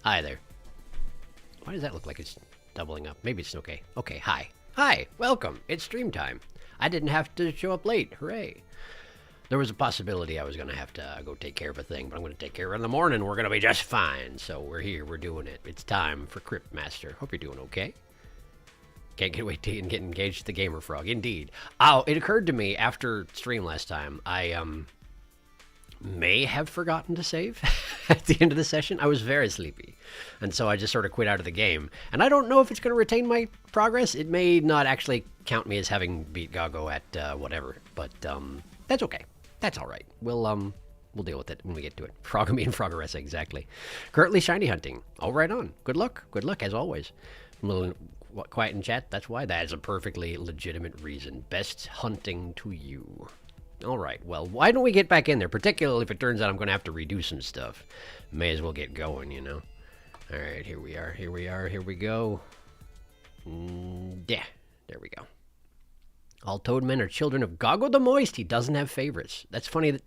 Hi there. Why does that look like it's doubling up? Maybe it's okay. Okay, hi. Hi, welcome. It's stream time. I didn't have to show up late. Hooray. There was a possibility I was going to have to go take care of a thing, but I'm going to take care of it in the morning. We're going to be just fine. So we're here. We're doing it. It's time for Cryptmaster. Hope you're doing okay. Can't get away to get engaged with the Gamer Frog. Indeed. Oh, it occurred to me after stream last time, I may have forgotten to save at the end of the session. I was very sleepy, and so I just sort of quit out of the game. And I don't know if it's going to retain my progress. It may not actually count me as having beat Gago at whatever, but that's okay. That's all right. We'll deal with it when we get to it. Frogamy and Froggeressa, exactly. Currently shiny hunting. Oh, right on. Good luck. Good luck, as always. I'm a little quiet in chat. That's why. That is a perfectly legitimate reason. Best hunting to you. All right. Well, why don't we get back in there? Particularly if it turns out I'm going to have to redo some stuff. May as well get going, you know. All right. Here we are. Here we are. Here we go. Yeah. There we go. All toadmen are children of Gago the Moist. He doesn't have favorites. That's funny.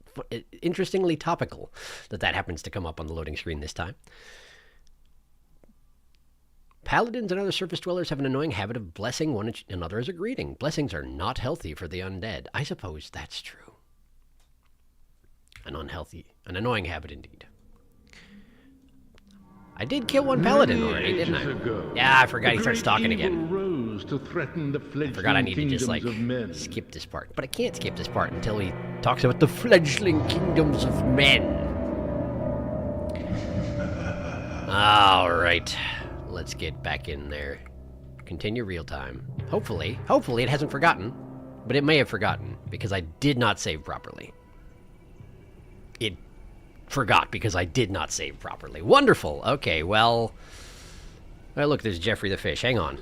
Interestingly topical that happens to come up on the loading screen this time. Paladins and other surface dwellers have an annoying habit of blessing one another as a greeting. Blessings are not healthy for the undead. I suppose that's true. An annoying habit indeed. I did kill one paladin already, didn't I? Yeah, I forgot he starts talking again. I forgot I need to just, like, skip this part. But I can't skip this part until he talks about the fledgling kingdoms of men. All right. Let's get back in there. Continue real time. Hopefully it hasn't forgotten. But it may have forgotten because I did not save properly. It forgot because I did not save properly. Wonderful. Okay, well... Oh, look, there's Jeffrey the fish. Hang on.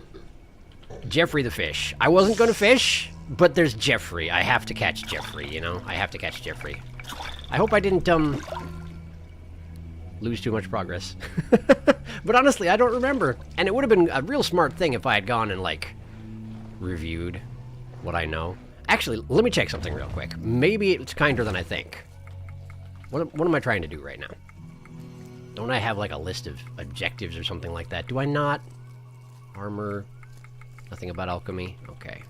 Jeffrey the fish. I wasn't going to fish, but there's Jeffrey. I have to catch Jeffrey, you know? I have to catch Jeffrey. I hope I didn't, lose too much progress. But honestly, I don't remember. And it would have been a real smart thing if I had gone and, like, reviewed what I know. Actually, let me check something real quick. Maybe it's kinder than I think. What am I trying to do right now? Don't I have, like, a list of objectives or something like that? Do I not? Armor. Nothing about alchemy. Okay.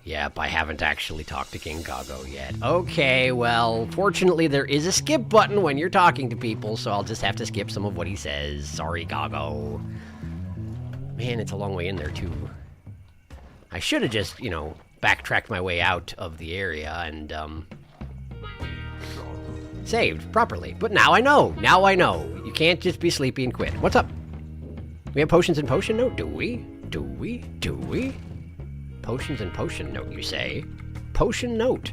Yep, I haven't actually talked to King Gago yet. Okay, well, fortunately there is a skip button when you're talking to people, so I'll just have to skip some of what he says. Sorry, Gago. Man, it's a long way in there, too. I should have just, you know, backtracked my way out of the area and, saved properly. But now I know. Now I know. You can't just be sleepy and quit. What's up? We have potions and potion note? Do we? Do we? Do we? Potions and potion note, you say? Potion note.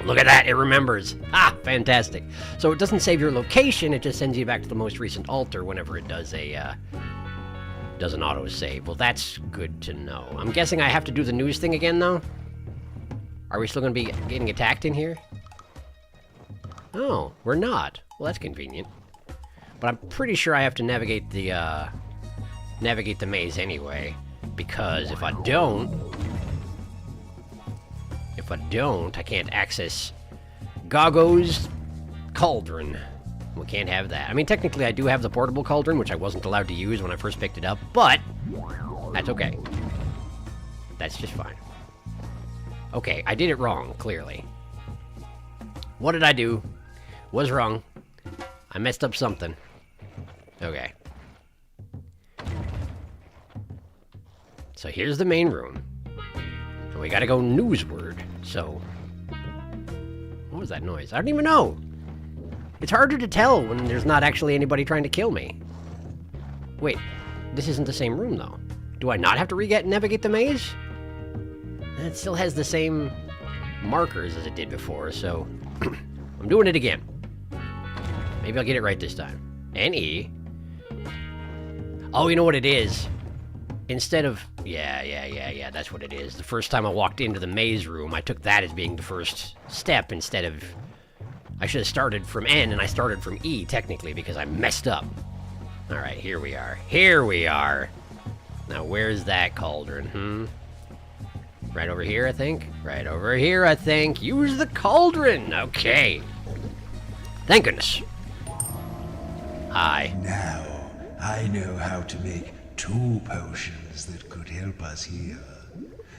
Look at that, it remembers. Ah, fantastic. So it doesn't save your location, it just sends you back to the most recent altar whenever it does an auto-save. Well, that's good to know. I'm guessing I have to do the news thing again, though? Are we still going to be getting attacked in here? Oh, we're not. Well, that's convenient. But I'm pretty sure I have to navigate the maze anyway. Because if I don't, I can't access Gago's cauldron. We can't have that. I mean, technically I do have the portable cauldron, which I wasn't allowed to use when I first picked it up, but that's okay. That's just fine. Okay, I did it wrong, clearly. What did I do? Was wrong. I messed up something. Okay. So here's the main room. And we gotta go newsward, so... What was that noise? I don't even know! It's harder to tell when there's not actually anybody trying to kill me. Wait, this isn't the same room, though. Do I not have to navigate the maze? It still has the same markers as it did before, so... I'm doing it again. Maybe I'll get it right this time. N-E. Oh, you know what it is? Instead of... Yeah, that's what it is. The first time I walked into the maze room, I took that as being the first step instead of... I should have started from N, and I started from E, technically, because I messed up. Alright, here we are. Here we are! Now, where's that cauldron, Right over here, I think? Right over here, I think. Use the cauldron! Okay. Thank goodness. Hi. Now, I know how to make 2 potions that could help us here.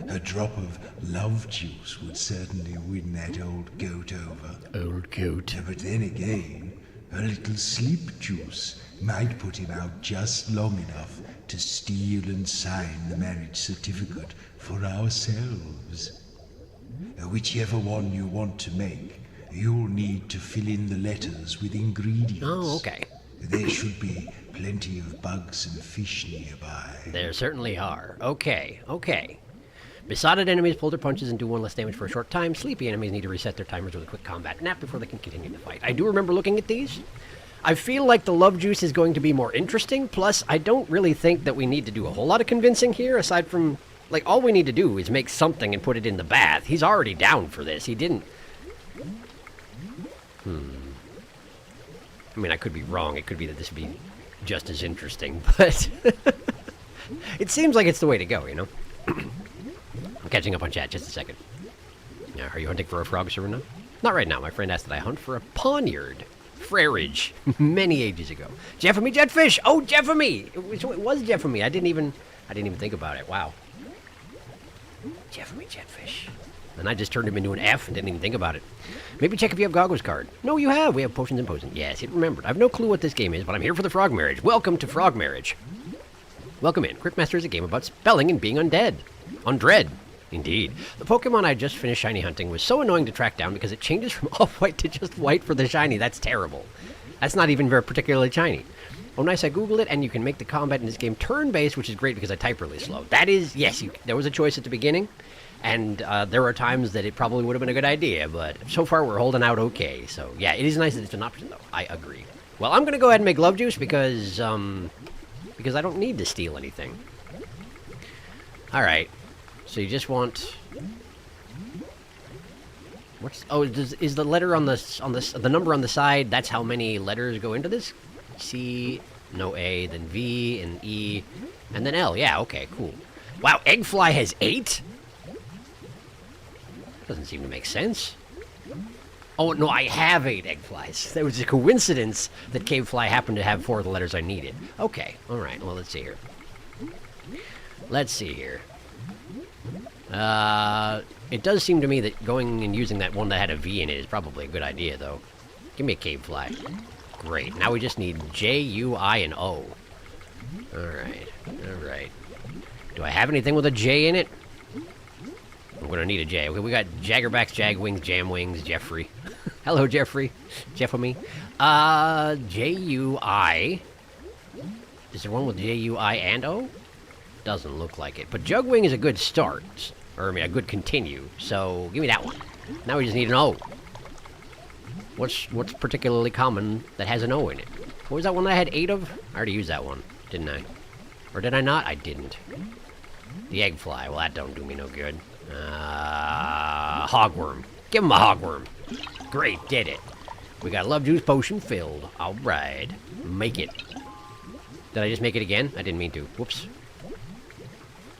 A drop of love juice would certainly win that old goat over. Old goat. But then again, a little sleep juice might put him out just long enough to steal and sign the marriage certificate for ourselves. Whichever one you want to make, you'll need to fill in the letters with ingredients. Oh, okay. There should be plenty of bugs and fish nearby. There certainly are. Okay, okay. Besotted enemies pull their punches and do 1 less damage for a short time. Sleepy enemies need to reset their timers with a quick combat nap before they can continue the fight. I do remember looking at these. I feel like the love juice is going to be more interesting, plus I don't really think that we need to do a whole lot of convincing here, aside from, like, all we need to do is make something and put it in the bath. He's already down for this. He didn't... I mean, I could be wrong. It could be that this would be just as interesting, but... it seems like it's the way to go, you know? I'm catching up on chat. Just a second. Yeah, are you hunting for a frog, Serena? Not right now. My friend asked that I hunt for a poniard. Frerage. Many ages ago. Jeffamy Jetfish! Oh, Jeffamy! It was Jeffamy. I didn't even think about it. Wow. Jeffamy Jetfish. And I just turned him into an F and didn't even think about it. Maybe check if you have Goggles card. No, you have. We have potions and potions. Yes, it remembered. I have no clue what this game is, but I'm here for the frog marriage. Welcome to Frog Marriage. Welcome in. Cryptmaster is a game about spelling and being undead. Undread. Indeed. The Pokemon I just finished shiny hunting was so annoying to track down because it changes from off-white to just white for the shiny. That's terrible. That's not even very particularly shiny. Oh, nice. I Googled it, and you can make the combat in this game turn-based, which is great because I type really slow. That is, yes, there was a choice at the beginning, and there were times that it probably would have been a good idea, but so far we're holding out okay. So, yeah, it is nice that it's an option, though. I agree. Well, I'm going to go ahead and make love juice because I don't need to steal anything. All right. So you just want... What's... Oh, is the letter on the number on the side, that's how many letters go into this? C, no A, then V, and E, and then L. Yeah, okay, cool. Wow, Eggfly has 8? Doesn't seem to make sense. Oh, no, I have 8 Eggflies. There was a coincidence that Cavefly happened to have 4 of the letters I needed. Okay, alright, well, let's see here. Let's see here. It does seem to me that going and using that one that had a V in it is probably a good idea, though. Give me a Cavefly. Great. Now we just need J, U, I, and O. Alright. Alright. Do I have anything with a J in it? I'm gonna need a J. Okay, we got Jaggerbacks, Jagwings, Jamwings, Jeffrey. Hello, Jeffrey. Jeffamy. J-U-I. Is there one with J-U-I and O? Doesn't look like it. But Jugwing is a good start. Or, I mean, a good continue. So, give me that one. Now we just need an O. What's particularly common that has an O in it? What was that one that I had 8 of? I already used that one, didn't I? Or did I not? I didn't. The Eggfly. Well, that don't do me no good. Hogworm. Give him a Hogworm. Great, did it. We got Love Juice Potion filled. Alright. Make it. Did I just make it again? I didn't mean to. Whoops.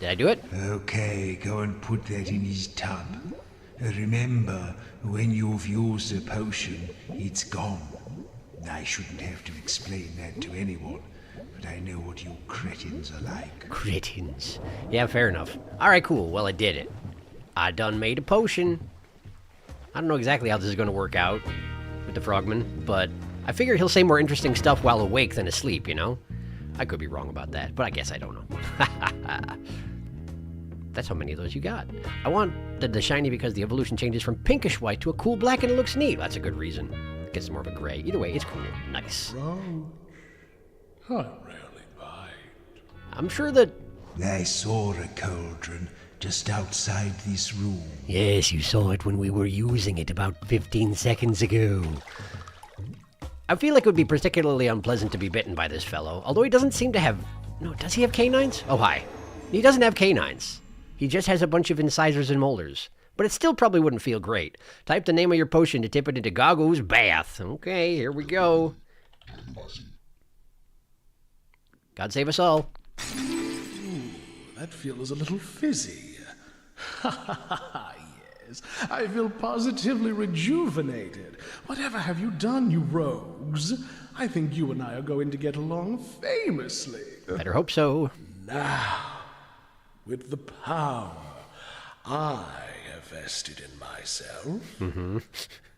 Did I do it? Okay, go and put that in his tub. Remember, when you've used a potion, it's gone. I shouldn't have to explain that to anyone, but I know what you cretins are like. Cretins. Yeah, fair enough. Alright, cool. Well, I did it. I done made a potion. I don't know exactly how this is going to work out with the frogman, but I figured he'll say more interesting stuff while awake than asleep, you know? I could be wrong about that, but I guess I don't know. That's how many of those you got. I want the shiny because the evolution changes from pinkish white to a cool black and it looks neat. That's a good reason. It gets more of a gray. Either way, it's cool. Nice. I rarely bite. I'm sure that... I saw a cauldron just outside this room. Yes, you saw it when we were using it about 15 seconds ago. I feel like it would be particularly unpleasant to be bitten by this fellow, although he doesn't seem to have... No, does he have canines? Oh, hi. He doesn't have canines. He just has a bunch of incisors and molars. But it still probably wouldn't feel great. Type the name of your potion to tip it into Goggle's bath. Okay, here we go. God save us all. Ooh, that feels a little fizzy. Ha ha ha ha, I feel positively rejuvenated. Whatever have you done, you rogues? I think you and I are going to get along famously. Better hope so. Now, with the power I have vested in myself,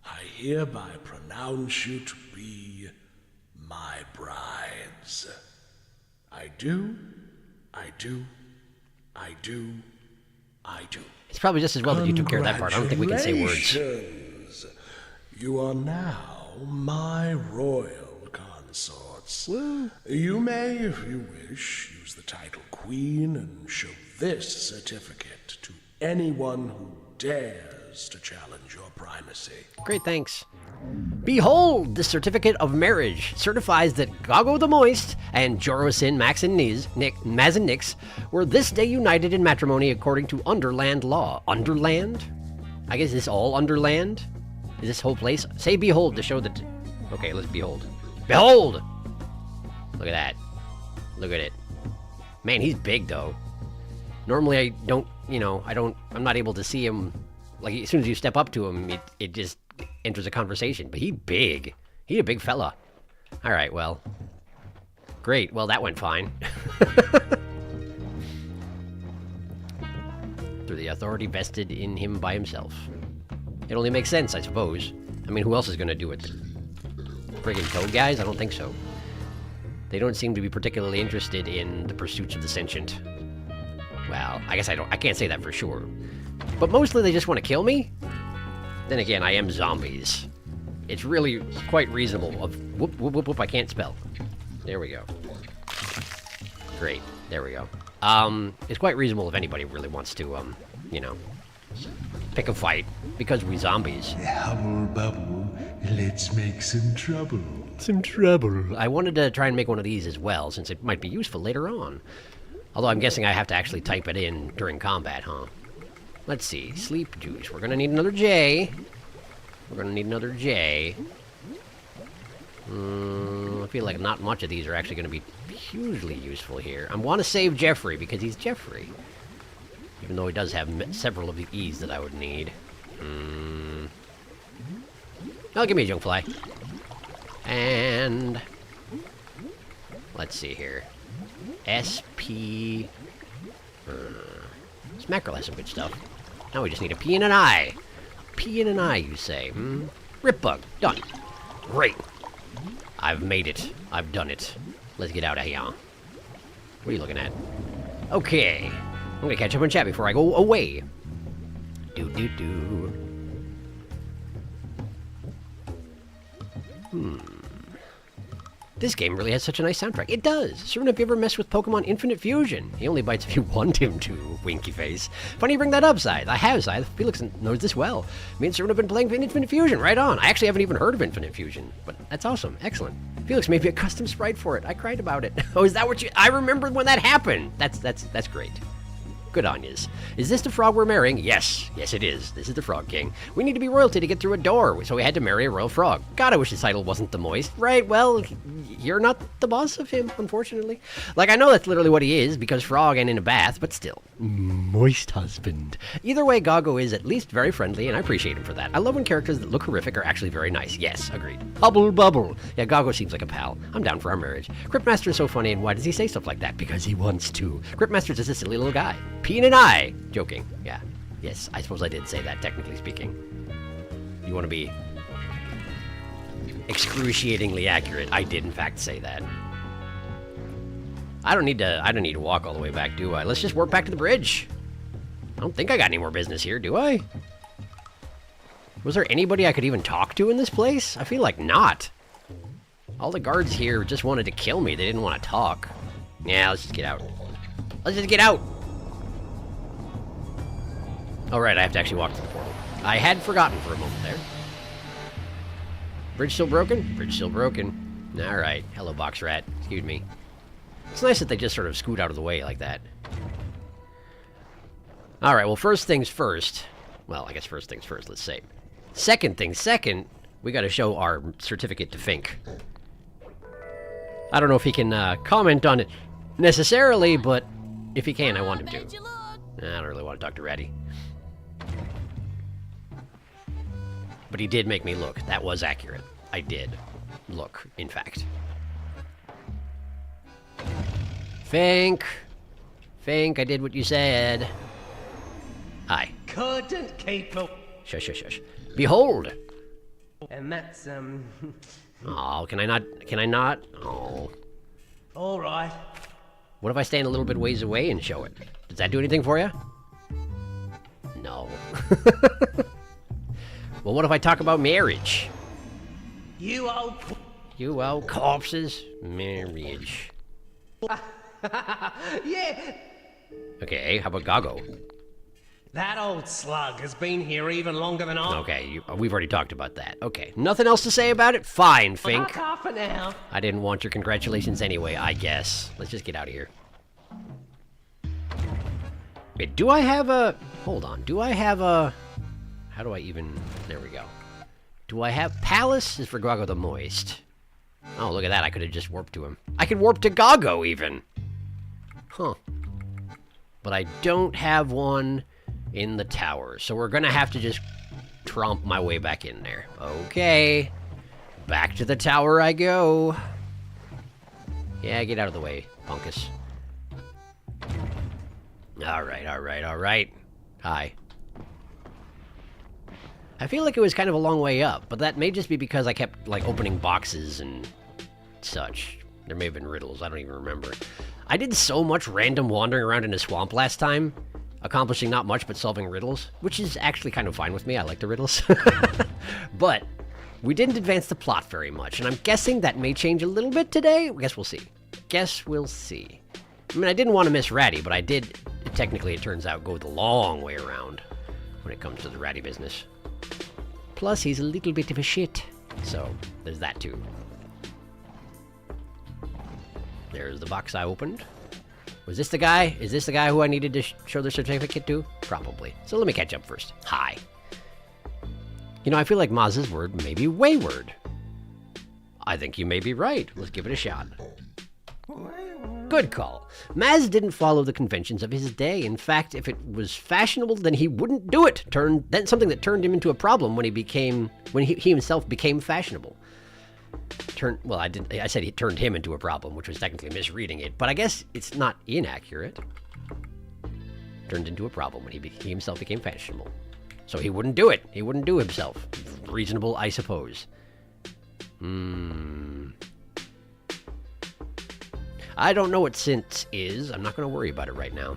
I hereby pronounce you to be my brides. I do. It's probably just as well that you took care of that part. I don't think we can say words. Congratulations. You are now my royal consorts. Woo. You may, if you wish, use the title Queen and show this certificate to anyone who dares to challenge your primacy. Great, thanks. Behold, the certificate of marriage certifies that Gago the Moist and Jorosin Maz and Nix were this day united in matrimony according to Underland law. Underland? I guess this all Underland? Is this whole place? Say behold to show that... Okay, let's behold. Behold! Look at that. Look at it. Man, he's big, though. Normally, I don't, I'm not able to see him. Like, as soon as you step up to him, it just enters a conversation. But he's big. He's a big fella. All right, well. Great. Well, that went fine. Through the authority vested in him by himself. It only makes sense, I suppose. I mean, who else is going to do it? Friggin' Toad guys? I don't think so. They don't seem to be particularly interested in the pursuits of the sentient. Well, I guess I can't say that for sure. But mostly they just want to kill me? Then again, I am zombies. It's really quite reasonable. Whoop, I can't spell. There we go. Great, there we go. It's quite reasonable if anybody really wants to, pick a fight, because we zombies. Hubble bubble, let's make some trouble. Some trouble. I wanted to try and make one of these as well, since it might be useful later on. Although I'm guessing I have to actually type it in during combat, huh? Let's see. Sleep juice. We're gonna need another J. I feel like not much of these are actually gonna be hugely useful here. I want to save Jeffrey, because he's Jeffrey. Even though he does have several of the E's that I would need. Oh, give me a junk fly. And... let's see here. SP... this mackerel has some good stuff. Now we just need a P and an I. A P and an I, you say. Rip bug. Done. Great. I've made it. I've done it. Let's get out of here. What are you looking at? Okay. I'm gonna catch up on chat before I go away. This game really has such a nice soundtrack. It does. Certain if you ever messed with Pokemon Infinite Fusion. He only bites if you want him to, winky face. Funny you bring that up, Scythe. I have, Scythe. Felix knows this well. Me and Certain have been playing Infinite Fusion. Right on. I actually haven't even heard of Infinite Fusion. But that's awesome. Excellent. Felix made me a custom sprite for it. I cried about it. Oh, is that what you... I remember when that happened. That's great. Good on yous. Is this the frog we're marrying? Yes. Yes, it is. This is the Frog King. We need to be royalty to get through a door, so we had to marry a royal frog. God, I wish his title wasn't the Moist. Right, well, you're not the boss of him, unfortunately. Like, I know that's literally what he is, because frog and in a bath, but still. Moist husband. Either way, Gago is at least very friendly, and I appreciate him for that. I love when characters that look horrific are actually very nice. Yes, agreed. Hubble bubble. Yeah, Gago seems like a pal. I'm down for our marriage. Cryptmaster is so funny, and why does he say stuff like that? Because he wants to. Cryptmaster's just a silly little guy. P and an I. Joking. Yeah. Yes, I suppose I did say that, technically speaking. You want to be excruciatingly accurate. I did, in fact, say that. I don't need to walk all the way back, do I? Let's just work back to the bridge. I don't think I got any more business here, do I? Was there anybody I could even talk to in this place? I feel like not. All the guards here just wanted to kill me. They didn't want to talk. Yeah, let's just get out. Let's just get out! Alright, I have to actually walk through the portal. I had forgotten for a moment there. Bridge still broken? Bridge still broken. Alright, hello box rat. Excuse me. It's nice that they just sort of scoot out of the way like that. Alright, well first things first. Well, I guess first things first, let's say. Second things second, we gotta show our certificate to Fink. I don't know if he can comment on it necessarily, but if he can, I want him to. I don't really want to talk to Ratty. But he did make me look. That was accurate. I did look, in fact. Fink, I did what you said. Hi. Couldn't keep up. Shush, shush, shush. Behold! And that's, Oh, can I not? Oh. all right. What if I stand a little bit ways away and show it? Does that do anything for you? No. Well, what if I talk about marriage? You old... You old corpses. Marriage. Yeah, Okay, how about Goggo? that old slug has been here even longer than I... Okay, we've already talked about that. Okay, nothing else to say about it? Fine, Fink. Fuck off for now. I didn't want your congratulations anyway, I guess. Let's just get out of here. Wait, do I have a... Hold on, do I have a... How do I even... There we go. Do I have... Palace is for Goggo the Moist. Oh, look at that, I could have just warped to him. I could warp to Goggo, even! Huh. But I don't have one in the tower, so we're gonna have to just tromp my way back in there. Okay. Back to the tower I go. Yeah, get out of the way, Punkus. Alright. Hi. I feel like it was kind of a long way up, but that may just be because I kept, like, opening boxes and such. There may have been riddles, I don't even remember. I did so much random wandering around in a swamp last time, accomplishing not much but solving riddles, which is actually kind of fine with me, I like the riddles. But we didn't advance the plot very much, and I'm guessing that may change a little bit today. Guess we'll see. I mean, I didn't want to miss Ratty, but I did, technically it turns out, go the long way around when it comes to the Ratty business. Plus, he's a little bit of a shit, so there's that too. There's the box I opened. Was this the guy? Is this the guy who I needed to show the certificate to? Probably. So let me catch up first. Hi. You know, I feel like Maz's word may be wayward. I think you may be right. Let's give it a shot. Good call. Maz didn't follow the conventions of his day. In fact, if it was fashionable, then he wouldn't do it. Then something that turned him into a problem when he himself became fashionable. I said he turned him into a problem, which was technically misreading it, but I guess it's not inaccurate. Turned into a problem when he himself became fashionable. So he wouldn't do it. He wouldn't do himself. Reasonable, I suppose. I don't know what sense is. I'm not going to worry about it right now.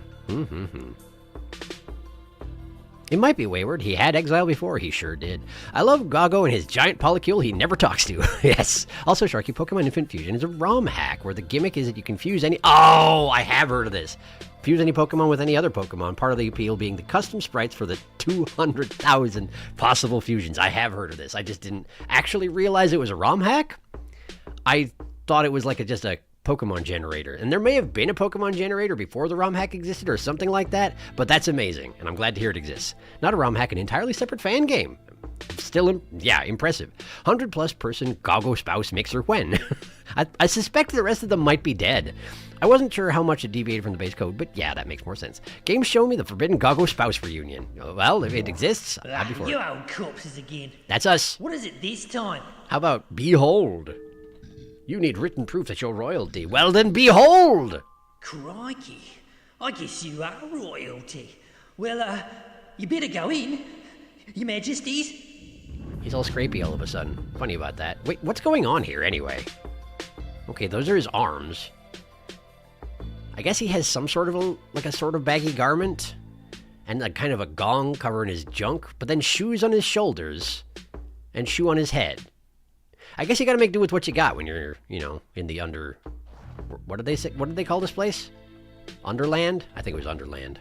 It might be wayward. He had exile before. He sure did. I love Goggo and his giant polycule he never talks to. Yes. Also, Sharky, Pokemon Infant Fusion is a ROM hack where the gimmick is that you can fuse any... Oh, I have heard of this. Fuse any Pokemon with any other Pokemon. Part of the appeal being the custom sprites for the 200,000 possible fusions. I have heard of this. I just didn't actually realize it was a ROM hack. I thought it was like just a Pokemon generator, and there may have been a Pokemon generator before the ROM hack existed or something like that, but that's amazing, and I'm glad to hear it exists. Not a ROM hack, an entirely separate fan game. Still, impressive. 100-plus person Goggo spouse mixer when? I suspect the rest of them might be dead. I wasn't sure how much it deviated from the base code, but yeah, that makes more sense. Games show me the forbidden Goggo spouse reunion. Well, if it exists, I'd be for it. You old corpses again. That's us. What is it this time? How about behold? You need written proof that you're royalty. Well then, behold! Crikey. I guess you are royalty. Well, you better go in, Your Majesties. He's all scrapey all of a sudden. Funny about that. Wait, what's going on here anyway? Okay, those are his arms. I guess he has some sort of a sort of baggy garment. And a kind of a gong covering his junk. But then shoes on his shoulders. And shoe on his head. I guess you gotta make do with what you got when you're, in the under... What did they say? What did they call this place? Underland? I think it was Underland.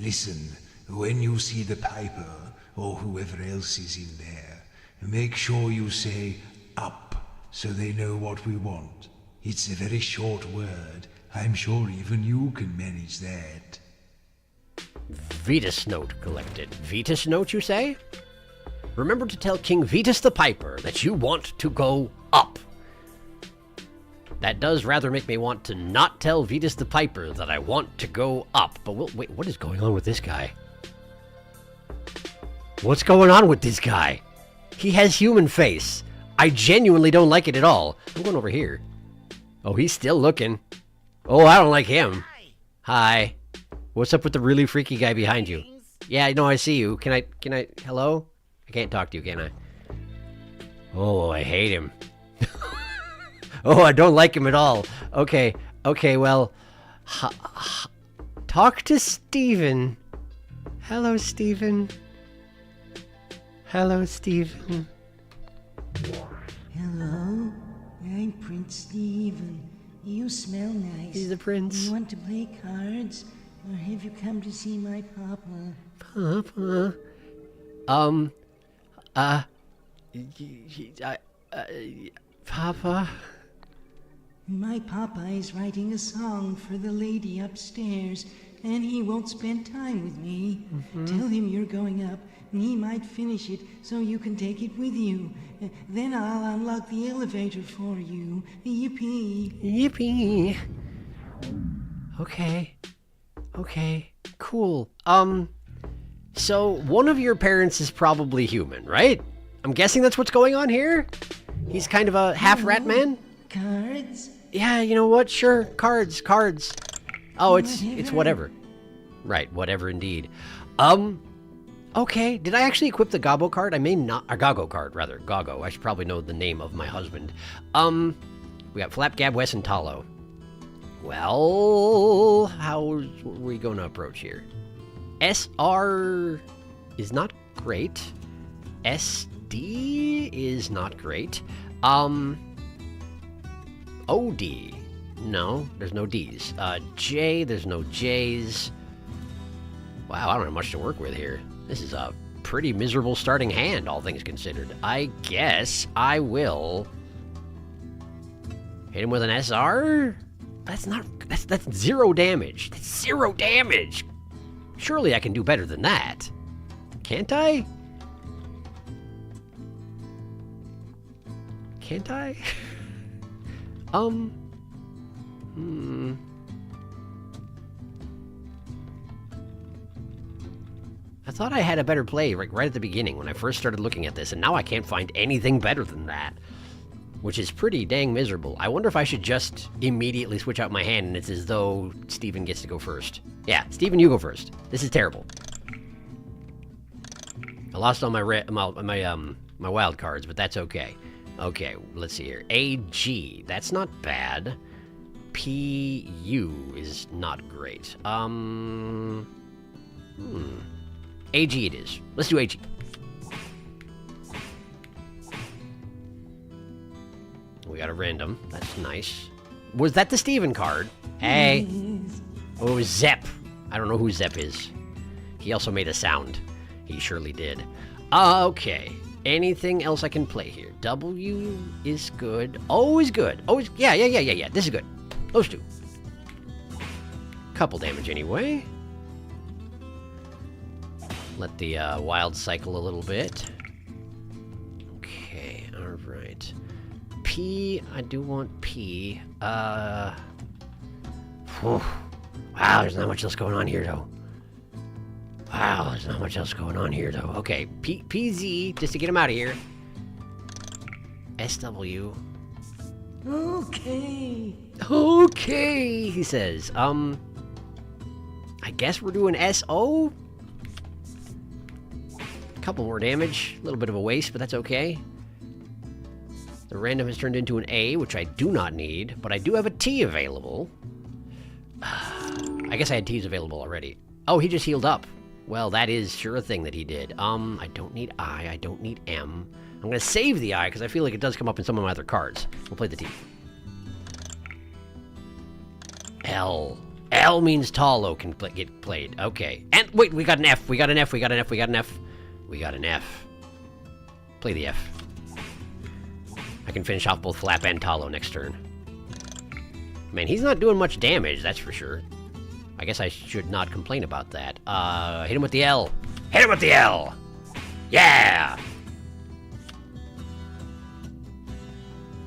Listen, when you see the Piper, or whoever else is in there, make sure you say, up, so they know what we want. It's a very short word. I'm sure even you can manage that. Vetus note collected. Vetus note, you say? Remember to tell King Vetus the Piper that you want to go up. That does rather make me want to not tell Vetus the Piper that I want to go up. But wait, what is going on with this guy? What's going on with this guy? He has human face. I genuinely don't like it at all. I'm going over here. Oh, he's still looking. Oh, I don't like him. Hi. What's up with the really freaky guy behind you? Yeah, no, I see you. Can I, hello? I can't talk to you, can I? Oh, I hate him. Oh, I don't like him at all. Okay, well, talk to Steven. Hello, Steven. Hello, Steven. Hello, I'm Prince Steven. You smell nice. He's the prince. You want to play cards? Or have you come to see my papa? Papa? My papa is writing a song for the lady upstairs, and he won't spend time with me. Tell him you're going up, and he might finish it so you can take it with you. Then I'll unlock the elevator for you. Yippee. Yippee. Okay, cool. So one of your parents is probably human, right? I'm guessing that's what's going on here? He's kind of a half rat man? Cards? Yeah, you know what? Sure, cards. Oh, it's whatever. Right, whatever indeed. Okay, did I actually equip the Gobbo card? I may not, or Goggo card, rather. Goggo, I should probably know the name of my husband. We got Flap, Gab, Wes, and Talo. Well, how are we going to approach here? SR is not great. SD is not great. OD, no, there's no Ds. J, there's no Js. Wow, I don't have much to work with here. This is a pretty miserable starting hand, all things considered. I guess I will hit him with an SR? That's 0 damage. That's 0 damage. Surely I can do better than that. Can't I? Can't I? I thought I had a better play right at the beginning when I first started looking at this, and now I can't find anything better than that. Which is pretty dang miserable. I wonder if I should just immediately switch out my hand and it's as though Steven gets to go first. Yeah, Steven, you go first. This is terrible. I lost all my wild cards, but that's okay. Okay, let's see here. AG, that's not bad. PU is not great. AG it is. Let's do AG. We got a random. That's nice. Was that the Steven card? Hey. Oh, it was Zep. I don't know who Zep is. He also made a sound. He surely did. Okay. Anything else I can play here? W is good. O is good. O is... Yeah. This is good. Those two. Couple damage anyway. Let the wild cycle a little bit. Okay. Alright. P, I do want P. Wow, there's not much else going on here, though. Okay, PZ, just to get him out of here. SW. Okay, he says. I guess we're doing SO? Couple more damage. A little bit of a waste, but that's okay. The random has turned into an A, which I do not need, but I do have a T available. I guess I had T's available already. Oh, he just healed up. Well, that is sure a thing that he did. I don't need I, I don't need M. I'm going to save the I, because I feel like it does come up in some of my other cards. We'll play the T. L. L means Talo can get played. Okay. And, wait, we got an F. We got an F. Play the F. I can finish off both Flap and Talo next turn. Man, he's not doing much damage, that's for sure. I guess I should not complain about that. Hit him with the L. Yeah!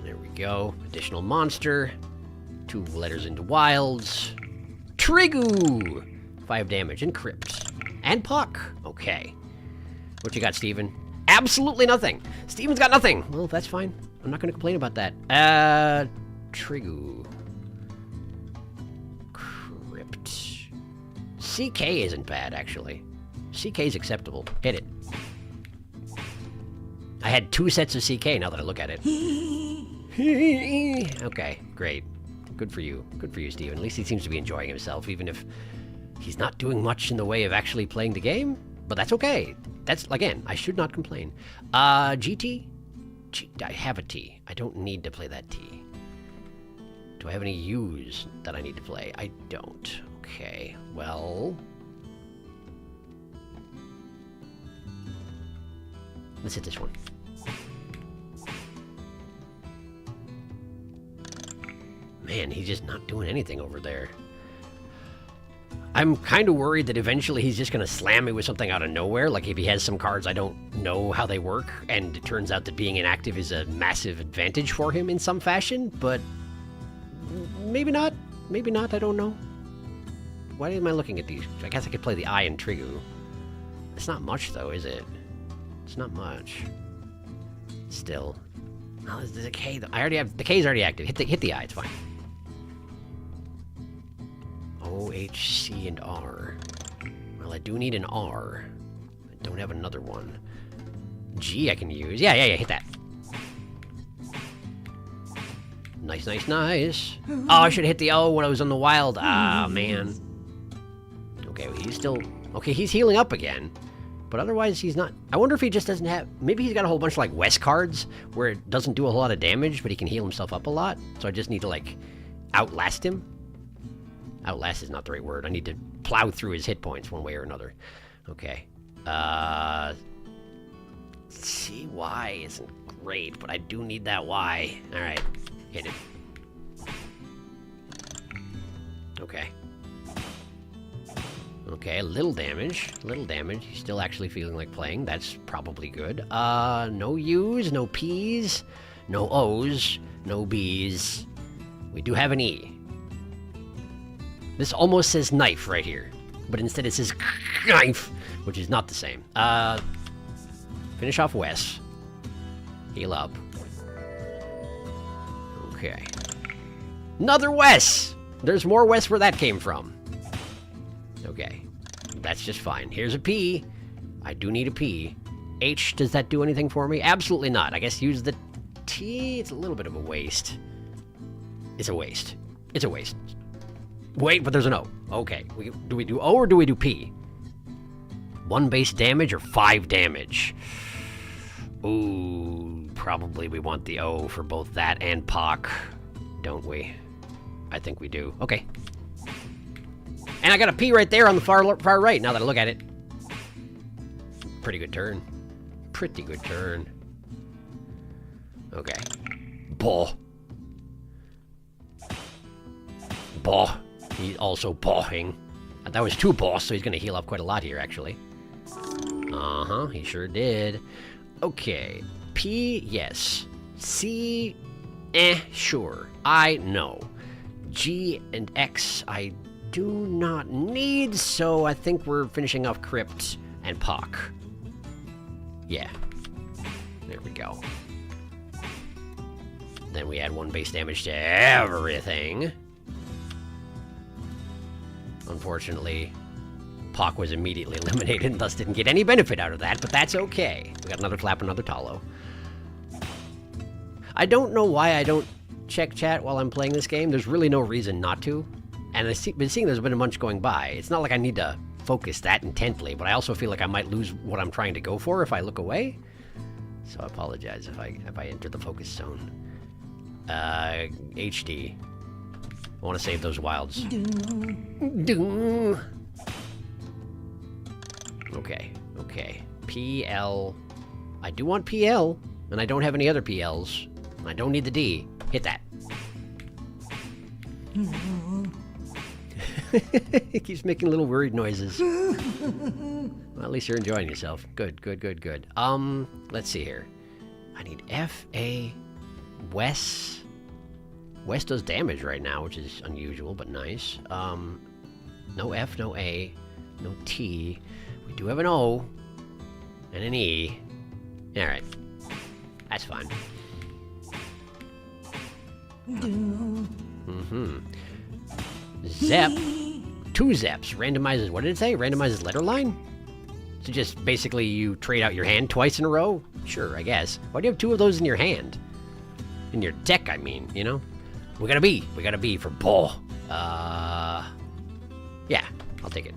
There we go. Additional monster. 2 letters into wilds. Trigu! 5 damage and crypt. And Puck. Okay. What you got, Steven? Absolutely nothing. Steven's got nothing. Well, that's fine. I'm not going to complain about that. Trigu. Crypt. CK isn't bad, actually. CK is acceptable. Hit it. I had 2 sets of CK now that I look at it. Okay, great. Good for you. Good for you, Steven. At least he seems to be enjoying himself, even if he's not doing much in the way of actually playing the game. But that's okay. That's, again, I should not complain. GT? I have a T. I don't need to play that T. Do I have any U's that I need to play? I don't. Okay, well... let's hit this one. Man, he's just not doing anything over there. I'm kind of worried that eventually he's just going to slam me with something out of nowhere. Like if he has some cards I don't know how they work, and it turns out that being inactive is a massive advantage for him in some fashion, but maybe not. Maybe not, I don't know. Why am I looking at these? I guess I could play the I in Trigu. It's not much though, is it? It's not much. Still. Oh, there's a K though. I already have, the K's already active. Hit the I, it's fine. O, H, C, and R. Well, I do need an R. I don't have another one. G I can use. Yeah, hit that. Nice, nice, nice. Oh, I should have hit the O when I was on the wild. Ah, man. Okay, well, he's still... okay, he's healing up again. But otherwise, he's not... I wonder if he just doesn't have... maybe he's got a whole bunch of, like, West cards where it doesn't do a whole lot of damage, but he can heal himself up a lot. So I just need to, like, outlast him. Outlast is not the right word. I need to plow through his hit points one way or another. Okay. CY isn't great, but I do need that Y. Alright. Hit it. Okay. Okay, a little damage. A little damage. He's still actually feeling like playing. That's probably good. No U's, no P's, no O's, no B's. We do have an E. This almost says knife right here, but instead it says knife, which is not the same. Finish off Wes. Heal up. Okay. Another Wes! There's more Wes where that came from. Okay. That's just fine. Here's a P. I do need a P. H, does that do anything for me? Absolutely not. I guess use the T. It's a little bit of a waste. It's a waste. It's a waste. Wait, but there's an O. Okay. Do we do O or do we do P? 1 base damage or 5 damage? Ooh, probably we want the O for both that and POC, don't we? I think we do. Okay. And I got a P right there on the far right, now that I look at it. Pretty good turn. Pretty good turn. Okay. Ball. Ball. He's also bawing. That was 2 balls, so he's going to heal up quite a lot here, actually. Uh-huh, he sure did. Okay. P, yes. C, sure. I, no. G and X, I do not need, so I think we're finishing off Crypt and POC. Yeah. There we go. Then we add 1 base damage to everything. Unfortunately, POC was immediately eliminated and thus didn't get any benefit out of that, but that's okay. We got another clap, another Talo. I don't know why I don't check chat while I'm playing this game. There's really no reason not to. And I've been seeing there's been a bunch going by. It's not like I need to focus that intently, but I also feel like I might lose what I'm trying to go for if I look away. So I apologize if I enter the focus zone. HD. I want to save those wilds. Okay, okay. PL. I do want PL, and I don't have any other PLs. I don't need the D. Hit that. It keeps making little worried noises. Well, at least you're enjoying yourself. Good, good, good, good. Let's see here. I need F, A, Wes. Wes does damage right now, which is unusual, but nice. No F, no A, no T. We do have an O. And an E. Alright. That's fine. Zep. 2 Zeps. Randomizes, what did it say? Randomizes letter line? So just basically you trade out your hand twice in a row? Sure, I guess. Why do you have 2 of those in your hand? In your deck, I mean, you know? We got a B for bull. Yeah, I'll take it.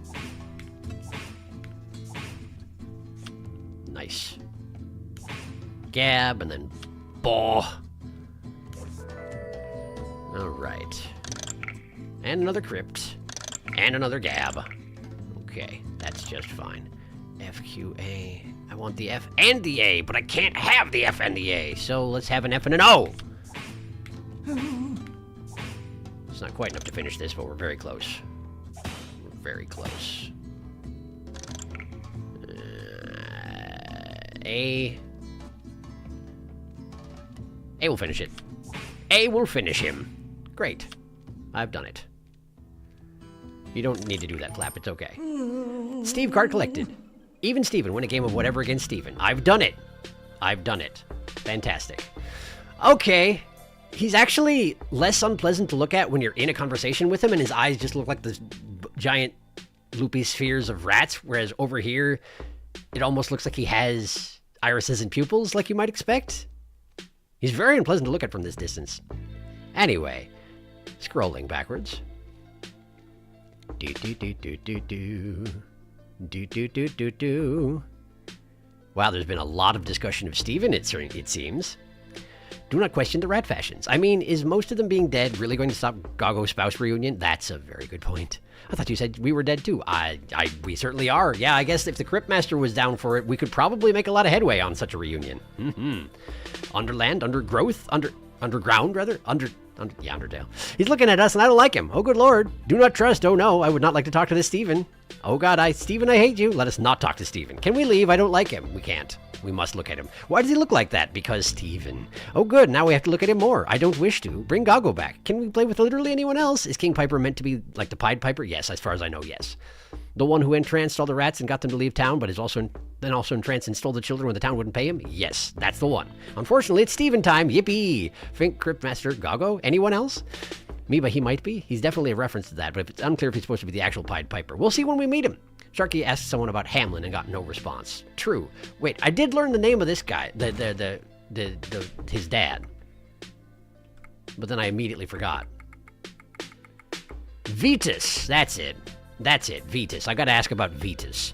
Nice. Gab, and then bull. Alright. And another crypt. And another gab. Okay, that's just fine. FQA. I want the F and the A, but I can't have the F and the A. So let's have an F and an O. It's not quite enough to finish this, but we're very close. We're very close. A. A will finish it. A will finish him. Great. I've done it. You don't need to do that, Flap. It's okay. Steve card collected. Even Steven win a game of whatever against Steven. I've done it. I've done it. Fantastic. Okay. He's actually less unpleasant to look at when you're in a conversation with him, and his eyes just look like the giant loopy spheres of rats, whereas over here, it almost looks like he has irises and pupils, like you might expect. He's very unpleasant to look at from this distance. Anyway, scrolling backwards. Wow, there's been a lot of discussion of Steven, it seems. Do not question the rat fashions. I mean, is most of them being dead really going to stop Goggo's spouse reunion? That's a very good point. I thought you said we were dead too. We certainly are. Yeah, I guess if the Cryptmaster was down for it, we could probably make a lot of headway on such a reunion. Underland, undergrowth, underground, rather? Yeah, Undertale. He's looking at us and I don't like him. Oh, good lord. Do not trust. Oh, no. I would not like to talk to this Steven. Oh, God. Steven, I hate you. Let us not talk to Steven. Can we leave? I don't like him. We can't. We must look at him. Why does he look like that? Because Steven. Oh, good. Now we have to look at him more. I don't wish to. Bring Goggo back. Can we play with literally anyone else? Is King Piper meant to be like the Pied Piper? Yes, as far as I know, yes. The one who entranced all the rats and got them to leave town, but is also entranced and stole the children when the town wouldn't pay him? Yes, that's the one. Unfortunately, it's Steven time. Yippee! Fink, Cryptmaster, Goggo? Anyone else? Me, but he might be. He's definitely a reference to that, but it's unclear if he's supposed to be the actual Pied Piper. We'll see when we meet him. Sharky asked someone about Hamlin and got no response. True. Wait, I did learn the name of this guy, his dad. But then I immediately forgot. Vetus, that's it. That's it, Vetus. I gotta ask about Vetus.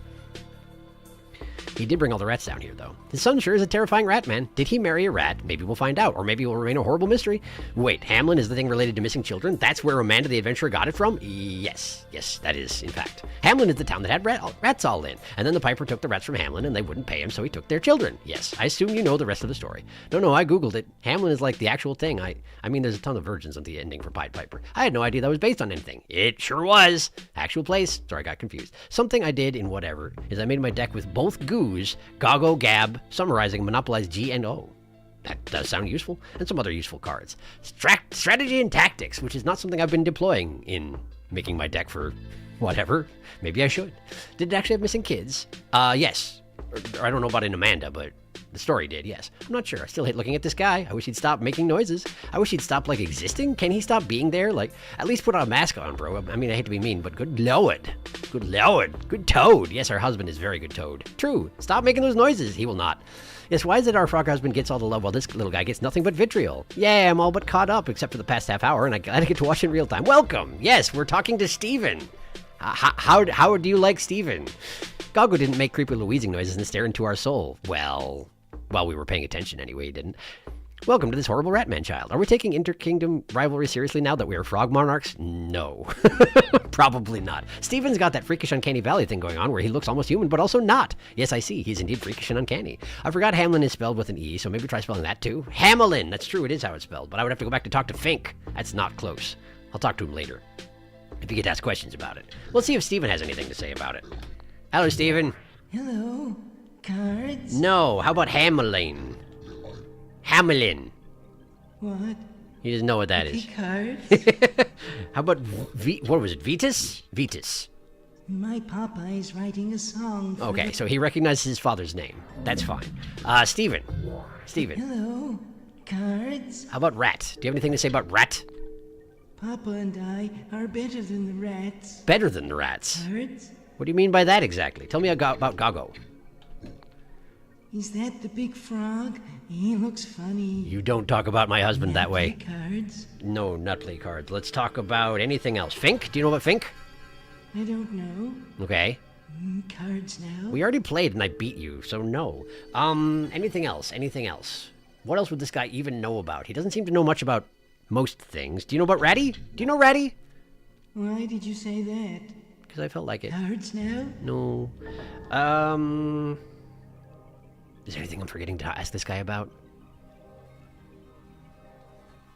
He did bring all the rats down here, though. His son sure is a terrifying rat, man. Did he marry a rat? Maybe we'll find out, or maybe it will remain a horrible mystery. Wait, Hamlin is the thing related to missing children? That's where Amanda the Adventurer got it from? Yes, that is, in fact. Hamlin is the town that had rats all in, and then the Piper took the rats from Hamlin, and they wouldn't pay him, so he took their children. Yes, I assume you know the rest of the story. No, I googled it. Hamlin is like the actual thing. I mean, there's a ton of virgins on the ending for Pied Piper. I had no idea that was based on anything. It sure was. Actual place. Sorry, I got confused. Something I did in whatever is I made my deck with both goos, Goggo, Gab, summarizing, monopolize G and O. That does sound useful, and some other useful cards. Strategy and tactics, which is not something I've been deploying in making my deck for whatever. Maybe I should. Did it actually have missing kids? Yes. Or I don't know about in Amanda, but the story did, yes. I'm not sure. I still hate looking at this guy. I wish he'd stop making noises. I wish he'd stop, existing. Can he stop being there? At least put a mask on, bro. I mean, I hate to be mean, but good lord. Good lord. Good toad. Yes, our husband is very good toad. True. Stop making those noises. He will not. Yes, why is it our frog husband gets all the love while this little guy gets nothing but vitriol? Yeah, I'm all but caught up, except for the past half hour, and I gotta get to watch in real time. Welcome! Yes, we're talking to Steven. How do you like Steven? Goggo didn't make creepy Louising noises and stare into our soul. Well, while we were paying attention anyway, he didn't. Welcome to this horrible Ratman child. Are we taking inter-kingdom rivalry seriously now that we are frog monarchs? No. Probably not. Steven's got that freakish uncanny valley thing going on where he looks almost human, but also not. Yes, I see. He's indeed freakish and uncanny. I forgot Hamlin is spelled with an E, so maybe try spelling that too. Hamelin! That's true, it is how it's spelled, but I would have to go back to talk to Fink. That's not close. I'll talk to him later, if you get to ask questions about it. We'll see if Steven has anything to say about it. Hello, Steven. Hello. Cards? No, how about Hamelin? Hamelin. What? He doesn't know what that is. Cards? How about what was it? Vetus? Vetus. My papa is writing a song for Okay, so he recognizes his father's name. That's fine. Steven. Steven. Hello, cards. How about Rat? Do you have anything to say about Rat? Papa and I are better than the rats. Better than the rats. Cards? What do you mean by that exactly? Tell me about Goggo. Is that the big frog? He looks funny. You don't talk about my husband that way. Cards? No, not play cards. Let's talk about anything else. Fink? Do you know about Fink? I don't know. Okay. Cards now? We already played and I beat you, so no. Anything else? Anything else? What else would this guy even know about? He doesn't seem to know much about most things. Do you know about Ratty? Do you know Ratty? Why did you say that? Because I felt like it. Cards now? No. Is there anything I'm forgetting to ask this guy about?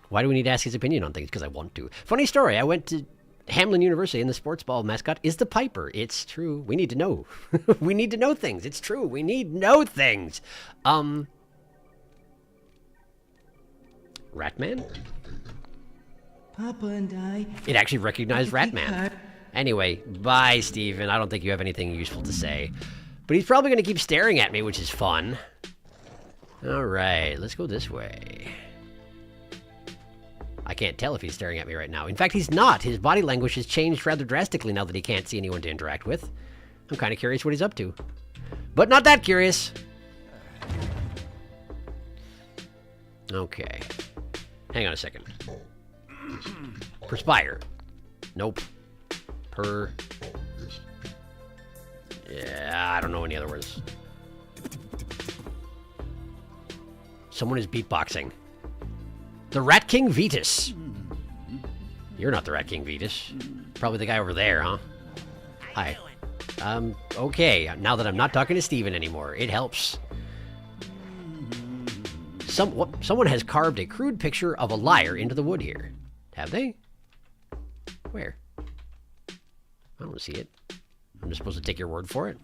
Why do we need to ask his opinion on things? Because I want to. Funny story, I went to Hamlin University and the sports ball mascot is the Piper. It's true. We need to know. We need to know things. It's true. We need to know things. Ratman? Papa and I... It actually recognized Ratman. Anyway, bye, Steven. I don't think you have anything useful to say. But he's probably going to keep staring at me, which is fun. All right, let's go this way. I can't tell if he's staring at me right now. In fact, he's not. His body language has changed rather drastically now that he can't see anyone to interact with. I'm kind of curious what he's up to. But not that curious. Okay. Hang on a second. Perspire. Nope. Yeah, I don't know any other words. Someone is beatboxing. The Rat King Vetus. You're not the Rat King Vetus. Probably the guy over there, huh? Hi. Okay, now that I'm not talking to Steven anymore, it helps. Someone has carved a crude picture of a lyre into the wood here. Have they? Where? I don't see it. I'm just supposed to take your word for it?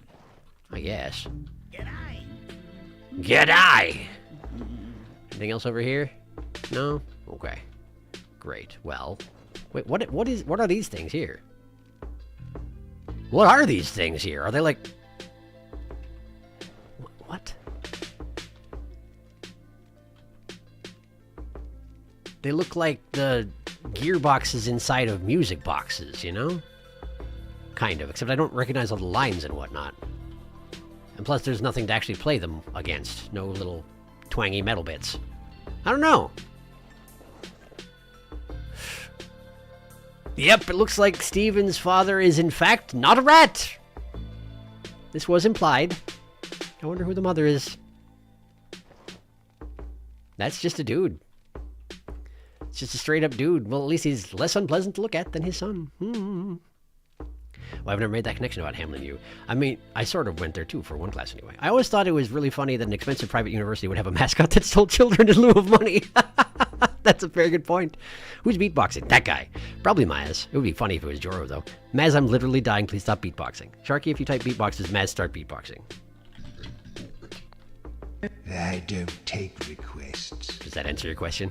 I guess. G'day! G'day! Anything else over here? No? Okay. Great. Well, wait, what are these things here? What are these things here? Are they like... What? They look like the gearboxes inside of music boxes, you know? Kind of, except I don't recognize all the lines and whatnot. And plus, there's nothing to actually play them against. No little twangy metal bits. I don't know. Yep, it looks like Steven's father is in fact not a rat. This was implied. I wonder who the mother is. That's just a dude. It's just a straight up dude. Well, at least he's less unpleasant to look at than his son. Well, I've never made that connection about Hamlin U. I mean, I sort of went there too for one class anyway. I always thought it was really funny that an expensive private university would have a mascot that stole children in lieu of money. That's a very good point. Who's beatboxing? That guy. Probably Maz. It would be funny if it was Joro, though. Maz, I'm literally dying. Please stop beatboxing. Sharky, if you type beatboxes, Maz, start beatboxing. I don't take requests. Does that answer your question?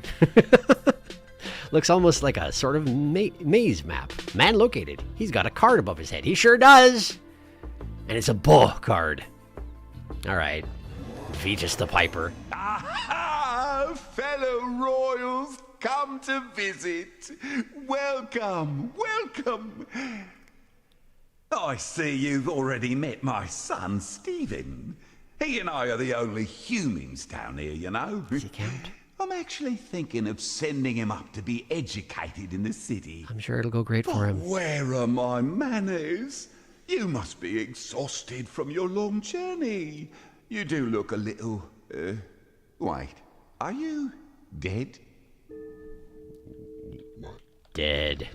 Looks almost like a sort of maze map. Man located. He's got a card above his head. He sure does. And it's a bull card. All right. Vetus the Piper. Aha! Fellow royals, come to visit. Welcome, welcome. I see you've already met my son, Stephen. He and I are the only humans down here, you know. Does he count? I'm actually thinking of sending him up to be educated in the city. I'm sure it'll go great for him. Where are my manners? You must be exhausted from your long journey. You do look a little... wait, are you dead? Dead.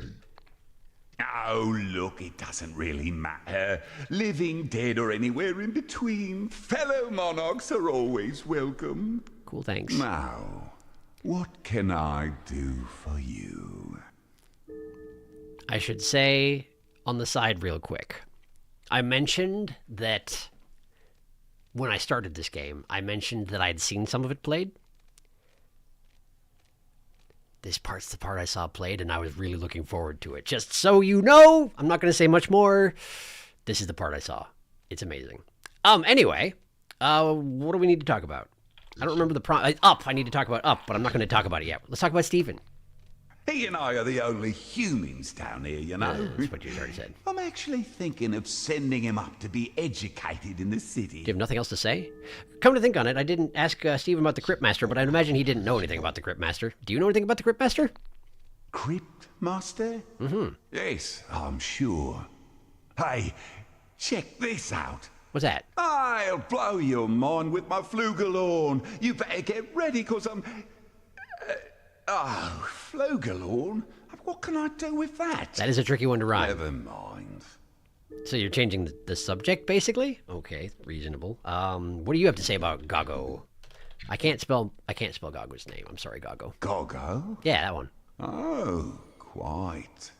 Oh, look, it doesn't really matter. Living, dead, or anywhere in between, fellow monarchs are always welcome. Cool, thanks. Now, what can I do for you? I should say, on the side real quick, I mentioned that when I started this game, I mentioned that I had seen some of it played. This part's the part I saw played, and I was really looking forward to it. Just so you know, I'm not going to say much more. This is the part I saw. It's amazing. Anyway, what do we need to talk about? I don't remember the Up. I need to talk about Up, but I'm not going to talk about it yet. Let's talk about Stephen. He and I are the only humans down here, you know. That's what you already said. I'm actually thinking of sending him up to be educated in the city. Do you have nothing else to say? Come to think on it, I didn't ask Stephen about the Cryptmaster, but I'd imagine he didn't know anything about the Cryptmaster. Do you know anything about the Cryptmaster? Cryptmaster? Mm-hmm. Yes, I'm sure. Hey, check this out. What's that? I'll blow your mind with my flugelhorn. You better get ready, because I'm... flugelhorn? What can I do with that? That is a tricky one to rhyme. Never mind. So you're changing the subject, basically? Okay, reasonable. What do you have to say about Goggo? I can't spell Goggo's name. I'm sorry, Goggo. Goggo? Yeah, that one. Oh, quite.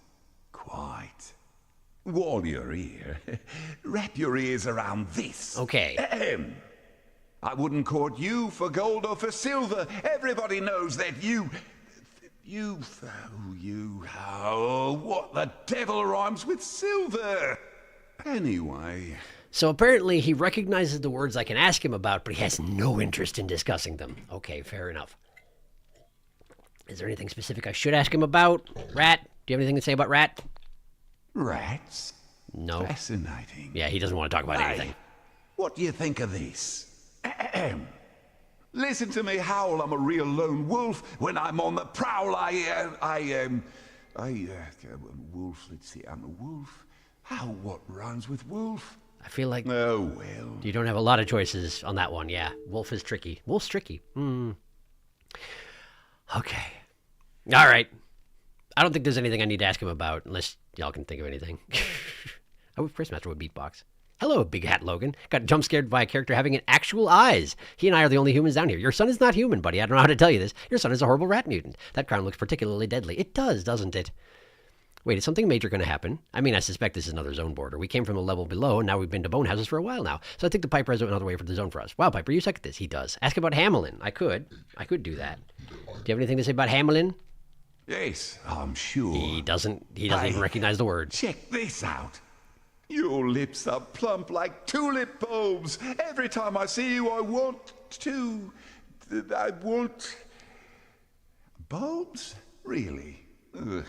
While you're here, wrap your ears around this. Okay. I wouldn't court you for gold or for silver. Everybody knows that what the devil rhymes with silver? Anyway. So apparently he recognizes the words I can ask him about, but he has no interest in discussing them. Okay, fair enough. Is there anything specific I should ask him about? Rat? Do you have anything to say about Rat? Rats? No. Fascinating. Yeah, he doesn't want to talk about anything. What do you think of this? Listen to me howl. I'm a real lone wolf. When I'm on the prowl, wolf. Let's see. I'm a wolf. What rhymes with wolf? I feel like Oh, well. you don't have a lot of choices on that one. Yeah, wolf is tricky. Wolf's tricky. Okay. All right. I don't think there's anything I need to ask him about, unless y'all can think of anything. I wish Cryptmaster would beatbox. Hello, Big Hat Logan. Got jump scared by a character having actual eyes. He and I are the only humans down here. Your son is not human, buddy. I don't know how to tell you this. Your son is a horrible rat mutant. That crown looks particularly deadly. It does, doesn't it? Wait, is something major going to happen? I mean, I suspect this is another zone border. We came from the level below, and now we've been to bone houses for a while now. So I think the Piper has another way for the zone for us. Wow, Piper, you suck at this. He does. Ask about Hamelin. I could do that. Do you have anything to say about Hamelin? Yes, I'm sure. He doesn't even recognize the word. Check this out. Your lips are plump like tulip bulbs. Every time I see you, I want... Bulbs? Really? Ugh.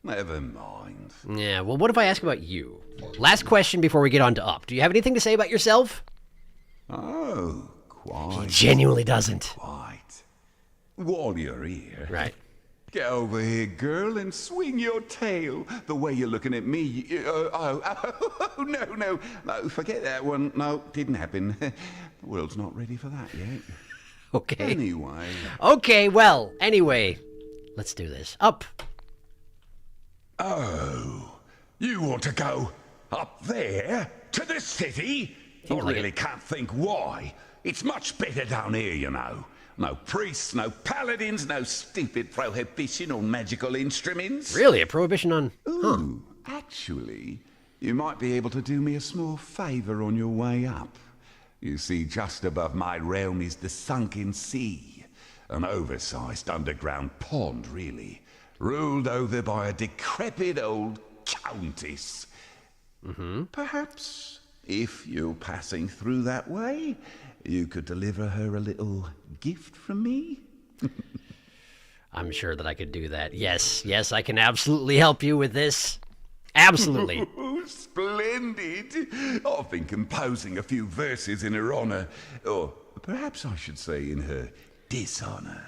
Never mind. Yeah, well, what if I ask about you? Last question before we get on to Up. Do you have anything to say about yourself? Oh, quite. He genuinely doesn't. Quite. While you're here. Right. Get over here, girl, and swing your tail. The way you're looking at me. No, forget that one. No, didn't happen. The world's not ready for that yet. Okay. Anyway. Okay, well, anyway. Let's do this. Up. Oh, you want to go up there? To the city? I really can't think why. It's much better down here, you know. No priests, no paladins, no stupid prohibition on magical instruments. Really? A prohibition on... Ooh, actually, you might be able to do me a small favor on your way up. You see, just above my realm is the sunken sea. An oversized underground pond, really. Ruled over by a decrepit old countess. Perhaps, if you're passing through that way, you could deliver her a little gift from me? I'm sure that I could do that. Yes, I can absolutely help you with this. Absolutely. Splendid. I've been composing a few verses in her honor. Or perhaps I should say in her dishonor.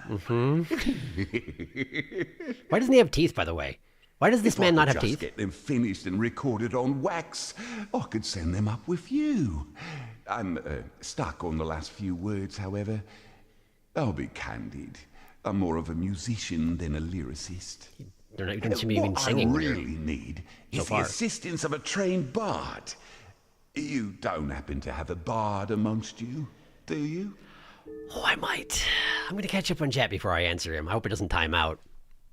Why doesn't he have teeth, by the way? Why does this man not have teeth? Get them finished and recorded on wax, I could send them up with you. I'm stuck on the last few words, however. I'll be candid. I'm more of a musician than a lyricist. You don't seem to be even singing. What I really need is the assistance of a trained bard. You don't happen to have a bard amongst you, do you? Oh, I might. I'm going to catch up on chat before I answer him. I hope it doesn't time out.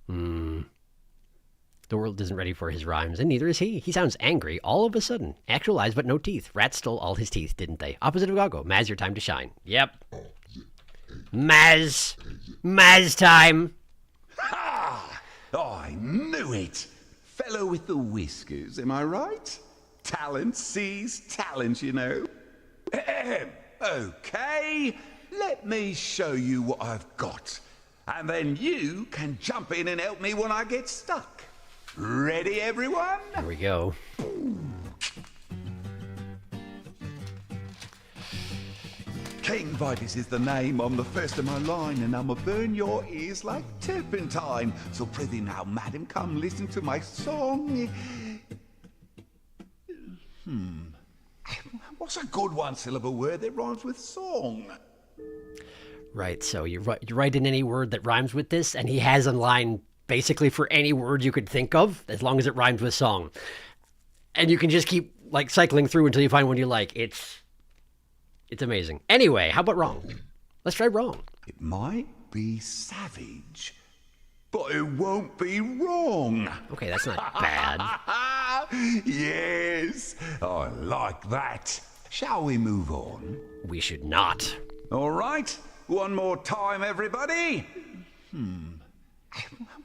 The world isn't ready for his rhymes, and neither is he. He sounds angry all of a sudden. Actual eyes, but no teeth. Rats stole all his teeth, didn't they? Opposite of Goggo. Maz, your time to shine. Yep. Maz time. Ha! I knew it. Fellow with the whiskers, am I right? talent sees talent, you know. Okay, let me show you what I've got. And then you can jump in and help me when I get stuck. Ready, everyone? Here we go. King Vitus is the name. I'm the first of my line, and I'ma burn your ears like turpentine. So prithee now, madam, come listen to my song. What's a good one-syllable word that rhymes with song? Right, so you write in any word that rhymes with this, and he has a line basically for any word you could think of, as long as it rhymes with song. And you can just keep like cycling through until you find one you like. It's amazing. Anyway, how about wrong? Let's try wrong. It might be savage, but it won't be wrong. Okay, that's not bad. Yes, I like that. Shall we move on? We should not. All right, one more time, everybody.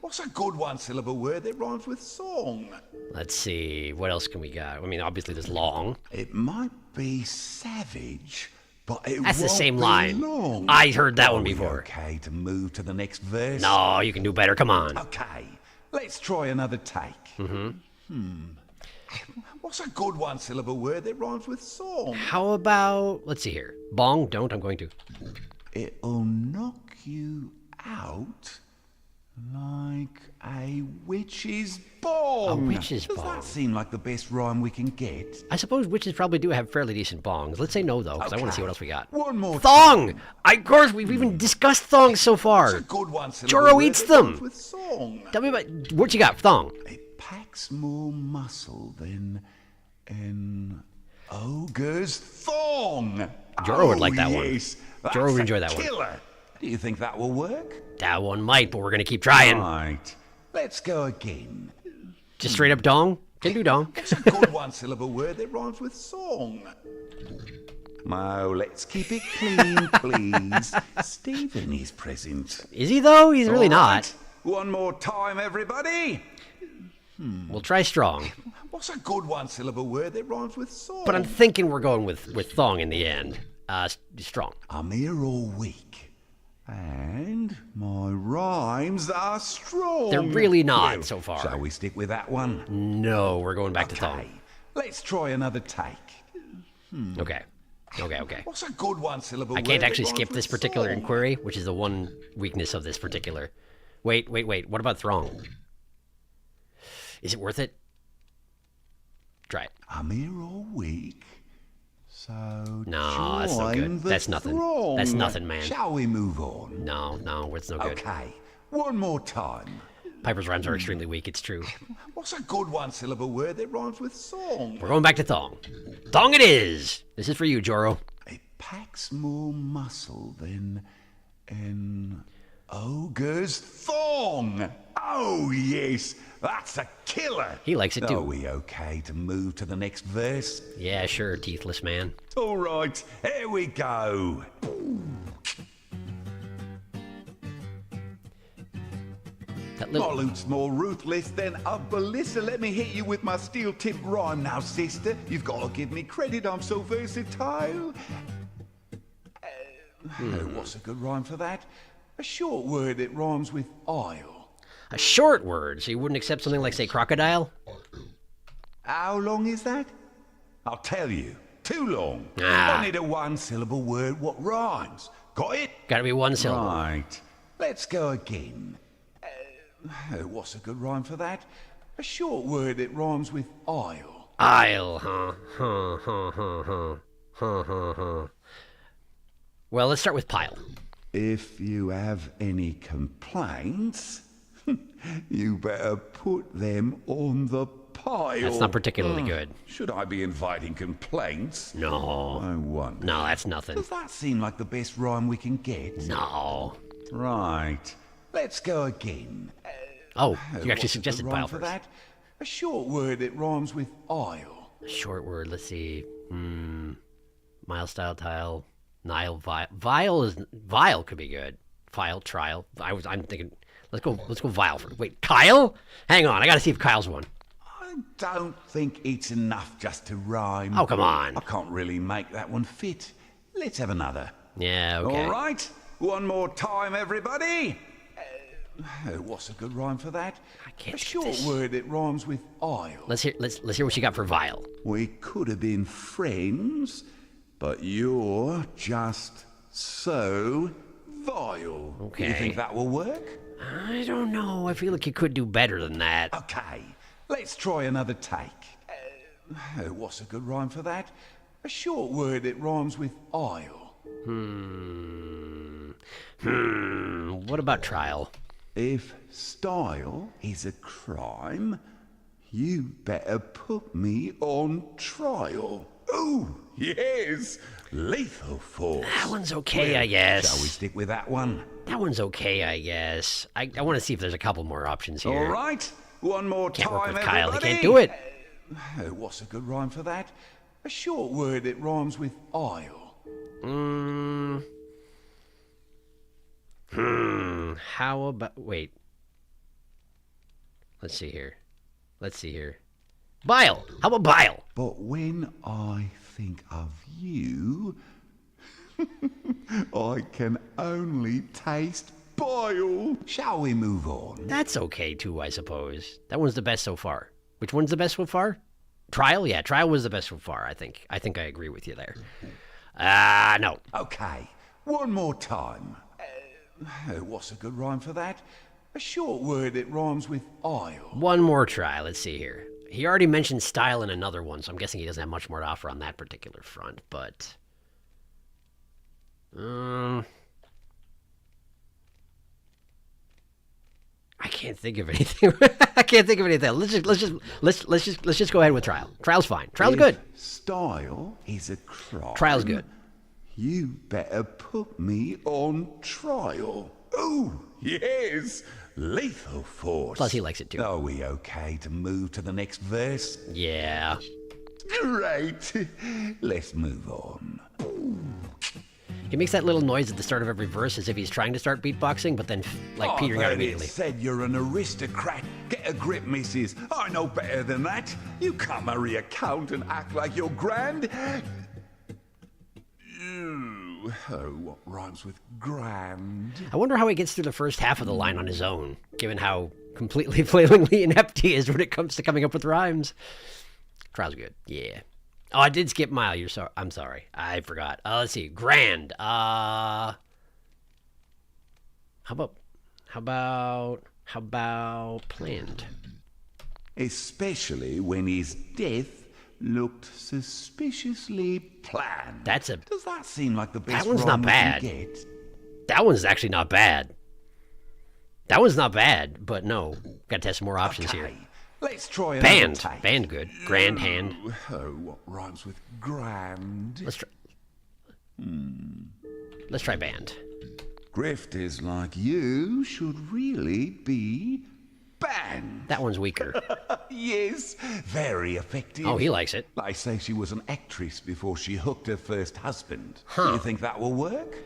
What's a good one-syllable word that rhymes with song? Let's see, what else can we got? I mean, obviously there's long. It might be savage, but it That's the won't same be line. long. I heard that Are one we before. Okay to move to the next verse? No, you can do better, come on. Okay, let's try another take. What's a good one-syllable word that rhymes with song? How about, let's see here. Bong, don't, I'm going to. It'll knock you out like a witch's bong. A witch's Does bong. that seem like the best rhyme we can get? I suppose witches probably do have fairly decent bongs. Let's say no, though, because I want to Okay. see what else we got. One more Thong! Of course, we've even discussed thongs so It's a far. good one-syllable Joro word eats that them. rhymes with song. Tell me about, what you got, thong? It packs more muscle than an ogre's thong. Joro would like that one. Yes, Joro would that's enjoy a that one. killer. Do you think that will work? That one might, but we're going to keep trying. Right. Let's go again. Just straight up dong? Can do dong. What's a good one-syllable word that rhymes with song? Oh, let's keep it clean, please. Stephen is present. Is he, though? He's really All not. right. One more time, everybody. We'll try strong. What's a good one-syllable word that rhymes with song? But I'm thinking we're going with thong in the end. Strong. I'm here all week, and my rhymes are strong. They're really not Well, so far. Shall we stick with that one? No, we're going back to thong. Okay, let's try another take. Okay. Okay. What's a good one-syllable I word can't that actually rhymes skip with this particular song? inquiry, which is the one weakness of this particular. Wait. What about throng? Is it worth it? Try it. I'm here all week, so No, that's no join good. the That's nothing. throng. That's nothing, man. Shall we move on? No, it's no good. Okay, one more time. Piper's rhymes are extremely weak, it's true. What's a good one-syllable word that rhymes with song? We're going back to thong. Thong it is! This is for you, Joro. It packs more muscle than an ogre's thong. Oh, yes, that's a killer. He likes it Are too. we okay to move to the next verse? Yeah, sure, teethless man. All right, here we go. That My little... lute's more ruthless than a ballista. Let me hit you with my steel-tipped rhyme now, sister. You've got to give me credit, I'm so versatile. What's a good rhyme for that? A short word that rhymes with isle. A short word, so you wouldn't accept something like, say, crocodile? How long is that? I'll tell you. Too long. Ah. I need a one-syllable word what rhymes. Got it? Gotta be one syllable. Right. Let's go again. What's a good rhyme for that? A short word that rhymes with isle. Isle, huh? Well, let's start with pile. If you have any complaints, you better put them on the pile. That's not particularly good. Should I be inviting complaints? No. I wonder. No, that's nothing. Does that seem like the best rhyme we can get? No. Right. Let's go again. Oh, you What's actually a suggested good rhyme pile for first. that? A short word that rhymes with isle. Short word, let's see. Mile style tile. Nile vial. Vial could be good. File, trial. I'm thinking let's go vial first. Wait, Kyle? Hang on, I gotta see if Kyle's one. I don't think it's enough just to rhyme. Oh, come on. I can't really make that one fit. Let's have another. Yeah, okay. All right, one more time, everybody. What's a good rhyme for that? I can't A get short this. word that rhymes with oil. Let's hear what you got for vile. We could have been friends, but you're just so vile. Okay. You think that will work? I don't know. I feel like you could do better than that. Okay, let's try another take. What's a good rhyme for that? A short word that rhymes with oil. What about trial? If style is a crime, you better put me on trial. Oh, yes, lethal force. That one's okay, I guess. Shall we stick with that one? That one's okay, I guess. I want to see if there's a couple more options here. All right, one more Can't time, work with Kyle. He everybody. can't do it. What's a good rhyme for that? A short word that rhymes with oil. How about... Wait. Let's see here. Bile! How about bile? But when I think of you, I can only taste bile. Shall we move on? That's okay, too, I suppose. That one's the best so far. Which one's the best so far? Trial? Yeah, trial was the best so far, I think. I think I agree with you there. No. Okay, one more time. What's a good rhyme for that? A short word that rhymes with oil. One more try. Let's see here. He already mentioned style in another one, so I'm guessing he doesn't have much more to offer on that particular front, but... I can't think of anything. I can't think of anything. Let's just go ahead with trial. Trial's fine. Trial's If good. Style is a crime. Trial's good. You better put me on trial. Oh, yes, lethal force. Plus he likes it too. Are we okay to move to the next verse? Yeah. Great. Let's move on. He makes that little noise at the start of every verse as if he's trying to start beatboxing, but then petering out then immediately. It said you're an aristocrat. Get a grip, missus. I know better than that. You can't marry a count and act like you're grand. Oh, what rhymes with grand? I wonder how he gets through the first half of the line on his own, given how completely flailingly inept he is when it comes to coming up with rhymes. Trial's good. Yeah. Oh, I did skip mile. I'm sorry. I forgot. Let's see. Grand. How about planned? Especially when his death looked suspiciously planned. Does that seem like the best That one's rhyme not we can bad. get? That one's actually not bad. That one's not bad, but no. Got to test some more options here. Let's try another Band. take. Band good. Grand hand. Oh, what rhymes with grand? Let's try band. Grifters like you should really be banned. That one's weaker. Yes, very effective. Oh, he likes it. They say she was an actress before she hooked her first husband. Do you think that will work?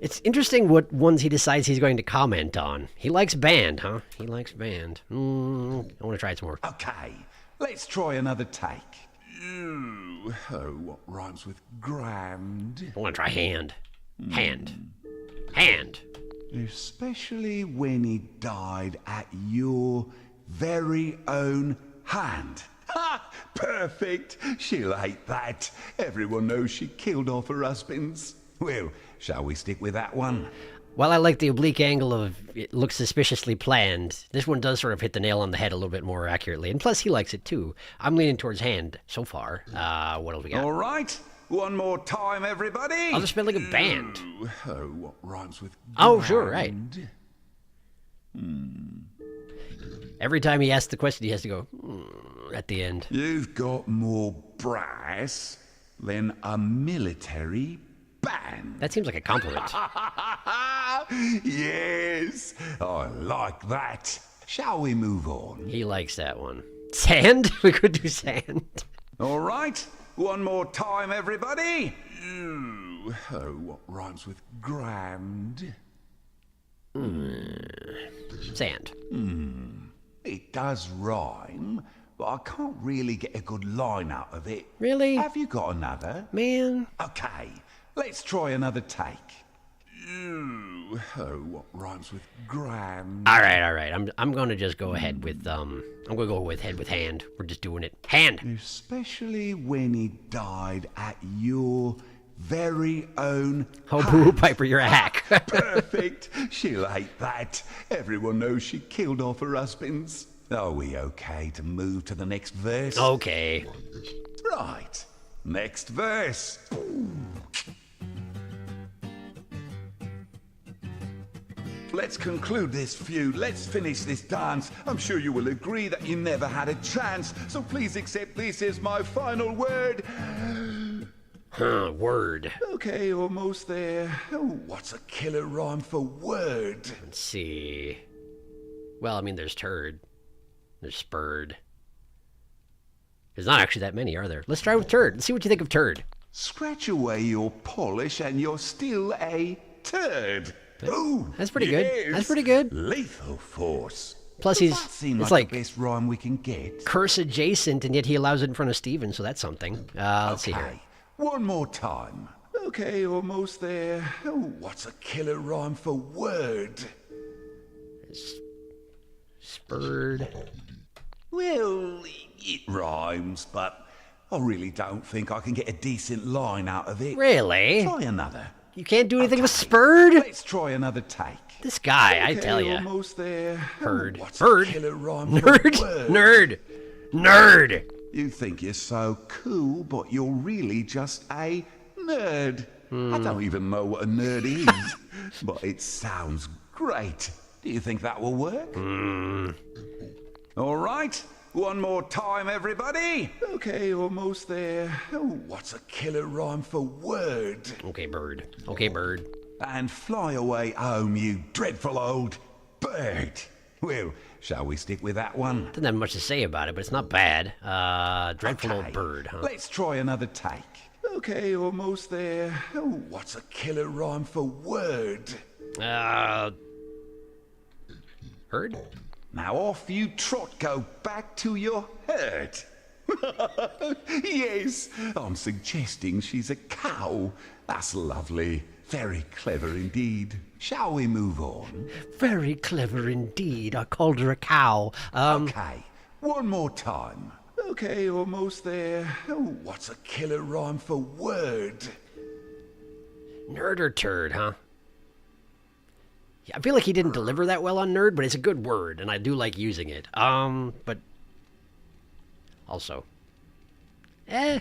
It's interesting what ones he decides he's going to comment on. He likes band, huh? He likes band. I want to try it some more. Okay, let's try another take. Oh, what rhymes with grand? I want to try hand. Hand. Hand. Especially when he died at your very own hand. Ha! Perfect! She'll hate that. Everyone knows she killed off her husbands. Well, shall we stick with that one? While I like the oblique angle of it looks suspiciously planned, this one does sort of hit the nail on the head a little bit more accurately. And plus, he likes it too. I'm leaning towards hand so far. What else we got? All right, one more time, everybody. I'll just spell like a band. Oh, what rhymes with Oh, sure, right. grand? Every time he asks the question, he has to go at the end. You've got more brass than a military band. That seems like a compliment. Yes, I like that. Shall we move on? He likes that one. Sand? We could do sand. All right, one more time, everybody. Oh, what rhymes with grand? Sand. It does rhyme, but I can't really get a good line out of it. Really? Have you got another? Man. Okay, let's try another take. Ooh, oh, what rhymes with grand? All right. I'm gonna just go ahead with I'm gonna go with head with hand. We're just doing it. Hand. Especially when he died at your very own Oh, boo, Piper, you're a hack. Perfect. She'll hate that. Everyone knows she killed off her husbands. Are we okay to move to the next verse? Okay. Right. Next verse. Let's conclude this feud. Let's finish this dance. I'm sure you will agree that you never had a chance. So please accept this as my final word. Word. Okay, almost there. Oh, what's a killer rhyme for word? Let's see. Well, I mean, there's turd. There's spurred. There's not actually that many, are there? Let's try with turd. Let's see what you think of turd. Scratch away your polish and you're still a turd. Ooh, That's pretty good. yes. That's pretty good. Lethal force. Plus, Does he's that seem it's like like the best rhyme we can get. curse adjacent, and yet he allows it in front of Steven, so that's something. Let's see here. Okay, one more time. Okay, almost there. Oh, what's a killer rhyme for word? Spurred. Well, it rhymes, but I really don't think I can get a decent line out of it. Really? Try another. You can't do anything with spurred? Let's try another take. This guy, I Okay, tell you. almost there. Herd. Oh, what's Bird. a killer rhyme Nerd. for word? Nerd. Nerd. You think you're so cool, but you're really just a nerd. I don't even know what a nerd is, but it sounds great. Do you think that will work? All right, one more time, everybody. Okay, almost there. Oh, what's a killer rhyme for word? Okay, bird. Okay, bird. And fly away home, you dreadful old bird. Well, shall we stick with that one? Doesn't have much to say about it, but it's not bad. Dreadful Okay, old bird, huh? Let's try another take. Okay, almost there. Oh, what's a killer rhyme for word? Herd? Now off you trot, go back to your herd. Yes, I'm suggesting she's a cow. That's lovely. Very clever indeed. Shall we move on? Very clever indeed. I called her a cow. Okay, one more time. Okay, almost there. Oh, what's a killer rhyme for word? Nerd or turd, huh? Yeah, I feel like he didn't deliver that well on nerd, but it's a good word, and I do like using it. But also, I'm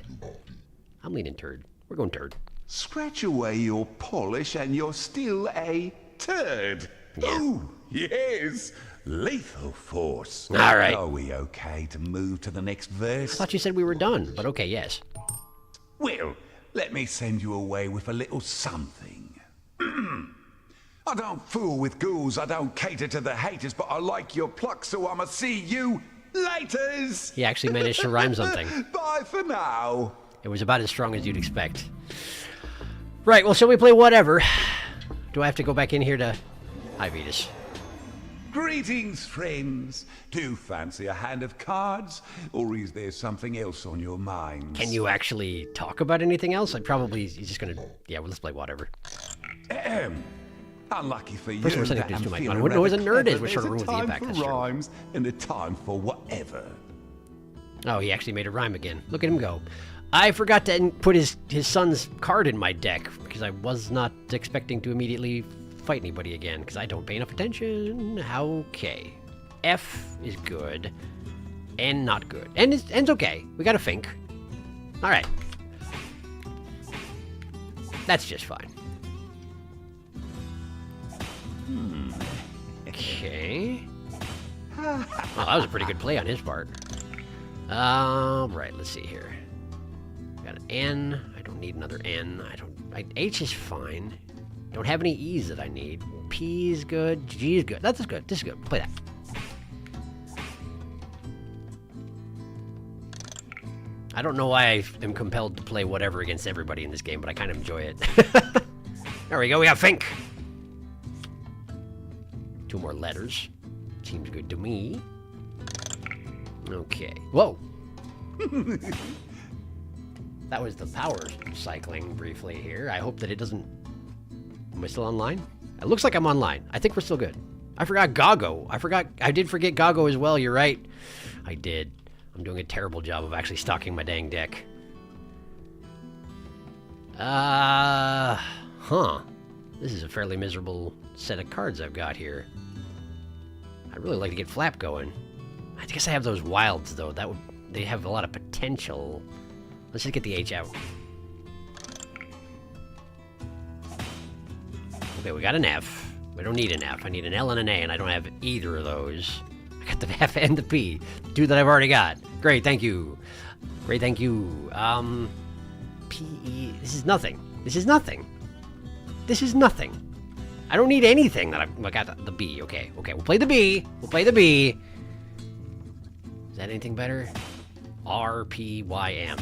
leaning turd. We're going turd. Scratch away your polish and you're still a turd. Yeah. Ooh, yes. Lethal force. All right. Are we okay to move to the next verse? I thought you said we were done, but okay, yes. Well, let me send you away with a little something. I don't fool with ghouls, I don't cater to the haters, but I like your pluck, so I'ma see you laters. He actually managed to rhyme something. Bye for now. It was about as strong as you'd expect. Right, well, shall we play whatever? Do I have to go back in here to... Hi, Vetus. Greetings, friends. Do you fancy a hand of cards, or is there something else on your minds? Can you actually talk about anything else? He's just gonna... Yeah, well, let's play whatever. Unlucky for you. First of all, that I I'm do my feeling I wouldn't know what a rather nerd is, clever. which sort of There's ruins a the time impact. for That's true. rhymes and a time for whatever. Oh, he actually made a rhyme again. Look at him go. I forgot to put his son's card in my deck because I was not expecting to immediately fight anybody again because I don't pay enough attention. Okay. F is good. N not good. N's okay. We got a Fink. All right. That's just fine. Okay. Well, that was a pretty good play on his part. Right, let's see here. Got an N. I don't need another N. H is fine. Don't have any E's that I need. P is good. G is good. That's good. This is good. Play that. I don't know why I am compelled to play whatever against everybody in this game, but I kind of enjoy it. There we go. We got Fink. 2 more letters. Seems good to me. Okay. Whoa! That was the power cycling briefly here. I hope that it doesn't... Am I still online? It looks like I'm online. I think we're still good. I forgot Goggo. I did forget Goggo as well, you're right. I did. I'm doing a terrible job of actually stocking my dang deck. Huh. This is a fairly miserable set of cards I've got here. I'd really like to get Flap going. I guess I have those wilds, though. They have a lot of potential. Let's just get the H out. Okay, we got an F. We don't need an F. I need an L and an A, and I don't have either of those. I got the F and the P. Two that I've already got. Great, thank you. Great, thank you. P-E... This is nothing. This is nothing. This is nothing. I don't need anything that I got the B. Okay, we'll play the B. We'll play the B. Is that anything better? R-P-Y-M.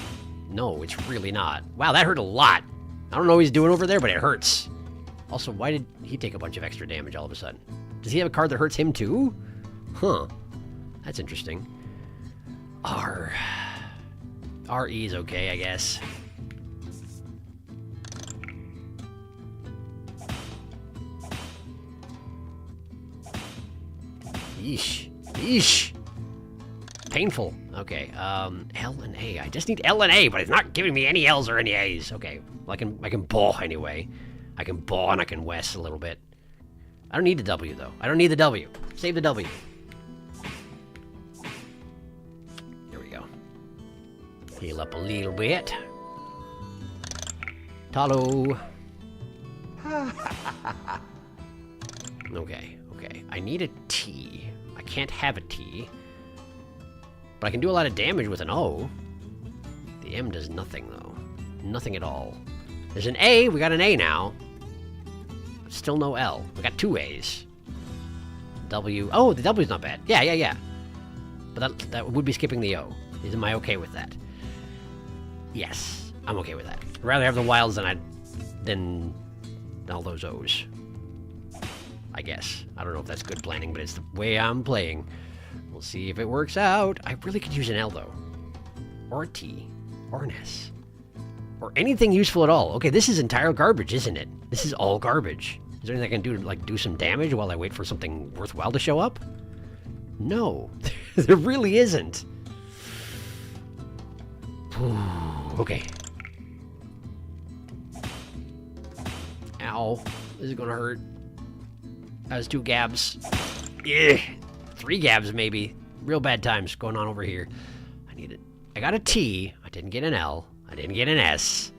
No, it's really not. Wow, that hurt a lot. I don't know what he's doing over there, but it hurts. Also, why did he take a bunch of extra damage all of a sudden? Does he have a card that hurts him too? Huh. That's interesting. R. R-E is okay, I guess. Yeesh. Yeesh. Painful. Okay, L and A. I just need L and A, but it's not giving me any L's or any A's. Okay, well, I can baw anyway. I can baw and I can west a little bit. I don't need the W, though. I don't need the W. Save the W. There we go. Heal up a little bit. Talo. Okay. I need a T. I can't have a T. But I can do a lot of damage with an O. The M does nothing, though. Nothing at all. There's an A. We got an A now. Still no L. We got two A's. W. Oh, the W's not bad. Yeah. But that would be skipping the O. Am I okay with that? Yes. I'm okay with that. I'd rather have the wilds than all those O's. I guess. I don't know if that's good planning, but it's the way I'm playing. We'll see if it works out. I really could use an L, though. Or a T. Or an S. Or anything useful at all. Okay, this is entire garbage, isn't it? This is all garbage. Is there anything I can do to, like, do some damage while I wait for something worthwhile to show up? No. There really isn't. Okay. Ow. This is gonna hurt. That was 2 gabs. Yeah. 3 gabs, maybe. Real bad times going on over here. I need it. I got a T. I didn't get an L. I didn't get an S.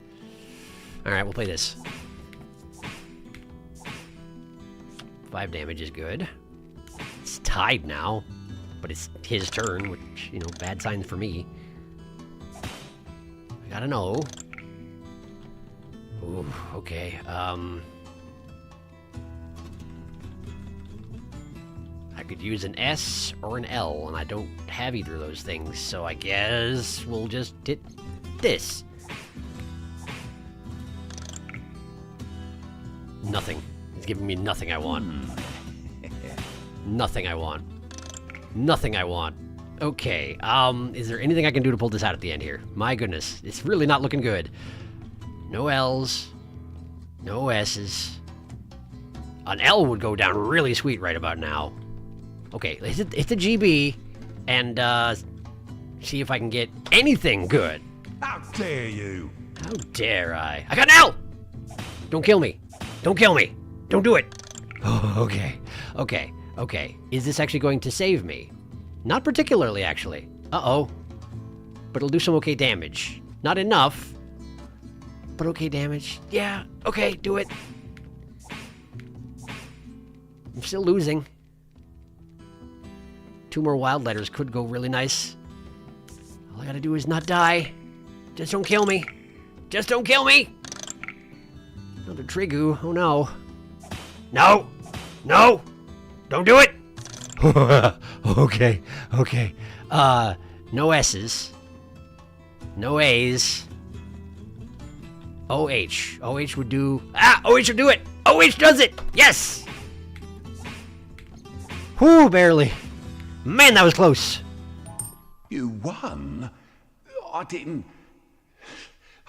Alright, we'll play this. 5 damage is good. It's tied now. But it's his turn, which, you know, bad signs for me. I got an O. Ooh, okay. I could use an S or an L, and I don't have either of those things, so I guess we'll just hit this. Nothing. It's giving me nothing I want. Nothing I want. Nothing I want. Okay, is there anything I can do to pull this out at the end here? My goodness, it's really not looking good. No L's. No S's. An L would go down really sweet right about now. Okay, hit the GB, and, see if I can get anything good. How dare you? How dare I? I got an L! Don't kill me. Don't kill me. Don't do it. Oh, okay. Is this actually going to save me? Not particularly, actually. Uh-oh. But it'll do some okay damage. Not enough, but okay damage. Yeah, okay, do it. I'm still losing. 2 more wild letters could go really nice. All I gotta do is not die. Just don't kill me. Just don't kill me! Another Trigu. Oh no. No! No! Don't do it! Okay. No S's. No A's. OH. OH would do... OH would do it! OH does it! Yes! Whew, barely. Man, that was close. You won? I didn't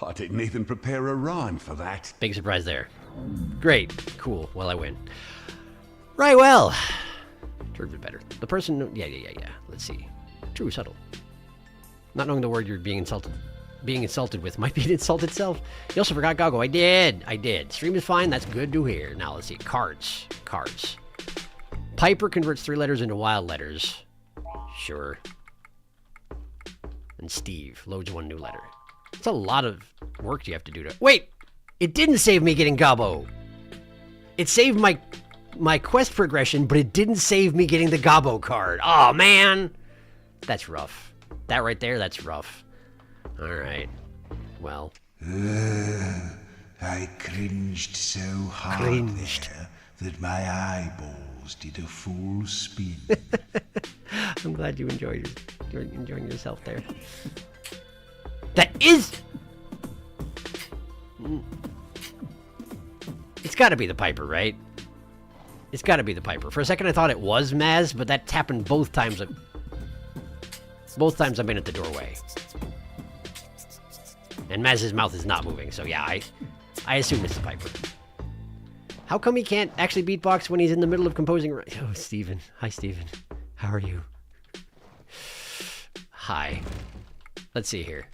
even prepare a rhyme for that. Big surprise there. Great. Cool. Well, I win. Right, well. Deserved it better. The person... Yeah. Let's see. True, subtle. Not knowing the word you're being insulted with might be an insult itself. You also forgot Goggo. I did. Stream is fine. That's good to hear. Now, let's see. Cards. Piper converts 3 letters into wild letters. Sure. And Steve loads 1 new letter. It's a lot of work you have to do to... Wait! It didn't save me getting Gobbo. It saved my quest progression, but it didn't save me getting the Gobbo card. Oh, man! That's rough. That right there, that's rough. Alright. Well. I cringed so hard there that my eyeballs did a full spin. I'm glad you're enjoying yourself there. That is... It's gotta be the Piper, right? It's gotta be the Piper. For a second I thought it was Maz, but that's happened both times. Both times I've been at the doorway. And Maz's mouth is not moving, so yeah, I assume it's the Piper. How come he can't actually beatbox when he's in the middle of composing? Oh, Steven. Hi, Steven. How are you? Hi. Let's see here.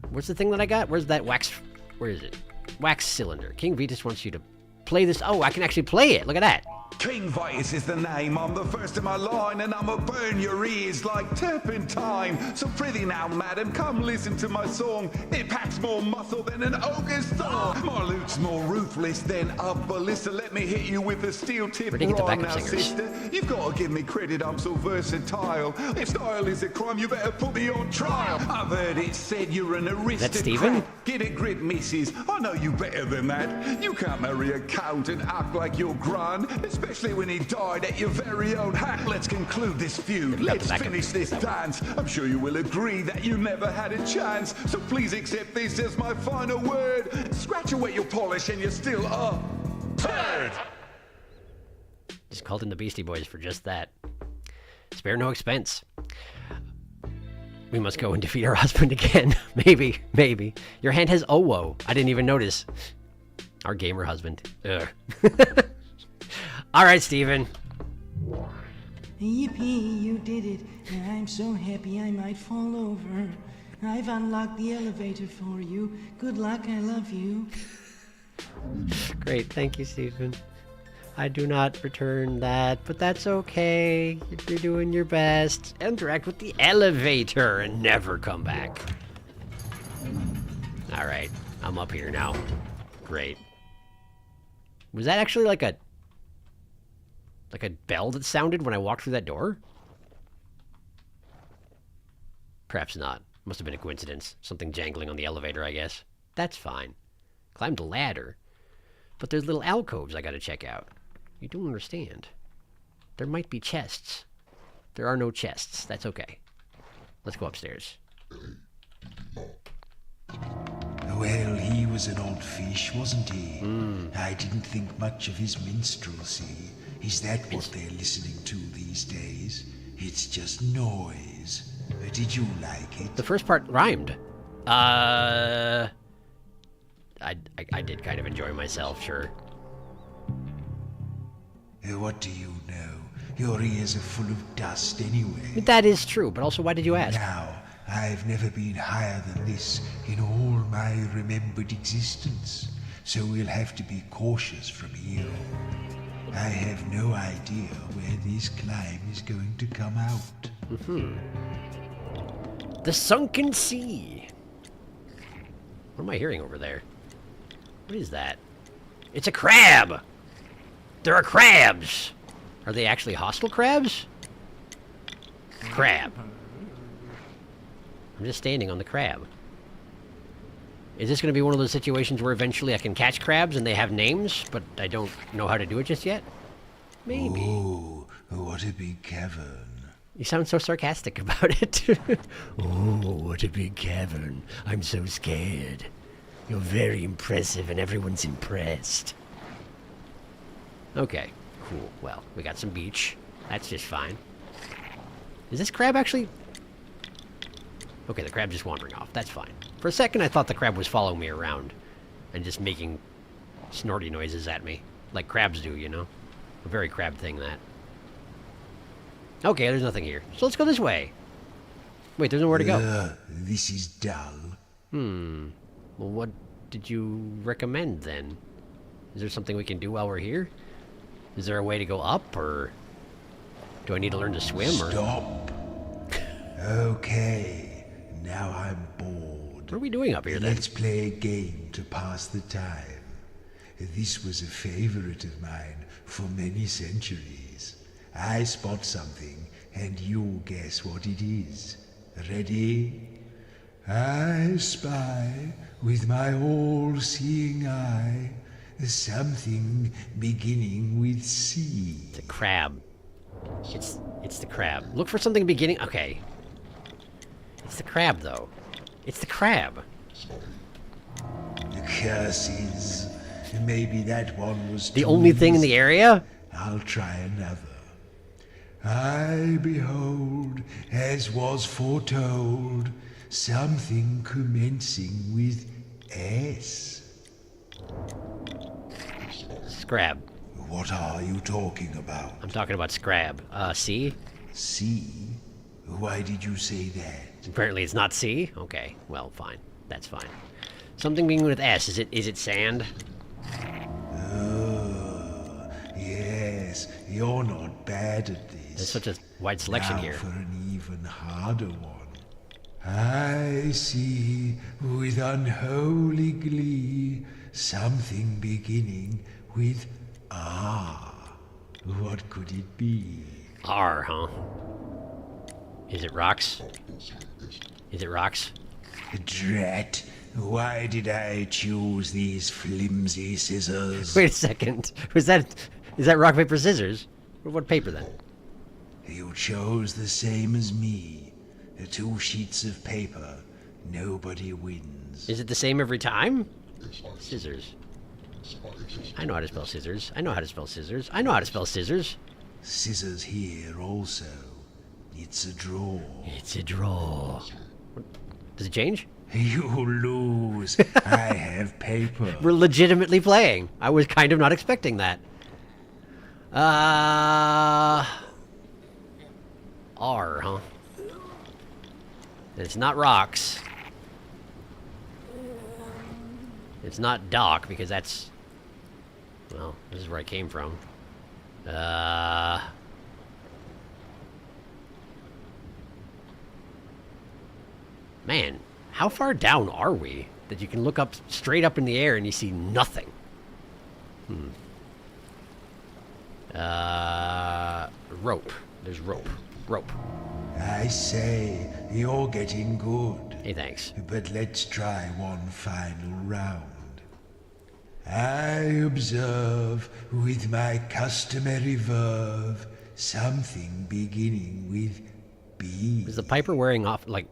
What's the thing that I got? Where's that wax... Where is it? Wax cylinder. King Vetus wants you to play this... Oh, I can actually play it. Look at that. King Vitus is the name, I'm the first in my line, and I'ma burn your ears like turpentine. So prithee now, madam, come listen to my song. It packs more muscle than an ogre's thong. My lute's more ruthless than a ballista. Let me hit you with a steel tip rod now, sister. You've got to give me credit, I'm so versatile. If style is a crime, you better put me on trial. I've heard it said you're an aristocrat. That's Steven? Get a grip, missus. I know you better than that. You can't marry a count and act like you're grand, especially when he died at your very own hack. Let's conclude this feud. Let's finish this dance. I'm sure you will agree that you never had a chance. So please accept this as my final word. Scratch away your polish and you're still a turd. Just called in the Beastie Boys for just that. Spare no expense. We must go and defeat our husband again. Maybe. Your hand has Owo. I didn't even notice. Our gamer husband. Ugh. All right, Steven. Yippee, you did it. I'm so happy I might fall over. I've unlocked the elevator for you. Good luck, I love you. Great, thank you, Steven. I do not return that, but that's okay. You're doing your best. Interact with the elevator and never come back. All right, I'm up here now. Great. Was that actually like a bell that sounded when I walked through that door? Perhaps not. Must have been a coincidence. Something jangling on the elevator, I guess. That's fine. Climbed a ladder. But there's little alcoves I gotta check out. You don't understand. There might be chests. There are no chests. That's okay. Let's go upstairs. Well, he was an odd fish, wasn't he? I didn't think much of his minstrelsy. Is that what they're listening to these days? It's just noise. Did you like it? The first part rhymed. I did kind of enjoy myself, sure. What do you know? Your ears are full of dust anyway. That is true, but also why did you ask? Now, I've never been higher than this in all my remembered existence, so we'll have to be cautious from here on. I have no idea where this climb is going to come out. The sunken sea. What am I hearing over there? What is that? It's a crab! There are crabs! Are they actually hostile crabs? Crab. I'm just standing on the crab. Is this going to be one of those situations where eventually I can catch crabs and they have names, but I don't know how to do it just yet? Maybe. Oh, what a big cavern. You sound so sarcastic about it. Oh, what a big cavern. I'm so scared. You're very impressive and everyone's impressed. Okay, cool. Well, we got some beach. That's just fine. Is this crab actually... Okay, the crab's just wandering off. That's fine. For a second, I thought the crab was following me around and just making snorty noises at me. Like crabs do, you know? A very crab thing, that. Okay, there's nothing here. So let's go this way. Wait, there's nowhere to go. This is dull. Well, what did you recommend, then? Is there something we can do while we're here? Is there a way to go up, or... do I need to learn to swim, or... Stop. Okay, now I'm bored. What are we doing up here, then? Let's play a game to pass the time. This was a favorite of mine for many centuries. I spot something, and you guess what it is. Ready? I spy with my all-seeing eye something beginning with C. It's a crab. It's the crab. Look for something beginning... okay. It's the crab, though. It's the crab. Curses. Maybe that one was The too only thing in easy. the area? I'll try another. I behold, as was foretold, something commencing with S. Scrab. What are you talking about? I'm talking about Scrab. C? C? Why did you say that? Apparently it's not C? Okay, well, fine. That's fine. Something beginning with S. Is it sand? Oh, yes, you're not bad at this. There's such a wide selection Now here. for an even harder one. I see with unholy glee something beginning with R. What could it be? R, huh? Is it rocks? Is it rocks? Drat, why did I choose these flimsy scissors? Wait a second. Is that rock, paper, scissors? Or what paper, then? You chose the same as me. 2 sheets of paper. Nobody wins. Is it the same every time? Scissors. I know how to spell scissors. I know how to spell scissors. I know how to spell scissors. Scissors here also. It's a draw. It's a draw. Does it change? You lose. I have paper. We're legitimately playing. I was kind of not expecting that. R, huh? It's not rocks. It's not dock, because that's... well, this is where I came from. Man, how far down are we that you can look up straight up in the air and you see nothing? Rope. There's rope. Rope. I say, you're getting good. Hey, thanks. But let's try one final round. I observe with my customary verve something beginning with B. Is the Piper wearing off, like,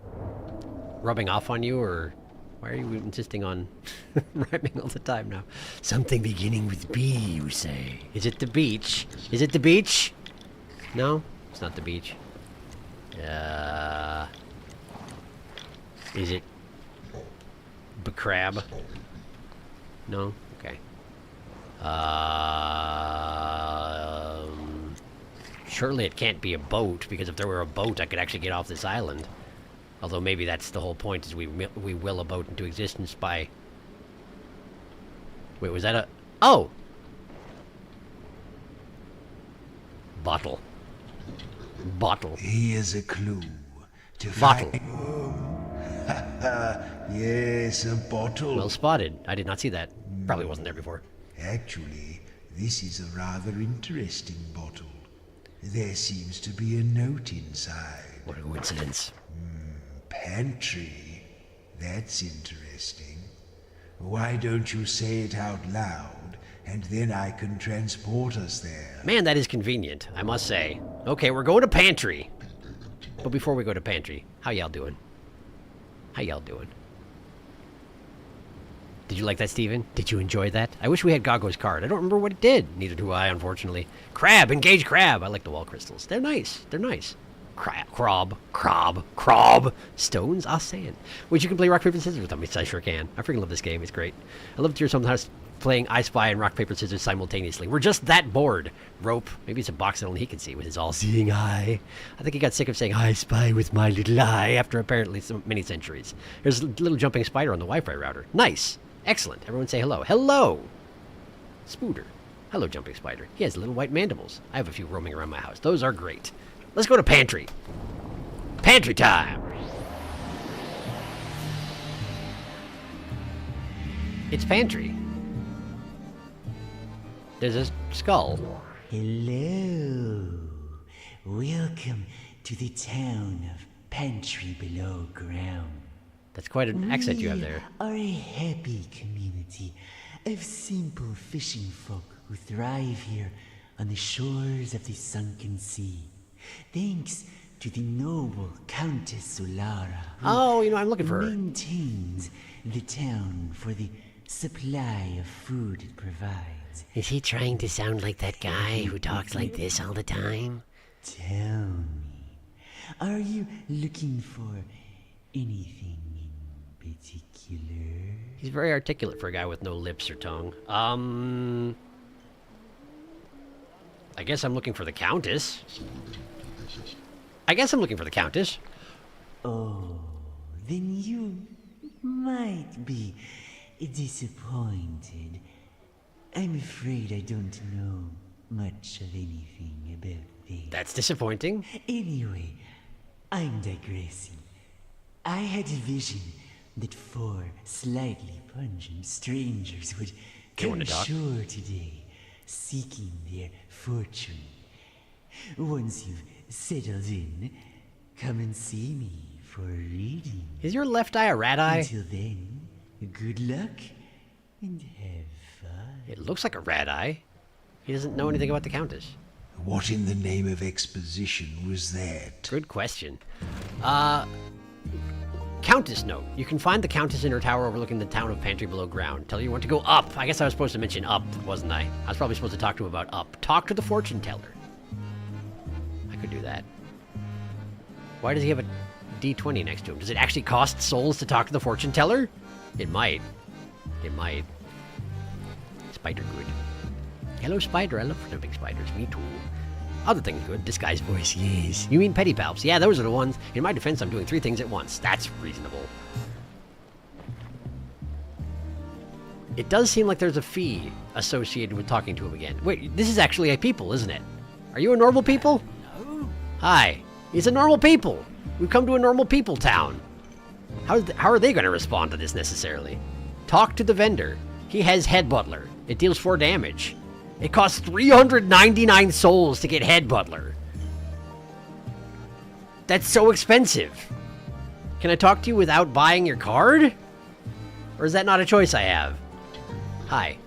rubbing off on you, or why are you insisting on rhyming all the time now? Something beginning with B, you say. Is it the beach? Is it the beach? No, it's not the beach. Is it crab? No? Okay. Surely it can't be a boat, because if there were a boat, I could actually get off this island. Although maybe that's the whole point, is we will a boat into existence by... wait, was that a... oh! Bottle. Bottle. Here's a clue. To Bottle. Yes, a bottle. Well spotted. I did not see that. Probably wasn't there before. Actually, this is a rather interesting bottle. There seems to be a note inside. What a coincidence. Pantry. That's interesting. Why don't you say it out loud, and then I can transport us there? Man, that is convenient, I must say. Okay, we're going to pantry. But before we go to pantry, how y'all doing? How y'all doing? Did you like that, Steven? Did you enjoy that? I wish we had Goggo's card. I don't remember what it did. Neither do I, unfortunately. Crab! Engage crab! I like the wall crystals. They're nice. They're nice. Crab. Stones are sand. Which you can play rock, paper, scissors with them. I sure can. I freaking love this game. It's great. I love to hear someone playing I Spy and rock, paper, scissors simultaneously. We're just that bored. Rope. Maybe it's a box that only he can see with his all-seeing eye. I think he got sick of saying I spy with my little eye after apparently so many centuries. There's a little jumping spider on the Wi-Fi router. Nice. Excellent. Everyone say hello. Hello. Spooter. Hello, jumping spider. He has little white mandibles. I have a few roaming around my house. Those are great. Let's go to pantry. Pantry time. It's pantry. There's a skull. Hello. Welcome to the town of Pantry Below Ground. That's quite an accent you have there. We are a happy community of simple fishing folk who thrive here on the shores of the sunken sea. Thanks to the noble Countess Solara. Oh, you know, I'm looking for her. Maintains the town for the supply of food it provides. Is he trying to sound like that guy who talks like this all the time? Tell me, are you looking for anything in particular? He's very articulate for a guy with no lips or tongue. I guess I'm looking for the Countess. Oh, then you might be disappointed. I'm afraid I don't know much of anything about this. That's disappointing. Anyway, I'm digressing. I had a vision that 4 slightly pungent strangers would You come wanna talk? ashore today, seeking their fortune. Once you've settled in, come and see me for a reading. Is your left eye a rat eye? Until then, good luck and have fun. It looks like a rat eye. He doesn't know anything about the Countess. What in the name of exposition was that? Good question. Countess note. You can find the Countess in her tower overlooking the town of Pantry Below Ground. Tell you want to go up. I guess I was supposed to mention up, wasn't I? I was probably supposed to talk to him about up. Talk to the fortune teller. I could do that. Why does he have a D20 next to him? Does it actually cost souls to talk to the fortune teller? It might. It might. Spider good. Hello, spider. I love jumping spiders. Me too. Other things good. Disguise voice, yes. You mean petty palps? Yeah, those are the ones. In my defense, I'm doing 3 things at once. That's reasonable. It does seem like there's a fee associated with talking to him again. Wait, this is actually a people, isn't it? Are you a normal people? No. Hi. He's a normal people. We've come to a normal people town. How are they going to respond to this necessarily? Talk to the vendor. He has Head Butler. It deals 4 damage. It costs 399 souls to get Head Butler. That's so expensive. Can I talk to you without buying your card? Or is that not a choice I have? Hi.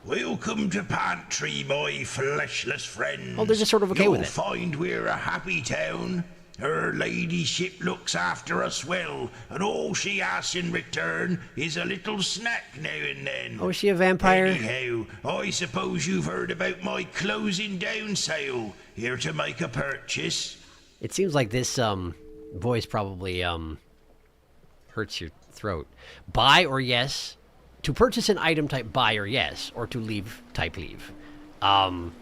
Welcome to Pantry, my fleshless friends. Oh, they're just sort of okay with it. You'll find we're a happy town. Her ladyship looks after us well, and all she asks in return is a little snack now and then. Oh, is she a vampire? Anyhow, I suppose you've heard about my closing down sale. Here to make a purchase? It seems like this voice probably hurts your throat. Buy or yes. To purchase an item, type buy or yes, or to leave, type leave. Can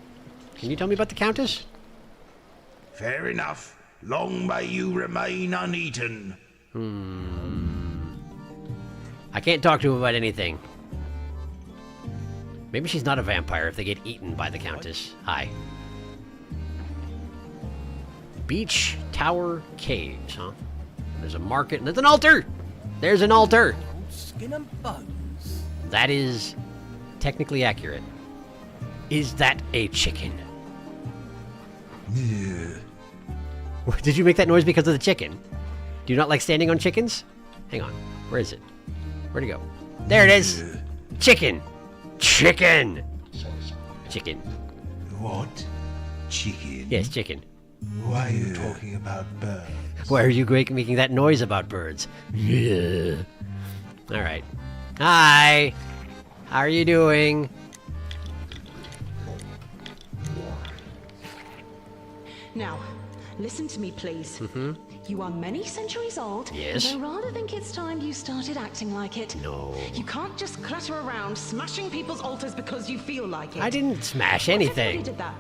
you tell me about the Countess? Fair enough. Long may you remain uneaten. I can't talk to him about anything. Maybe she's not a vampire if they get eaten by the Countess. Hi. Beach Tower Caves, huh? There's a market and there's an altar! There's an altar! Skin and bones. That is technically accurate. Is that a chicken? Yeah. Did you make that noise because of the chicken? Do you not like standing on chickens? Hang on. Where is it? Where'd it go? There it is! Chicken! Chicken! Chicken. What? Chicken? Yes, chicken. Why are you talking about birds? Why are you making that noise about birds? Yeah. Alright. Hi! How are you doing? Now, listen to me, please. You are many centuries old. Yes. And I rather think it's time you started acting like it. No. You can't just clutter around smashing people's altars because you feel like it. I didn't smash Everybody anything. did that.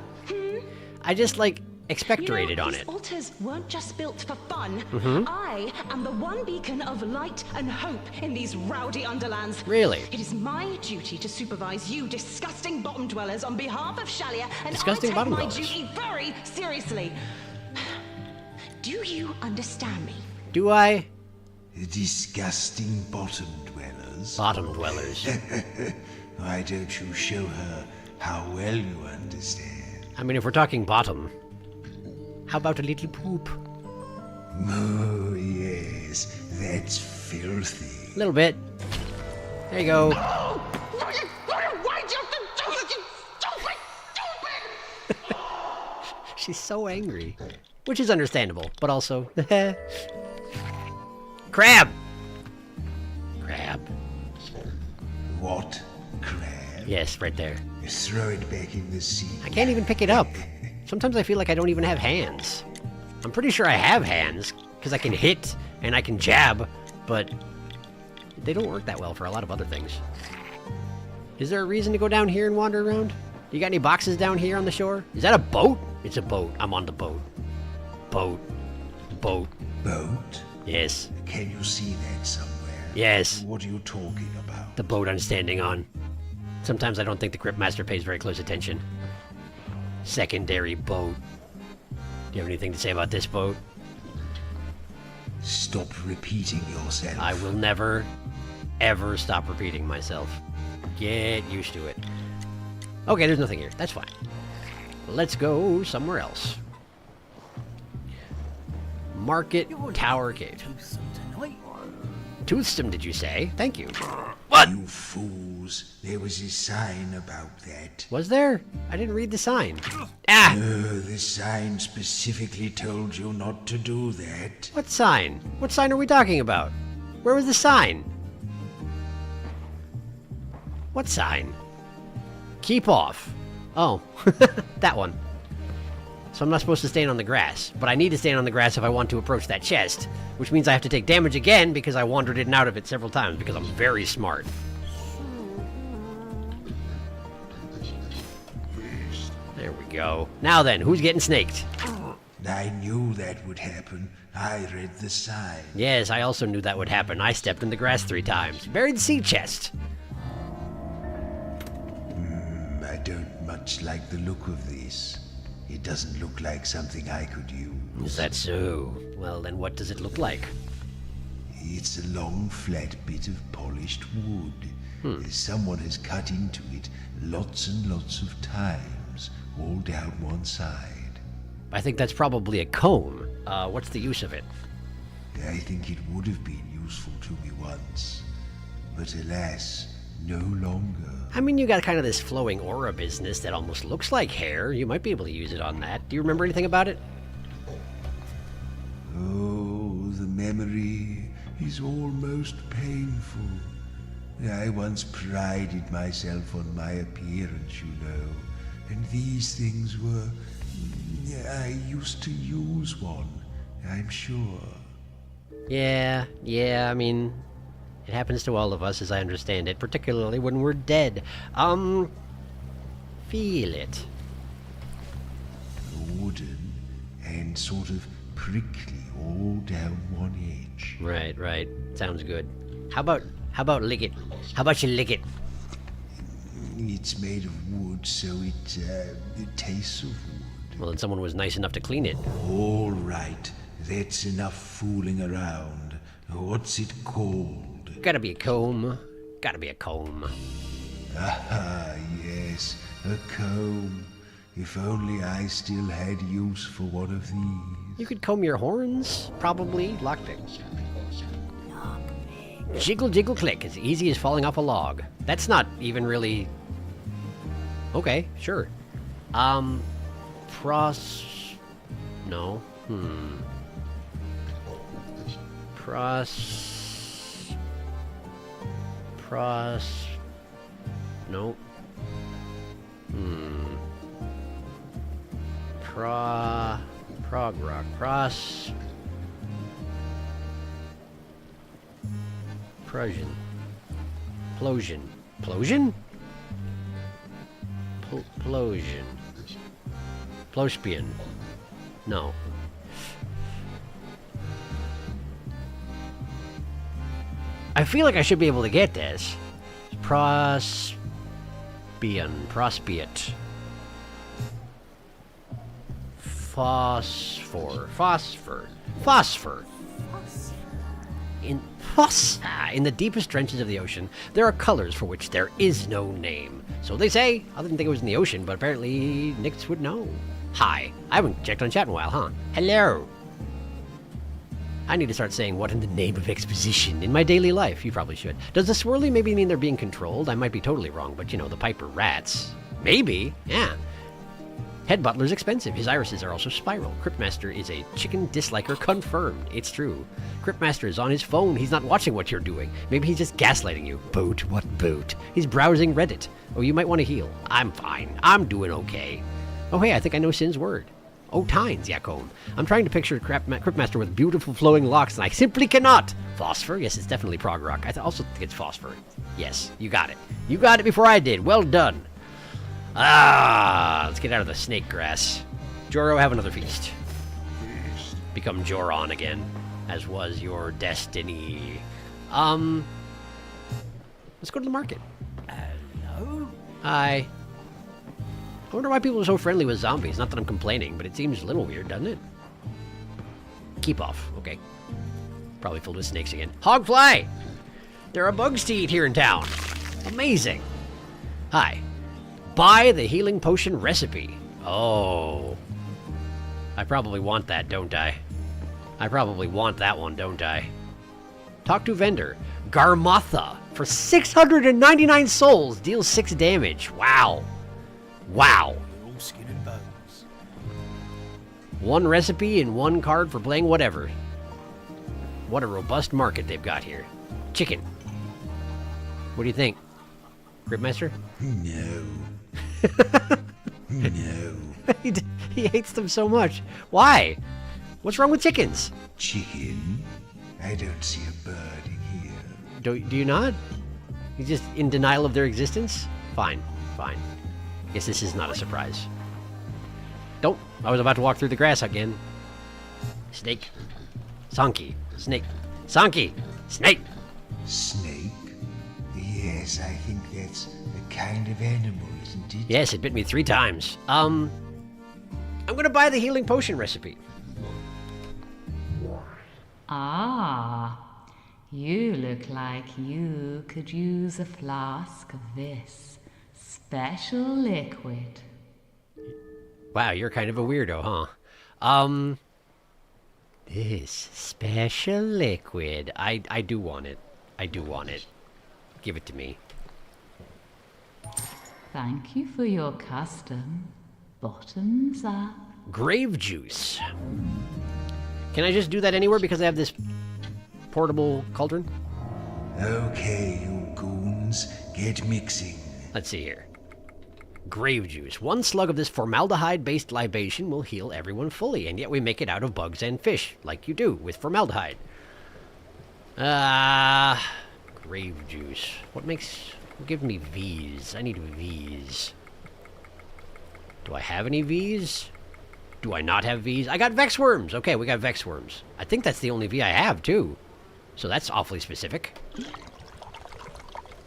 I just, like, expectorated on these it. altars weren't just built for fun. I am the one beacon of light and hope in these rowdy underlands. Really? It is my duty to supervise you disgusting bottom dwellers on behalf of Shalia, and Disgusting I take bottom my dwellers. duty very seriously. Do you understand me? Do I? Disgusting bottom dwellers. Bottom dwellers. Why don't you show her how well you understand? I mean, if we're talking bottom, how about a little poop? Oh, yes, that's filthy. A little bit. There you go. Why'd you have to do this, you stupid? She's so angry. Which is understandable, but also... Crab! Crab. What? Crab? Yes, right there. Throw it back in the sea. I can't even pick it up. Sometimes I feel like I don't even have hands. I'm pretty sure I have hands, because I can hit and I can jab, but they don't work that well for a lot of other things. Is there a reason to go down here and wander around? You got any boxes down here on the shore? Is that a boat? It's a boat. I'm on the boat. Boat. Boat. Boat? Yes. Can you see that somewhere? Yes. What are you talking about? The boat I'm standing on. Sometimes I don't think the Cryptmaster pays very close attention. Secondary boat. Do you have anything to say about this boat? Stop repeating yourself. I will never, ever stop repeating myself. Get used to it. Okay, there's nothing here. That's fine. Let's go somewhere else. Market Tower Cave. Toothsome, did you say? Thank you. What? You fools. There was a sign about that. Was there? I didn't read the sign. Ah! The sign specifically told you not to do that. What sign? What sign are we talking about? Where was the sign? What sign? Keep off. Oh, that one. So I'm not supposed to stand on the grass, but I need to stand on the grass if I want to approach that chest, which means I have to take damage again because I wandered in and out of it several times because I'm very smart. There we go. Now then, who's getting snaked? I knew that would happen. I read the sign. Yes, I also knew that would happen. I stepped in the grass 3 times. Buried sea chest. I don't much like the look of this. It doesn't look like something I could use. Is that so? Well, then what does it look like? It's a long, flat bit of polished wood. Someone has cut into it lots and lots of times, all down one side. I think that's probably a comb. What's the use of it? I think it would have been useful to me once, but alas, no longer. I mean, you got kind of this flowing aura business that almost looks like hair. You might be able to use it on that. Do you remember anything about it? Oh, the memory is almost painful. I once prided myself on my appearance, you know, and these things were... I used to use one, I'm sure. Yeah, I mean, it happens to all of us, as I understand it, particularly when we're dead. Feel it. Wooden and sort of prickly all down one edge. Right. Sounds good. How about lick it? How about you lick it? It's made of wood, so it tastes of wood. Well, then someone was nice enough to clean it. All right, that's enough fooling around. What's it called? Gotta be a comb. Gotta be a comb. Ah, yes, a comb. If only I still had use for one of these. You could comb your horns, probably. Lockpick. Jiggle, jiggle, click. As easy as falling off a log. That's not even really... Okay, sure. No. No. Prog rock. Prussian. Plosion. Plosion? Plosion. Plospian. No. I feel like I should be able to get this. Prospian. Prospiate. Phosphor. In the deepest trenches of the ocean, there are colors for which there is no name. So they say. I didn't think it was in the ocean, but apparently Nix would know. Hi. I haven't checked on chat in a while, huh? Hello. I need to start saying what in the name of exposition in my daily life. You probably should. Does the swirly maybe mean they're being controlled? I might be totally wrong, but you know, the Piper rats. Maybe. Yeah. Head Butler's expensive. His irises are also spiral. Cryptmaster is a chicken disliker confirmed. It's true. Cryptmaster is on his phone. He's not watching what you're doing. Maybe he's just gaslighting you. Boot? What boot? He's browsing Reddit. Oh, you might want to heal. I'm fine. I'm doing okay. Oh, hey, I think I know Sin's word. Oh, tines, Yakome. I'm trying to picture Cryptmaster with beautiful flowing locks, and I simply cannot. Phosphor? Yes, it's definitely prog rock. I also think it's phosphor. Yes, you got it. You got it before I did. Well done. Let's get out of the snake grass. Joro, have another feast. Become Joron again, as was your destiny. Let's go to the market. Hello? Hi. I wonder why people are so friendly with zombies. Not that I'm complaining, but it seems a little weird, doesn't it? Keep off. Okay. Probably filled with snakes again. Hogfly! There are bugs to eat here in town. Amazing. Hi. Buy the healing potion recipe. Oh. I probably want that, don't I? I probably want that one, don't I? Talk to vendor. Garmotha. For 699 souls, deals 6 damage. Wow. Wow. All skin and bones. 1 recipe and 1 card for playing whatever. What a robust market they've got here. Chicken. What do you think? Cryptmaster? No. No. He hates them so much. Why? What's wrong with chickens? Chicken? I don't see a bird in here. Do you not? He's just in denial of their existence? Fine. Fine. Guess this is not a surprise. Don't. I was about to walk through the grass again. Snake. Sonky. Snake. Sonky. Snake. Snake? Yes, I think that's a kind of animal, isn't it? Yes, it bit me 3 times. I'm gonna buy the healing potion recipe. Ah, you look like you could use a flask of this special liquid. Wow, you're kind of a weirdo, huh? This special liquid. I do want it. I do want it. Give it to me. Thank you for your custom. Bottoms up. Grave juice. Can I just do that anywhere because I have this portable cauldron? Okay, you goons, get mixing. Let's see here. Grave juice. 1 slug of this formaldehyde-based libation will heal everyone fully, and yet we make it out of bugs and fish, like you do with formaldehyde. Grave juice. What give me V's? I need V's. Do I have any V's? Do I not have V's? I got Vex worms. Okay, we got Vex worms. I think that's the only V I have, too. So that's awfully specific.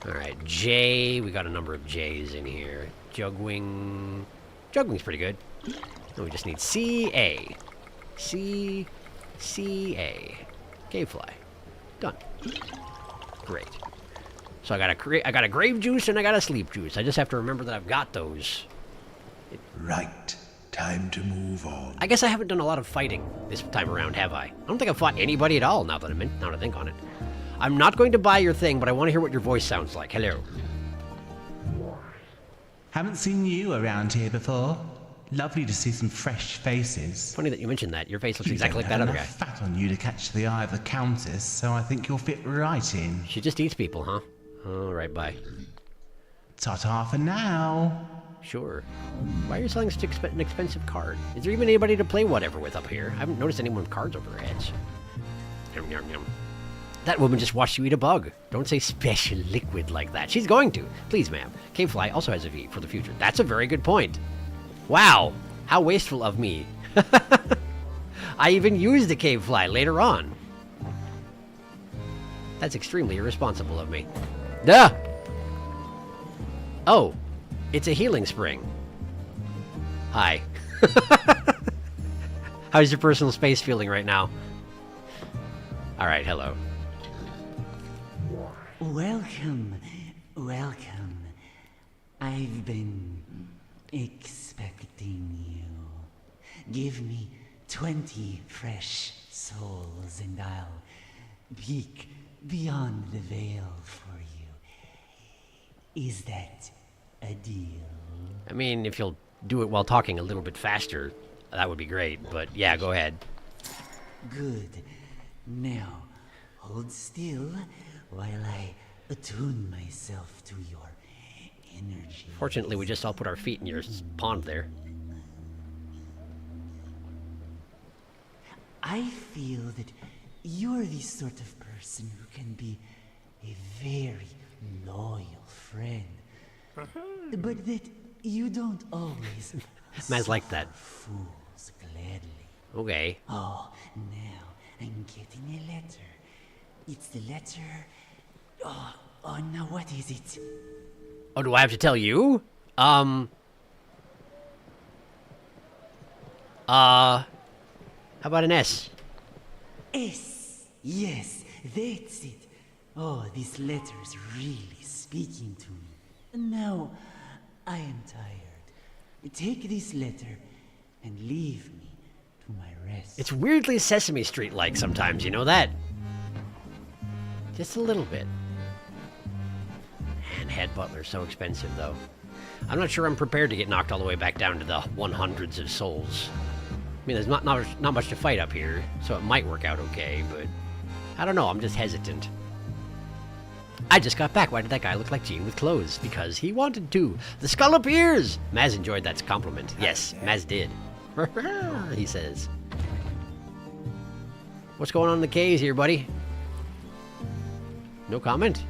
Alright, J. We got a number of J's in here. Jugwing. Jugwing's pretty good. And we just need C-A. C-A. Cave fly. Done. Great. So I got a grave juice and I got a sleep juice. I just have to remember that I've got those. Right. Time to move on. I guess I haven't done a lot of fighting this time around, have I? I don't think I've fought anybody at all now that I think on it. I'm not going to buy your thing, but I want to hear what your voice sounds like. Hello. Haven't seen you around here before. Lovely to see some fresh faces. Funny that you mentioned that. Your face looks You exactly like don't that have other guy. enough fat on you to catch the eye of the Countess, so I think you'll fit right in. She just eats people, huh? All right, bye. Ta-ta for now. Sure. Why are you selling such an expensive card? Is there even anybody to play whatever with up here? I haven't noticed anyone with cards over their heads. Yum, yum, yum. That woman just watched you eat a bug. Don't say special liquid like that. She's going to. Please, ma'am. Cavefly also has a V for the future. That's a very good point. Wow. How wasteful of me. I even used the Cavefly later on. That's extremely irresponsible of me. Duh! Oh. It's a healing spring. Hi. How's your personal space feeling right now? Alright, hello. Welcome, welcome. I've been expecting you. Give me 20 fresh souls and I'll peek beyond the veil for you. Is that a deal? I mean, if you'll do it while talking a little bit faster, that would be great, but yeah, go ahead. Good. Now, hold still while I attune myself to your energy. Fortunately, we just all put our feet in your pond there. I feel that you're the sort of person who can be a very loyal friend. But that you don't always Man's like that. fools gladly. Okay. Oh, now I'm getting a letter. It's the letter... Oh, now what is it? Oh, do I have to tell you? How about an S? S. Yes, that's it. Oh, this letter's really speaking to me. Now, I am tired. Take this letter and leave me to my rest. It's weirdly Sesame Street-like sometimes, you know that? Just a little bit. Man, Head Butler's so expensive, though. I'm not sure I'm prepared to get knocked all the way back down to the 100s of souls. I mean, there's not much to fight up here, so it might work out okay, but... I don't know, I'm just hesitant. I just got back. Why did that guy look like Gene with clothes? Because he wanted to. The skull appears! Maz enjoyed that compliment. Yes, Maz did. He says. What's going on in the caves here, buddy? No comment?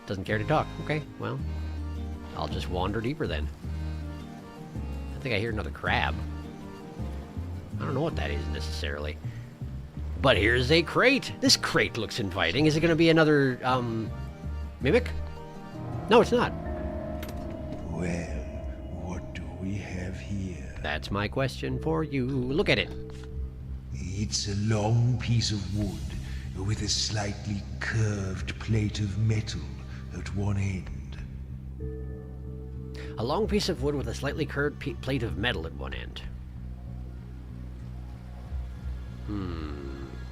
Doesn't care to talk. Okay, well, I'll just wander deeper then. I think I hear another crab. I don't know what that is necessarily. But here's a crate. This crate looks inviting. Is it going to be another, mimic? No, it's not. Well, what do we have here? That's my question for you. Look at it. It's a long piece of wood with a slightly curved plate of metal at one end. A long piece of wood with a slightly curved plate of metal at one end.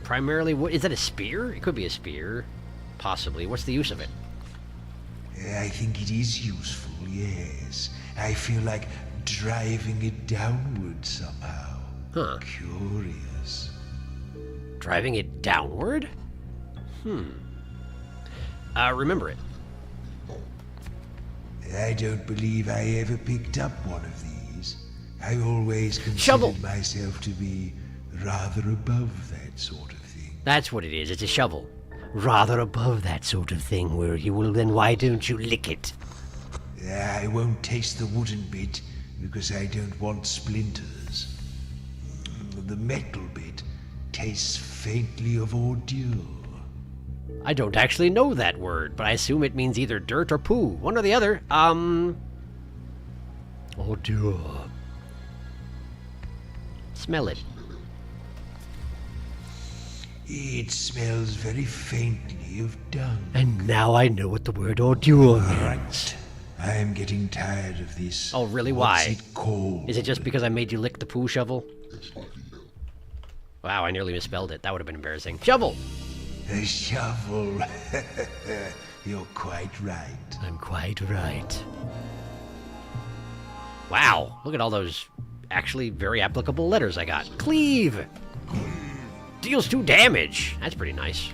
Primarily wood. Is that a spear? It could be a spear. Possibly. What's the use of it? I think it is useful, yes. I feel like driving it downward somehow. Huh. Curious. Driving it downward? Remember it. I don't believe I ever picked up one of these. I always considered Shovel. myself to be rather above that sort of thing. That's what it is. It's a shovel. Rather above that sort of thing, where you will then why don't you lick it? I won't taste the wooden bit because I don't want splinters. The metal bit tastes faintly of ordure. I don't actually know that word, but I assume it means either dirt or poo. One or the other. Ordure. Smell it. It smells very faintly of dung. And now I know what the word ordure means. Right. I am getting tired of this. Oh, really? What's Why? it called? Is it just because I made you lick the poo shovel? Wow, I nearly misspelled it. That would have been embarrassing. Shovel! A shovel. You're quite right. I'm quite right. Wow, look at all those actually very applicable letters I got. Cleave! Deals 2 damage. That's pretty nice.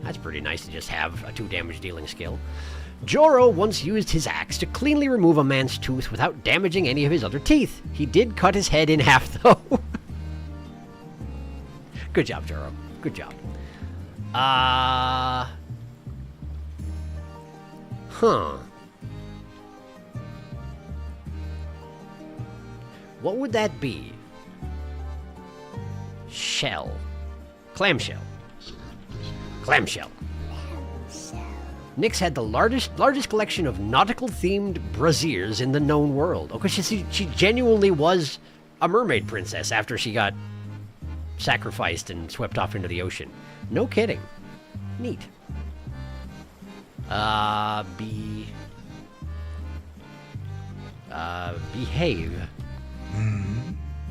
That's pretty nice to just have a 2 damage dealing skill. Joro once used his axe to cleanly remove a man's tooth without damaging any of his other teeth. He did cut his head in half, though. Good job, Joro. Good job. What would that be? Shell. Clamshell. Clamshell. Nyx had the largest collection of nautical-themed braziers in the known world. Oh, because she genuinely was a mermaid princess after she got sacrificed and swept off into the ocean. No kidding. Neat. Behave.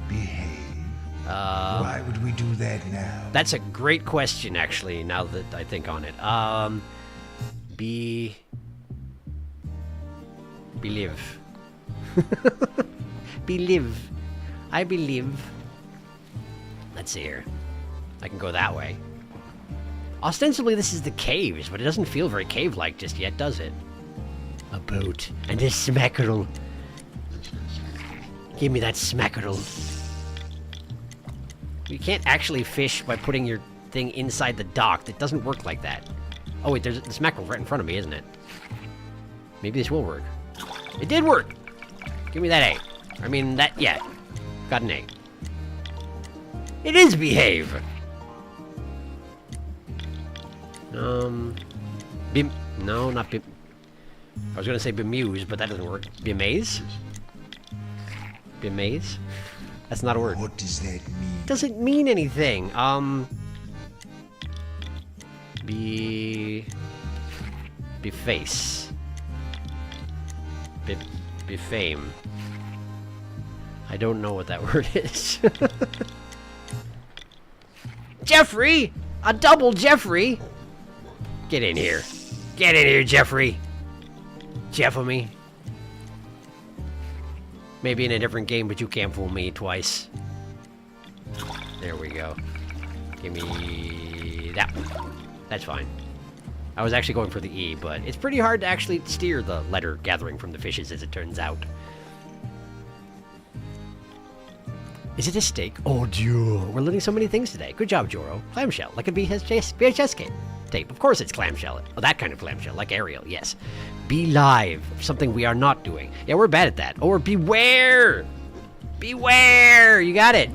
Behave. Why would we do that now? That's a great question, actually, now that I think on it. Believe. Believe. I believe. Let's see here. I can go that way. Ostensibly, this is the caves, but it doesn't feel very cave-like just yet, does it? A boat and a smackerel. Give me that smackerel. You can't actually fish by putting your thing inside the dock. That doesn't work like that. Oh wait, there's the smackerel right in front of me, isn't it? Maybe this will work. It did work! Give me that A. I mean, that, yeah. Got an A. It is behave! No, not be... I was gonna say bemuse, but that doesn't work. Bemaze? Bemaze? That's not a word. What does that mean? Doesn't mean anything. Beface. Befame. I don't know what that word is. Jeffrey! A double Jeffrey! Get in here. Get in here, Jeffrey. Jeff-o-me. Maybe in a different game, but you can't fool me twice. There we go. Give me that one. That's fine. I was actually going for the E, but it's pretty hard to actually steer the letter gathering from the fishes, as it turns out. Is it a steak? Oh, Dieu. We're learning so many things today. Good job, Joro. Clamshell, like a VHS tape. Of course it's clamshell. Oh, that kind of clamshell, like Ariel, yes. Be live, something we are not doing. Yeah, we're bad at that. Or beware! Beware! You got it.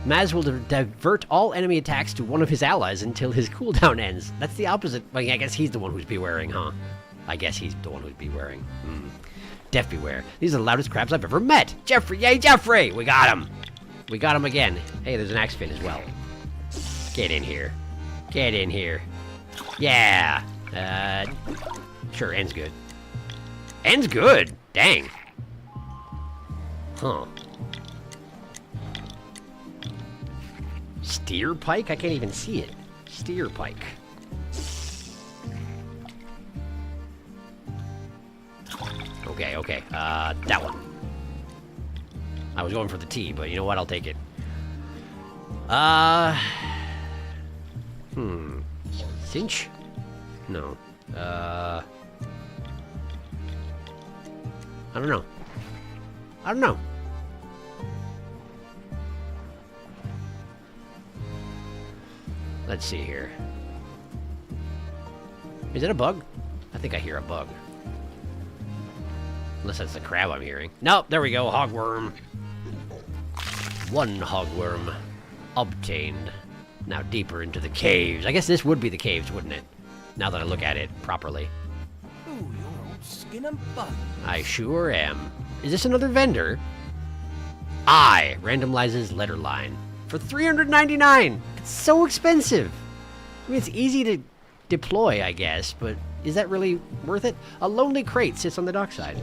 Maz will divert all enemy attacks to one of his allies until his cooldown ends. That's the opposite. Well, I guess he's the one who's bewaring, huh? I guess he's the one who's bewaring. Death beware. These are the loudest crabs I've ever met. Jeffrey, yay, Jeffrey! We got him. We got him again. Hey, there's an axe fin as well. Get in here. Get in here. Yeah. Sure, end's good. End's good? Dang. Huh. Steer pike? I can't even see it. Steer pike. Okay. That one. I was going for the T, but you know what? I'll take it. Cinch? No. I don't know. Let's see here. Is it a bug? I think I hear a bug. Unless that's the crab I'm hearing. Nope, there we go, hogworm. One hogworm obtained. Now deeper into the caves. I guess this would be the caves, wouldn't it? Now that I look at it properly. Ooh, you're all skin and bone. I sure am. Is this another vendor? I randomizes letter line for $399. It's so expensive. I mean, it's easy to deploy, I guess, but is that really worth it? A lonely crate sits on the dockside.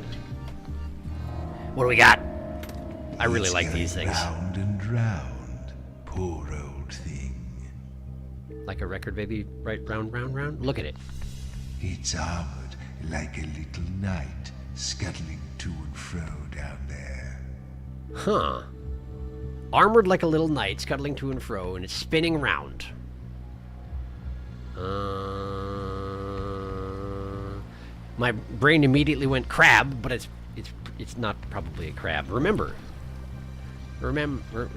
What do we got? I really like these things. Round and round, poor old thing. Like a record, baby, right? Round, round, round. Look at it. It's armored like a little knight, scuttling to and fro down there. Huh. Armored like a little knight, scuttling to and fro, and it's spinning round. My brain immediately went crab, but it's not probably a crab. Remember. Remember.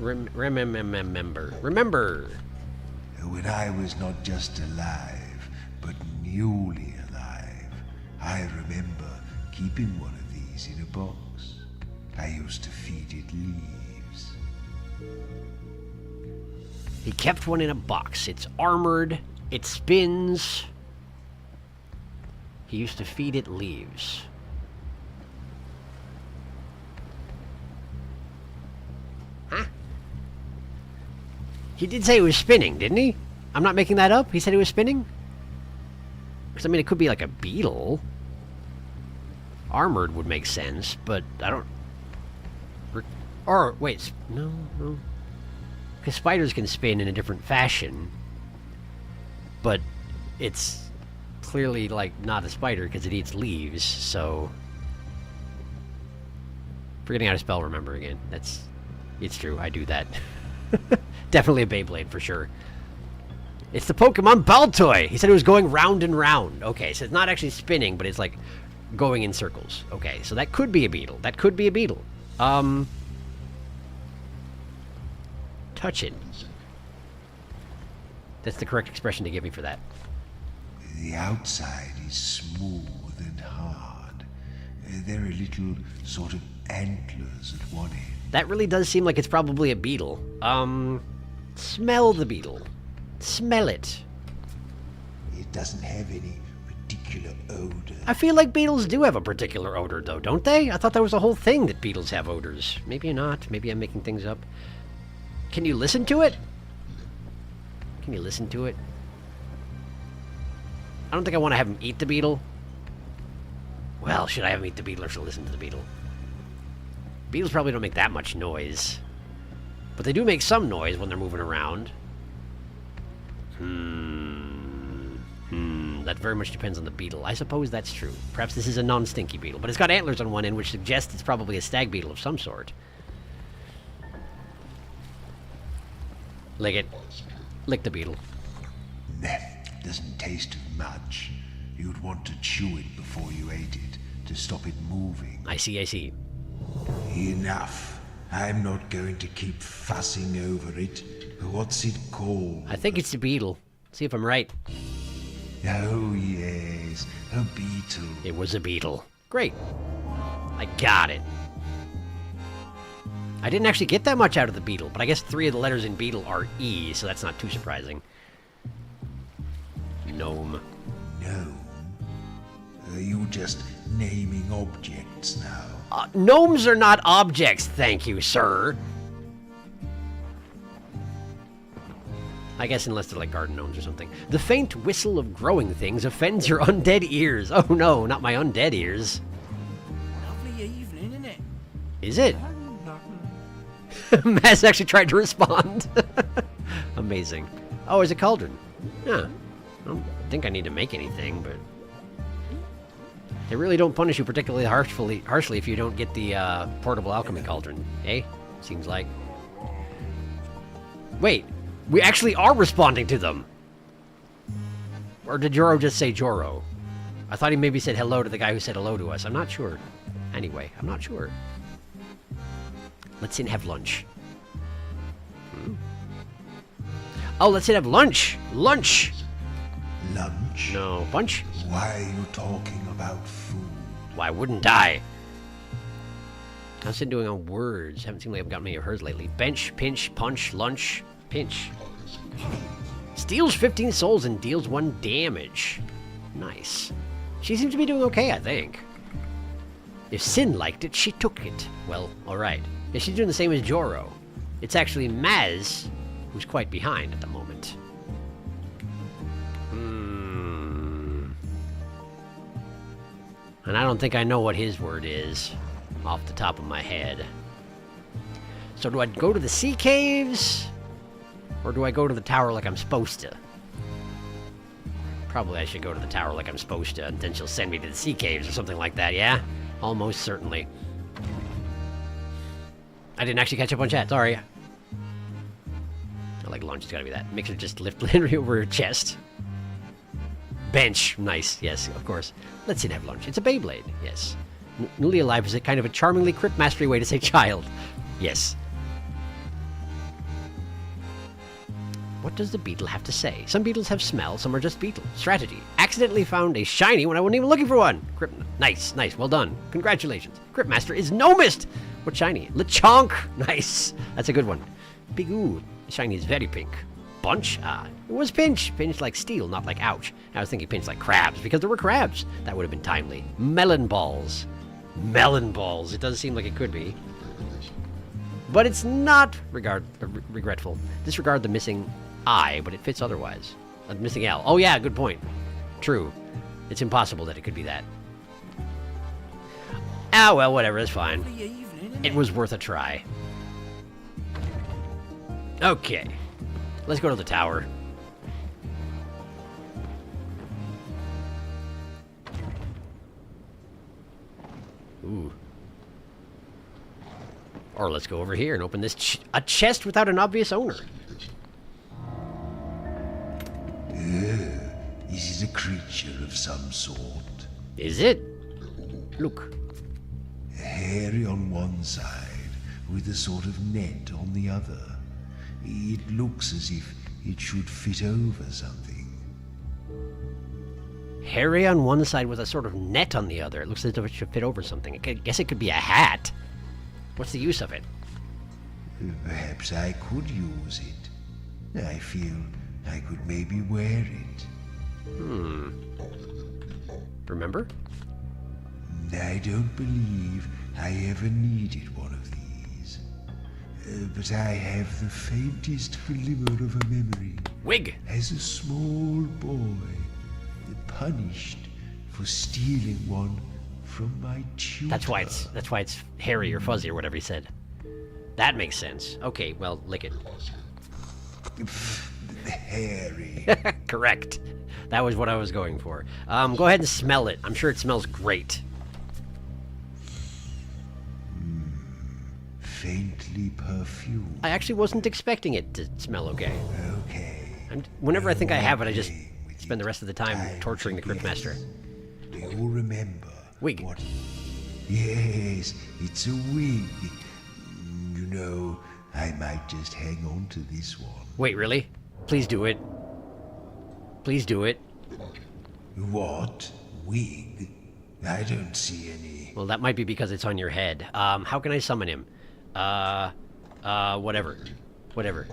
When I was not just alive, but newly alive, I remember keeping one of these in a box. I used to feed it leaves. He kept one in a box. It's armored. It spins. He used to feed it leaves. Huh? He did say it was spinning, didn't he? I'm not making that up? He said it was spinning? Because, I mean, it could be like a beetle. Armored would make sense, but I don't... Or, wait, no. Because spiders can spin in a different fashion. But it's clearly, like, not a spider because it eats leaves, so... Forgetting how to spell remember again. It's true, I do that. Definitely a Beyblade, for sure. It's the Pokemon Baltoy! He said it was going round and round. Okay, so it's not actually spinning, but it's, like, going in circles. Okay, so that could be a beetle. Touch it. That's the correct expression to give me for that. The outside is smooth and hard. There are little sort of antlers at one end. That really does seem like it's probably a beetle. Smell the beetle. Smell it. It doesn't have any particular odor. I feel like beetles do have a particular odor, though, don't they? I thought that was a whole thing that beetles have odors. Maybe not. Maybe I'm making things up. Can you listen to it? Can you listen to it? I don't think I want to have him eat the beetle. Well, should I have him eat the beetle or should I listen to the beetle? Beetles probably don't make that much noise. But they do make some noise when they're moving around. That very much depends on the beetle. I suppose that's true. Perhaps this is a non-stinky beetle, but it's got antlers on one end, which suggests it's probably a stag beetle of some sort. Lick it. Lick the beetle. Doesn't taste of much. You'd want to chew it before you ate it, to stop it moving. I see. Enough. I'm not going to keep fussing over it. What's it called? I think it's the beetle. See if I'm right. Oh, yes. A beetle. It was a beetle. Great. I got it. I didn't actually get that much out of the beetle, but I guess 3 of the letters in beetle are E, so that's not too surprising. Gnome. Gnome? Are you just naming objects now? Gnomes are not objects, thank you, sir. I guess unless they're like garden gnomes or something. The faint whistle of growing things offends your undead ears. Oh no, not my undead ears. Lovely evening, isn't it? Is it? Maz actually tried to respond. Amazing. Oh, it's a cauldron. Yeah. I don't think I need to make anything, but... They really don't punish you particularly harshly if you don't get the portable alchemy cauldron, eh? Seems like. Wait, we actually are responding to them! Or did Joro just say Joro? I thought he maybe said hello to the guy who said hello to us. I'm not sure. Anyway, I'm not sure. Let's have lunch. Oh, let's have lunch! Lunch! Lunch? No. Punch? Why are you talking about food? Why wouldn't I? How's it doing on words? Haven't seemed like I've got many of hers lately. Bench, pinch, punch, lunch, pinch. Steals 15 souls and deals 1 damage. Nice. She seems to be doing okay, I think. If Sin liked it, she took it. Well, alright. Yeah, she's doing the same as Joro. It's actually Maz who's quite behind at the moment. And I don't think I know what his word is off the top of my head. So do I go to the sea caves? Or do I go to the tower like I'm supposed to? Probably I should go to the tower like I'm supposed to, and then she'll send me to the sea caves or something like that, yeah? Almost certainly. I didn't actually catch up on chat, sorry. I like lunch, it's gotta be that. Makes her just lift Henry over her chest. Bench. Nice. Yes, of course. Let's sit and have lunch. It's a Beyblade. Yes. Newly alive is a kind of a charmingly Cryptmastery way to say child. Yes. What does the beetle have to say? Some beetles have smell, some are just beetles. Strategy. Accidentally found a shiny when I wasn't even looking for one. Nice, nice, well done. Congratulations. Cryptmaster is Nomist. What shiny? Lechonk. Nice. That's a good one. Bigoo. Shiny is very pink. Bunch? It was pinch. Pinch like steel, not like ouch. I was thinking pinch like crabs, because there were crabs. That would have been timely. Melon balls. Melon balls. It does seem like it could be. But it's not regretful. Disregard the missing I, but it fits otherwise. Missing L. Oh yeah, good point. True. It's impossible that it could be that. Ah, well, whatever, it's fine. It was worth a try. Okay. Let's go to the tower. Ooh. Or let's go over here and open this a chest without an obvious owner. Is it a creature of some sort? Is it? Look. Hairy on one side, with a sort of net on the other. It looks as if it should fit over something. Hairy on one side with a sort of net on the other. It looks as if it should fit over something. I guess it could be a hat. What's the use of it? Perhaps I could use it. I feel I could maybe wear it. Remember? I don't believe I ever needed one of these. But I have the faintest glimmer of a memory. Wig! As a small boy, punished for stealing one from my tutor. That's why it's hairy or fuzzy or whatever he said. That makes sense. Okay, well, lick it. Hairy. Correct. That was what I was going for. Go ahead and smell it. I'm sure it smells great. Faintly perfumed. I actually wasn't expecting it to smell okay. Okay. Whenever I think I have it, I just spend the rest of the time torturing the Cryptmaster. Do you remember? Wig. What? Yes, it's a wig. You know, I might just hang on to this one. Wait, really? Please do it. Please do it. What? Wig? I don't see any. Well, that might be because it's on your head. How can I summon him? Whatever. Whatever.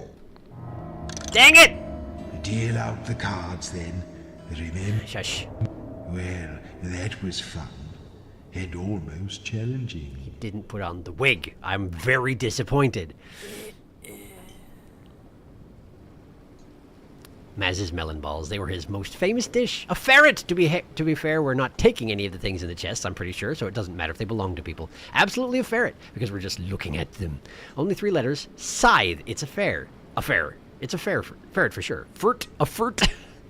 Dang it! Deal out the cards then. Remember? Shush. Well, that was fun. And almost challenging. He didn't put on the wig. I'm very disappointed. Maz's melon balls. They were his most famous dish. A ferret! To be fair, we're not taking any of the things in the chest, I'm pretty sure, so it doesn't matter if they belong to people. Absolutely a ferret, because we're just looking at them. Only 3 letters. Scythe. It's a fair. A fair. It's a fair. Ferret for sure. Furt. A furt.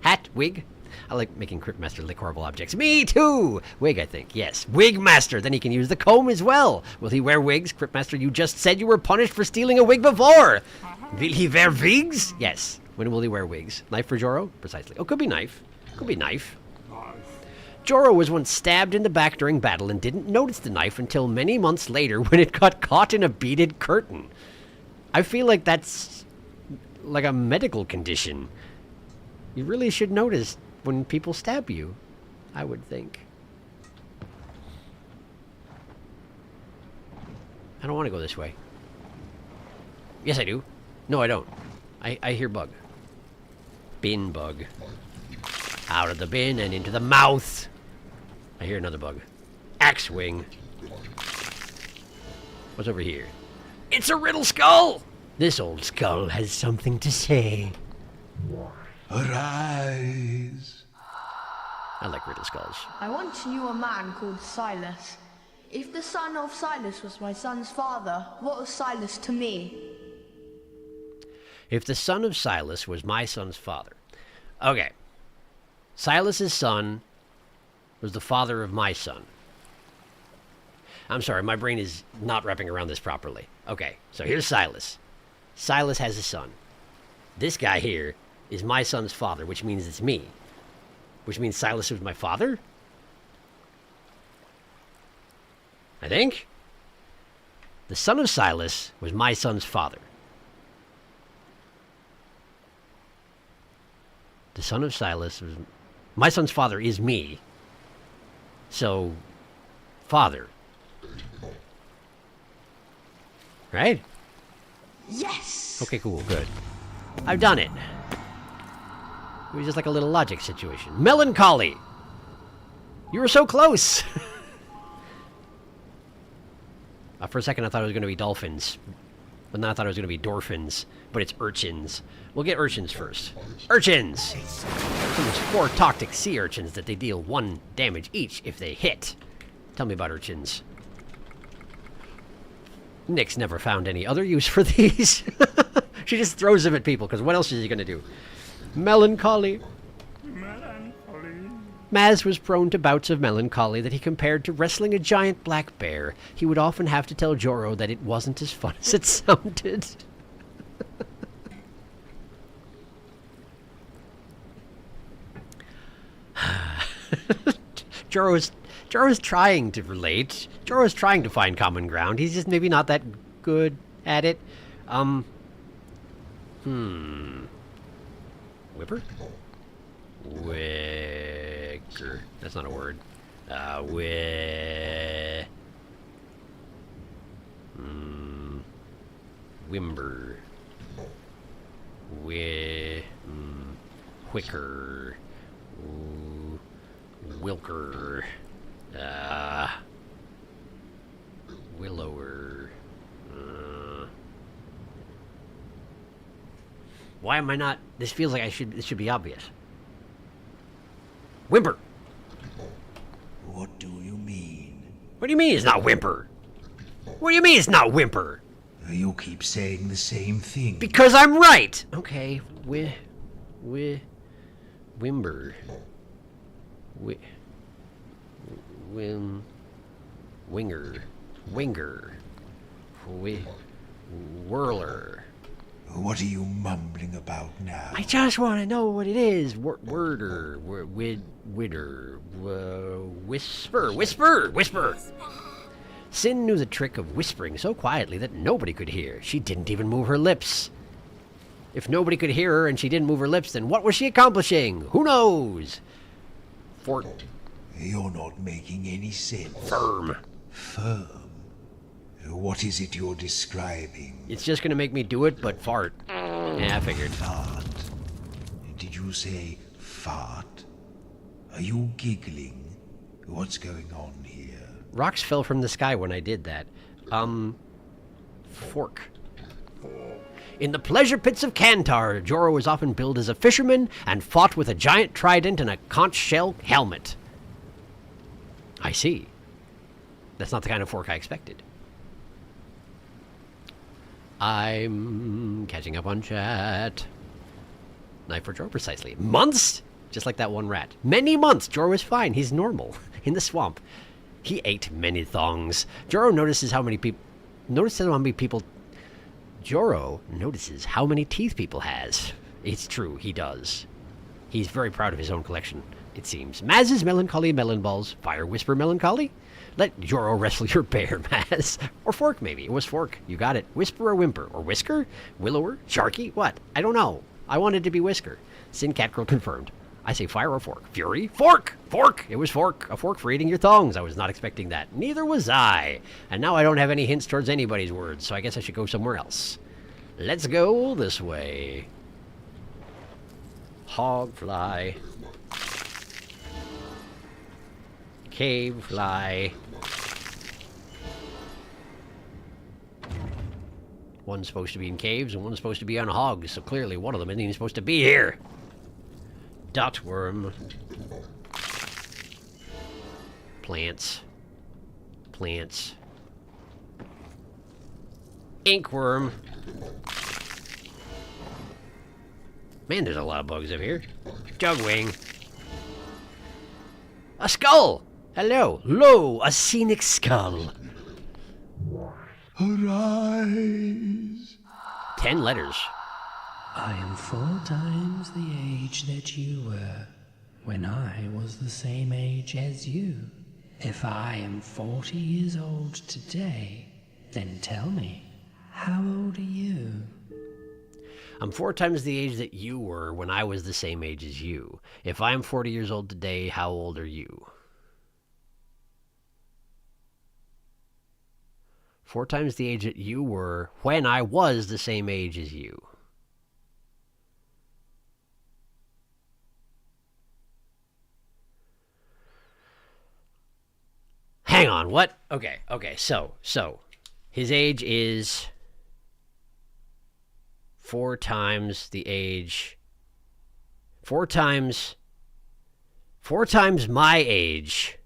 Hat. Wig. I like making Cryptmaster lick horrible objects. Me too! Wig, I think. Yes. Wigmaster. Then he can use the comb as well. Will he wear wigs? Cryptmaster, you just said you were punished for stealing a wig before. Will he wear wigs? Yes. When will he wear wigs? Knife for Joro? Precisely. Oh, could be knife. Could be knife. Joro was once stabbed in the back during battle and didn't notice the knife until many months later when it got caught in a beaded curtain. I feel like that's like a medical condition. You really should notice when people stab you, I would think. I don't want to go this way. Yes, I do. No, I don't. I hear bug. Bin bug. Out of the bin and into the mouth. I hear another bug. Axe wing. What's over here? It's a riddle skull! This old skull has something to say. Arise. I like riddle skulls. I once knew a man called Silas. If the son of Silas was my son's father, what was Silas to me? If the son of Silas was my son's father. Okay. Silas's son was the father of my son. I'm sorry, my brain is not wrapping around this properly. Okay, so here's Silas. Silas has a son. This guy here is my son's father, which means it's me. Which means Silas was my father? I think? The son of Silas was my son's father. The son of Silas was... My son's father is me. So, father. Right? Yes! Okay, cool, good. I've done it. It was just like a little logic situation. Melancholy! You were so close! For a second I thought it was going to be dolphins. But then I thought it was going to be dorphins. But it's urchins. We'll get urchins first. Urchins! So there's 4 toxic sea urchins that they deal 1 damage each if they hit. Tell me about urchins. Nick's never found any other use for these. She just throws them at people, because what else is he going to do? Melancholy. Maz was prone to bouts of melancholy that he compared to wrestling a giant black bear. He would often have to tell Joro that it wasn't as fun as it sounded. Joro's trying to relate. Joro's trying to find common ground. He's just maybe not that good at it. Whipper? Wicker. That's not a word. Wimber. Whicker. Wilker. Willower. Why am I not? This feels like this should be obvious. Whimper. What do you mean? What do you mean it's not whimper? What do you mean it's not whimper? You keep saying the same thing. Because I'm right. Okay. Wimber. Winger. Whirler. What are you mumbling about now? I just want to know what it is. Worder. Widder. Whisper. Sin knew the trick of whispering so quietly that nobody could hear. She didn't even move her lips. If nobody could hear her and she didn't move her lips, then what was she accomplishing? Who knows? Fort. You're not making any sense. Firm. What is it you're describing? It's just gonna make me do it, but fart. Yeah, I figured. Fart? Did you say fart? Are you giggling? What's going on here? Rocks fell from the sky when I did that. Fork. In the pleasure pits of Kantar, Joro was often billed as a fisherman and fought with a giant trident and a conch shell helmet. I see. That's not the kind of fork I expected. I'm catching up on chat. Knife for Joro, precisely. Months? Just like that one rat. Many months. Joro was fine. He's normal. In the swamp. He ate many thongs. Joro notices how many people... Joro notices how many teeth people has. It's true, he does. He's very proud of his own collection, it seems. Maz's melancholy melon balls. Fire whisper melancholy? Let Joro wrestle your bear, Maz. Or Fork, maybe. It was Fork. You got it. Whisper or Whimper. Or Whisker? Willower? Sharky? What? I don't know. I wanted to be Whisker. Sin Catgirl confirmed. I say fire or fork. Fury? Fork! Fork! It was fork. A fork for eating your thongs. I was not expecting that. Neither was I. And now I don't have any hints towards anybody's words, so I guess I should go somewhere else. Let's go this way. Hogfly. Cave fly. One's supposed to be in caves and one's supposed to be on hogs, so clearly one of them isn't even supposed to be here. Dotworm. Plants. Inkworm. Man, there's a lot of bugs up here. Jugwing. A skull! Hello. Lo, a scenic skull. Arise. 10 letters. I am 4 times the age that you were when I was the same age as you. If I am 40 years old today, then tell me, how old are you? I'm 4 times the age that you were when I was the same age as you. If I'm 40 years old today, how old are you? 4 times the age that you were when I was the same age as you. Hang on, what? Okay, so, his age is 4 times the age, 4 times my age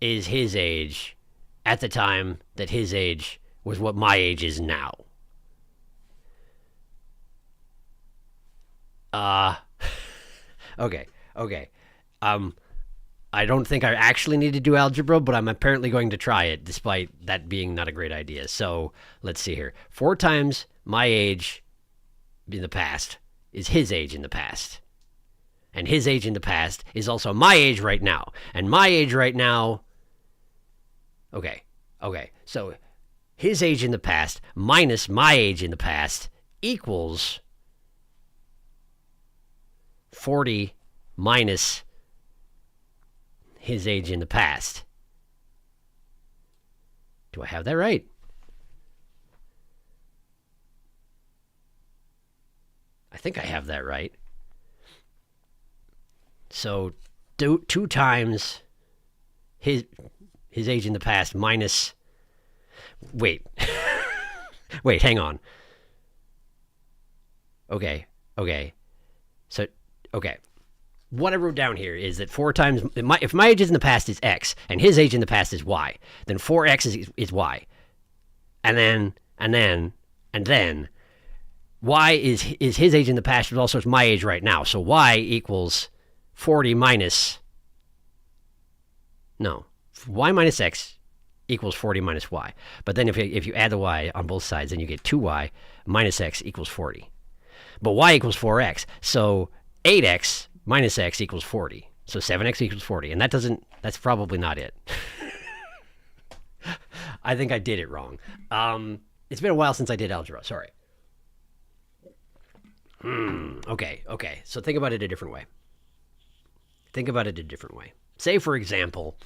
is his age at the time that his age was what my age is now. Okay. I don't think I actually need to do algebra, but I'm apparently going to try it, despite that being not a great idea. So, let's see here. 4 times my age in the past is his age in the past. And his age in the past is also my age right now. And my age right now... Okay. So, his age in the past minus my age in the past equals 40 minus his age in the past. Do I have that right? I think I have that right. So 2 times his age in the past minus... Wait. Wait, hang on. Okay. So, okay. What I wrote down here is that 4 times... If my age in the past is X, and his age in the past is Y, then 4X is Y. And then... Y is his age in the past, but also it's my age right now. So Y equals 40 minus... No. Y minus X equals 40 minus Y. But then if you add the Y on both sides, then you get 2Y minus X equals 40. But Y equals 4X. So 8X minus X equals 40. So 7X equals 40. And that's probably not it. I think I did it wrong. It's been a while since I did algebra. Sorry. Okay. So think about it a different way. Say, for example,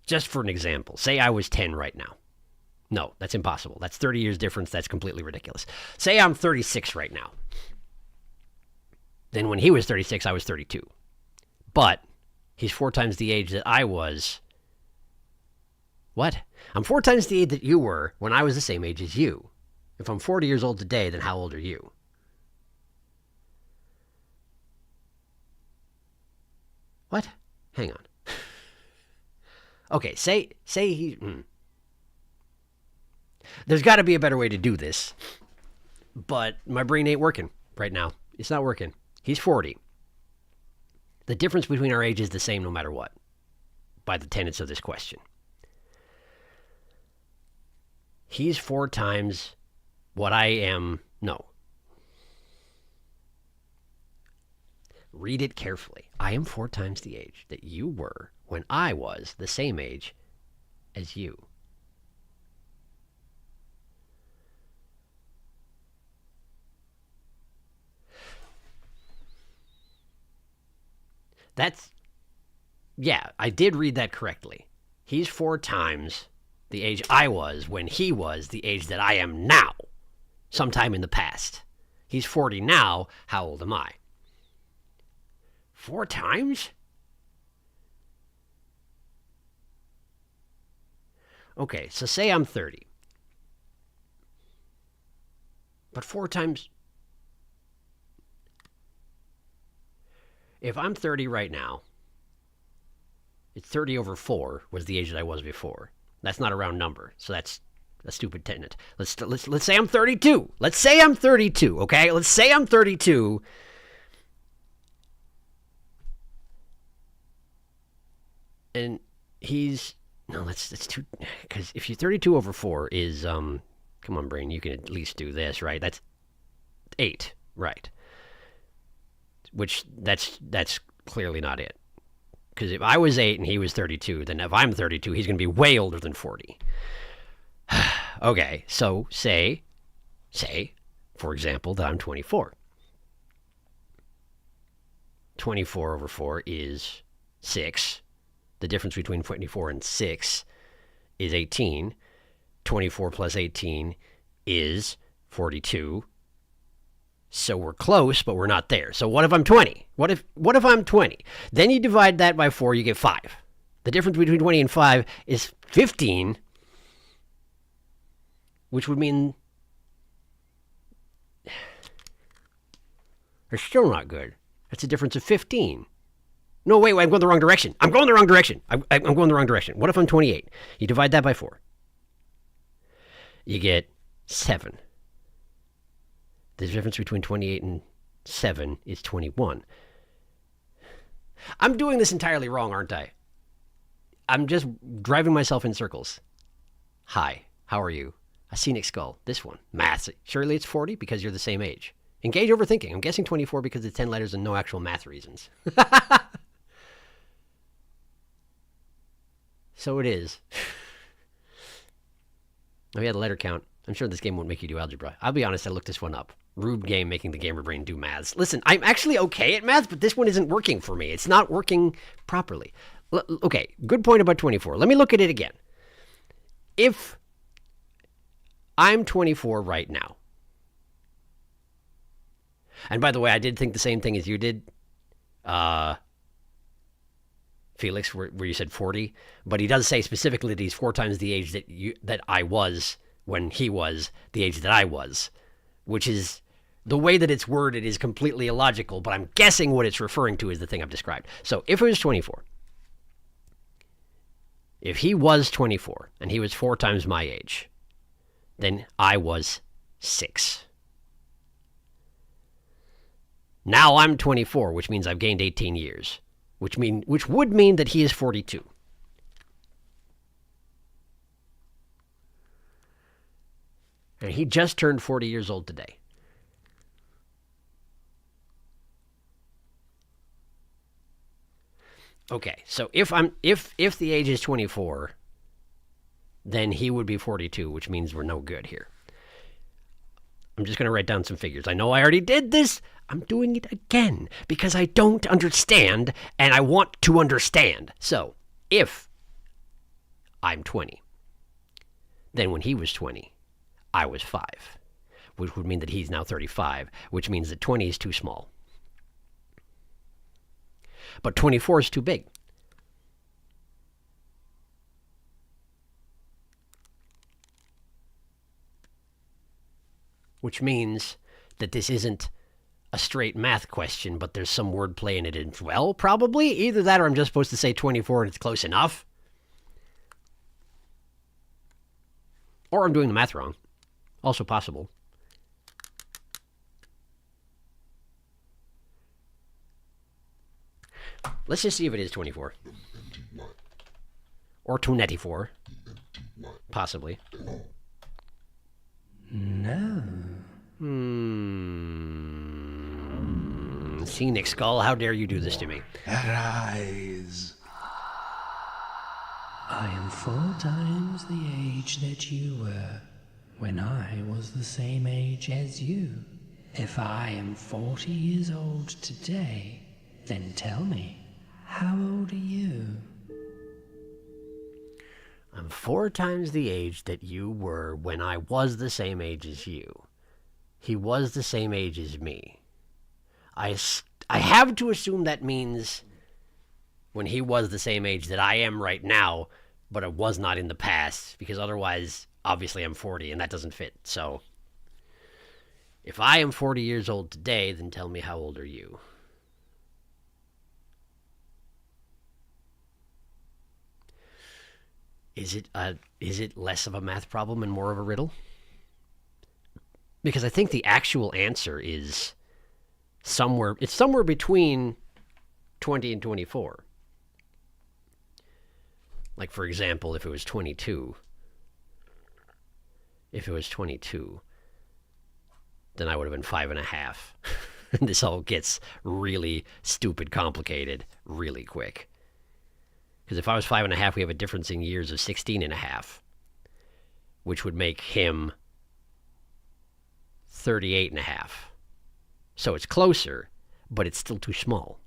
just for an example, say I was 10 right now. No, that's impossible. That's 30 years difference. That's completely ridiculous. Say I'm 36 right now. Then when he was 36, I was 32. But he's 4 times the age that I was. What? I'm 4 times the age that you were when I was the same age as you. If I'm 40 years old today, then how old are you? What? Hang on. Okay, say he... There's got to be a better way to do this. But my brain ain't working right now. It's not working. He's 40. The difference between our age is the same no matter what, by the tenets of this question. He's 4 times what I am... No. Read it carefully. I am 4 times the age that you were when I was the same age as you. Yeah, I did read that correctly. He's 4 times the age I was when he was the age that I am now, sometime in the past. He's 40 now. How old am I? 4 times? Okay, so say I'm 30. But 4 times... If I'm 30 right now, it's 30 over 4 was the age that I was before. That's not a round number, so that's a stupid tenet. Let's say I'm 32. Let's say I'm 32, okay? Let's say I'm 32. And he's... No, that's too... Because if you 32 over 4 is... Come on, brain, you can at least do this, right? That's 8, right? which that's clearly not it. Because if I was 8 and he was 32, then if I'm 32, he's going to be way older than 40. Okay, so say, for example, that I'm 24. 24 over 4 is 6. The difference between 24 and 6 is 18. 24 plus 18 is 42. So we're close, but we're not there. So what if I'm 20? What if I'm 20? Then you divide that by 4, you get 5. The difference between 20 and 5 is 15, which would mean they're still not good. That's a difference of 15. No, wait, I'm going the wrong direction. I'm going the wrong direction. I'm going the wrong direction. What if I'm 28? You divide that by 4. You get 7. The difference between 28 and 7 is 21. I'm doing this entirely wrong, aren't I? I'm just driving myself in circles. Hi, how are you? A scenic skull. This one. Math. Surely it's 40 because you're the same age. Engage overthinking. I'm guessing 24 because it's 10 letters and no actual math reasons. So it is. Oh yeah, the letter count. I'm sure this game won't make you do algebra. I'll be honest, I looked this one up. Rube game making the gamer brain do maths. Listen, I'm actually okay at math, but this one isn't working for me. It's not working properly. Okay, good point about 24. Let me look at it again. If I'm 24 right now, and by the way, I did think the same thing as you did, Felix, where you said 40, but he does say specifically that he's 4 times the age that I was when he was the age that I was, which is the way that it's worded is completely illogical, but I'm guessing what it's referring to is the thing I've described. So if it was 24, if he was 24 and he was 4 times my age, then I was 6. Now I'm 24, which means I've gained 18 years, which would mean that he is 42. And he just turned 40 years old today. Okay, so if the age is 24, then he would be 42, which means we're no good here. I'm just going to write down some figures. I know I already did this. I'm doing it again because I don't understand and I want to understand. So, if I'm 20, then when he was 20, I was 5, which would mean that he's now 35, which means that 20 is too small. But 24 is too big. Which means that this isn't a straight math question, but there's some wordplay in it as well, probably. Either that or I'm just supposed to say 24 and it's close enough. Or I'm doing the math wrong. Also possible. Let's just see if it is 24. Or 294. Possibly. No. Scenic skull, how dare you do this to me? Arise. I am 4 times the age that you were when I was the same age as you. If I am 40 years old today, then tell me, how old are you? I'm 4 times the age that you were when I was the same age as you. He was the same age as me. I have to assume that means when he was the same age that I am right now, but it was not in the past, because otherwise, obviously I'm 40, and that doesn't fit. So, if I am 40 years old today, then tell me, how old are you? Is it less of a math problem and more of a riddle? Because I think the actual answer is somewhere between 20 and 24. Like, for example, if it was 22, then I would have been 5.5. This all gets really stupid complicated really quick. Because if I was 5.5, we have a difference in years of 16.5, which would make him 38.5. So it's closer, but it's still too small.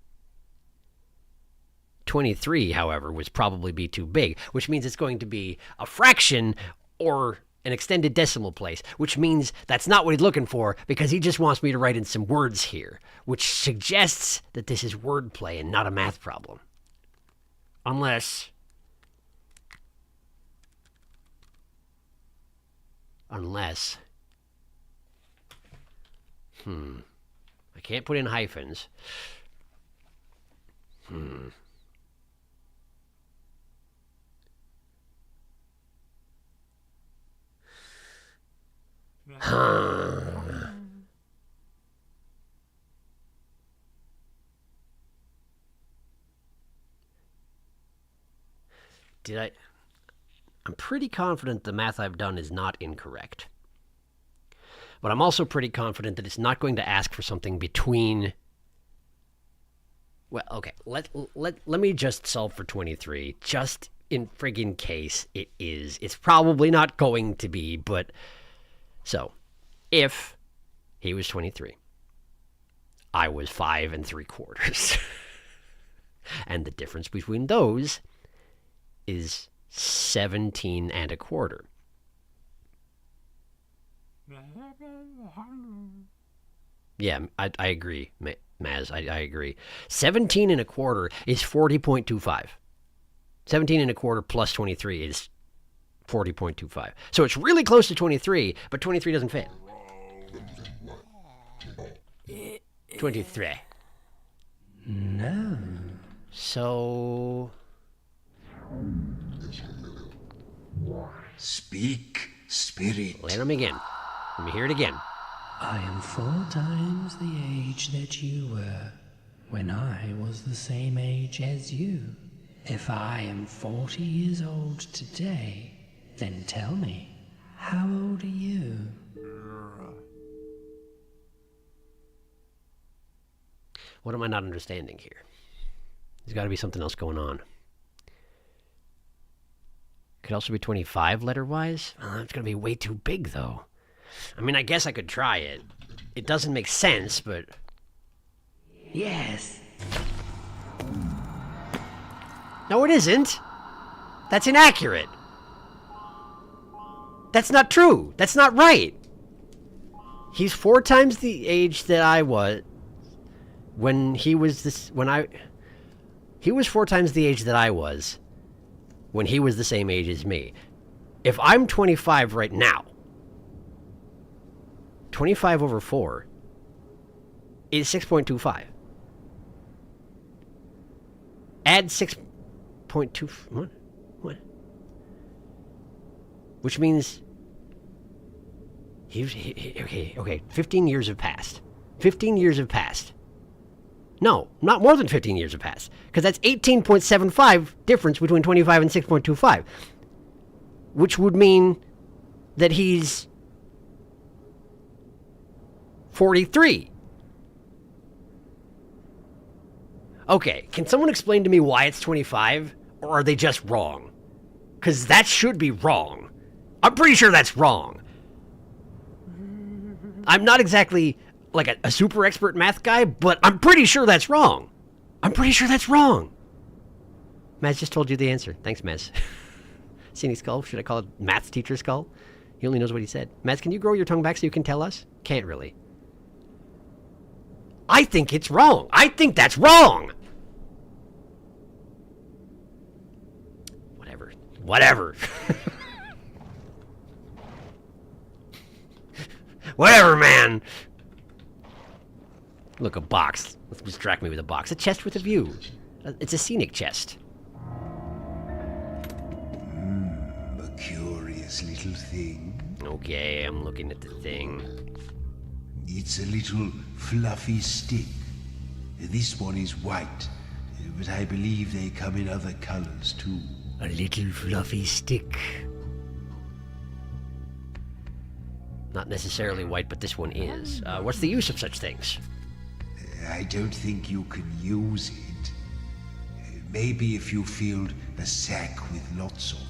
23, however, would probably be too big, which means it's going to be a fraction or an extended decimal place, which means that's not what he's looking for, because he just wants me to write in some words here, which suggests that this is wordplay and not a math problem. Unless I can't put in hyphens. I'm pretty confident the math I've done is not incorrect. But I'm also pretty confident that it's not going to ask for something between... Well, okay, let me just solve for 23, just in friggin' case it is. It's probably not going to be, but... So, if he was 23, I was 5 3/4. And the difference between those is 17 1/4. Yeah, I agree, Maz. I agree. 17 1/4 is 40.25. 17 1/4 plus 23 is 40.25. So it's really close to 23, but 23 doesn't fit. 23. No. So... Speak, spirit. Let him again. Let me hear it again. I am 4 times the age that you were when I was the same age as you. If I am 40 years old today, then tell me, how old are you? What am I not understanding here? There's got to be something else going on. Could also be 25 letter-wise. It's going to be way too big, though. I mean, I guess I could try it. It doesn't make sense, but... Yes. No, it isn't. That's inaccurate. That's not true. That's not right. He's 4 times the age that I was when he was this... He was 4 times the age that I was when he was the same age as me. If I'm 25 right now, 25 over 4 is 6.25. Add 6.2... What? Which means... Okay, 15 years have passed. 15 years have passed. No, not more than 15 years have passed. Because that's 18.75 difference between 25 and 6.25. Which would mean that he's 43. Okay, can someone explain to me why it's 25? Or are they just wrong? Because that should be wrong. I'm pretty sure that's wrong. I'm not exactly like a super expert math guy, but I'm pretty sure that's wrong. I'm pretty sure that's wrong. Maz just told you the answer. Thanks, Maz. Scenic Skull, should I call it Maths Teacher Skull? He only knows what he said. Maz, can you grow your tongue back so you can tell us? Can't really. I think it's wrong. I think that's wrong. Whatever. Whatever, man. Look, a box. Let's distract me with a box. A chest with a view. It's a scenic chest. A curious little thing. Okay, I'm looking at the thing. It's a little fluffy stick. This one is white, but I believe they come in other colors too. A little fluffy stick. Not necessarily white, but this one is. What's the use of such things? I don't think you can use it. Maybe if you filled a sack with lots of them,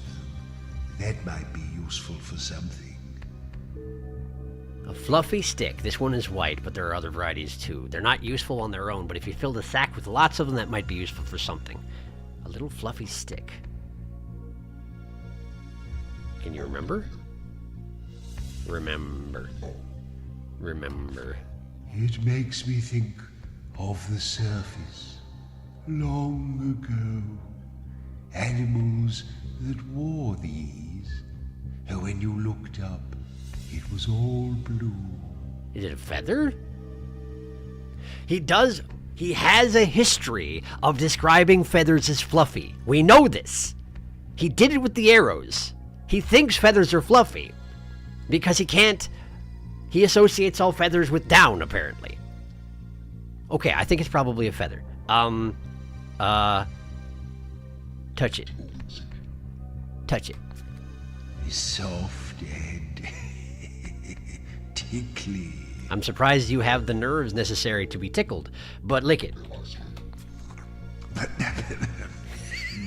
that might be useful for something. A fluffy stick. This one is white, but there are other varieties too. They're not useful on their own, but if you fill the sack with lots of them, that might be useful for something. A little fluffy stick. Can you remember? Remember. It makes me think of the surface. Long ago. Animals that wore these. And when you looked up, it was all blue. Is it a feather? He has a history of describing feathers as fluffy. We know this. He did it with the arrows. He thinks feathers are fluffy because he associates all feathers with down, apparently. Okay, I think it's probably a feather. Touch it. Touch it. Soft and tickly. I'm surprised you have the nerves necessary to be tickled, but lick it.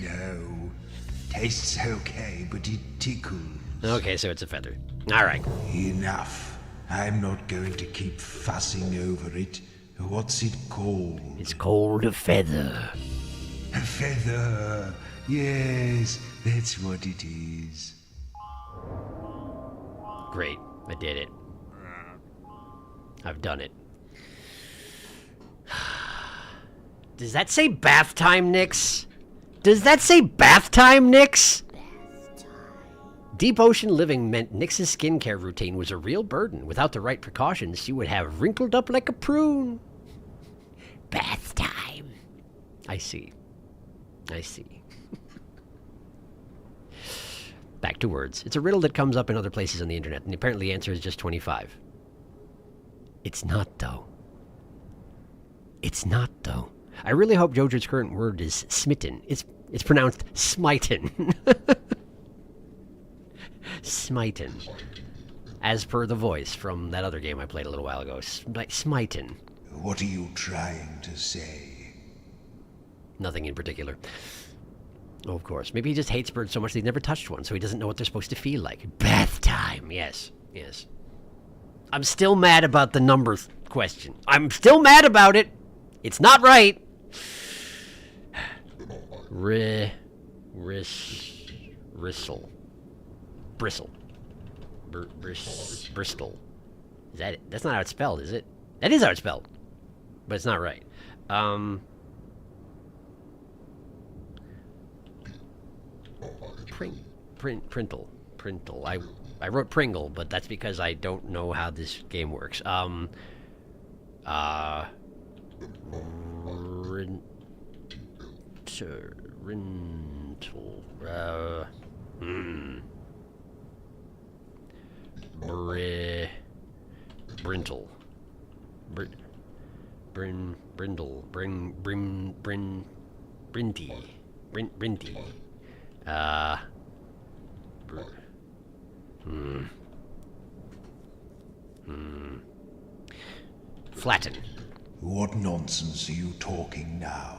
No. Tastes okay, but it tickles. Okay, so it's a feather. All right. Enough. I'm not going to keep fussing over it. What's it called? It's called a feather. A feather. Yes, that's what it is. Great. I did it. I've done it. Does that say bath time, Nix? Does that say bath time, Nix? Deep ocean living meant Nix's skincare routine was a real burden. Without the right precautions, she would have wrinkled up like a prune. Bath time. I see. Back to words. It's a riddle that comes up in other places on the internet, and apparently the answer is just 25. It's not, though. It's not, though. I really hope Jojer's current word is smitten. It's pronounced smiten. Smiten. As per the voice from that other game I played a little while ago. Smiten. What are you trying to say? Nothing in particular. Oh, of course. Maybe he just hates birds so much that he's never touched one, so he doesn't know what they're supposed to feel like. Bath time. Yes. I'm still mad about the number question. I'm still mad about it. It's not right. Bristle. Bristol. Is that it? That's not how it's spelled, is it? That is how it's spelled. But it's not right. Printle. I wrote Pringle, but that's because I don't know how this game works. Brintle. Brinty. Flatten. What nonsense are you talking now?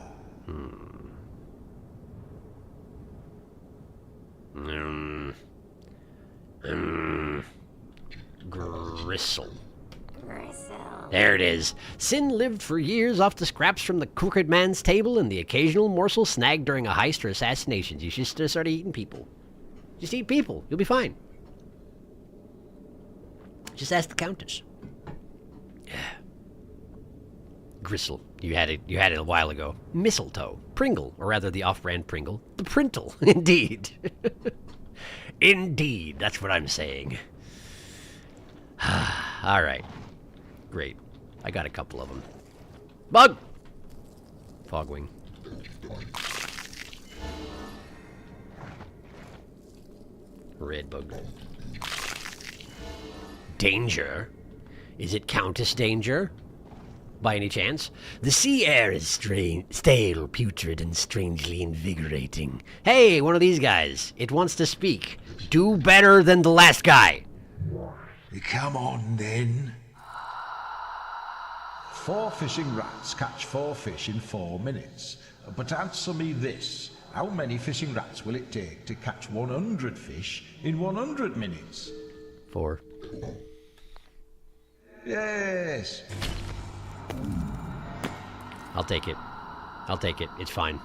Gristle. There it is. Sin lived for years off the scraps from the crooked man's table and the occasional morsel snagged during a heist or assassinations. You should just start eating people. Just eat people. You'll be fine. Just ask the Countess. Gristle. You had it a while ago. Mistletoe. Pringle, or rather the off-brand Pringle. The Printle. Indeed. Indeed. That's what I'm saying. All right. Great. I got a couple of them. Bug! Fogwing. Red bug. Danger? Is it Countess Danger? By any chance? The sea air is stale, putrid, and strangely invigorating. Hey, one of these guys. It wants to speak. Do better than the last guy. Come on, then. 4 fishing rats catch 4 fish in 4 minutes. But answer me this. How many fishing rats will it take to catch 100 fish in 100 minutes? 4. Yes. I'll take it. I'll take it. It's fine.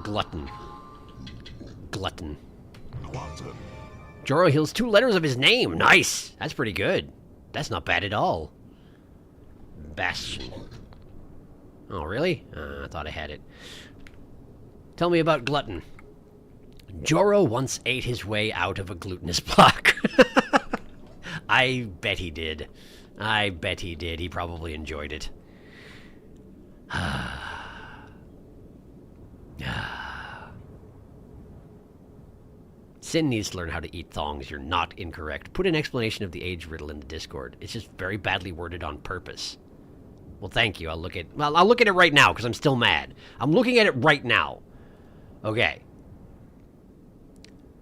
Glutton. Glutton. Joro heals 2 letters of his name. Nice. That's pretty good. That's not bad at all. Bastion. Oh, really? I thought I had it. Tell me about Glutton. Joro once ate his way out of a glutinous block. I bet he did. I bet he did. He probably enjoyed it. Sin needs to learn how to eat thongs. You're not incorrect. Put an explanation of the age riddle in the Discord. It's just very badly worded on purpose. Well, thank you. I'll look at it right now because I'm still mad. I'm looking at it right now. Okay.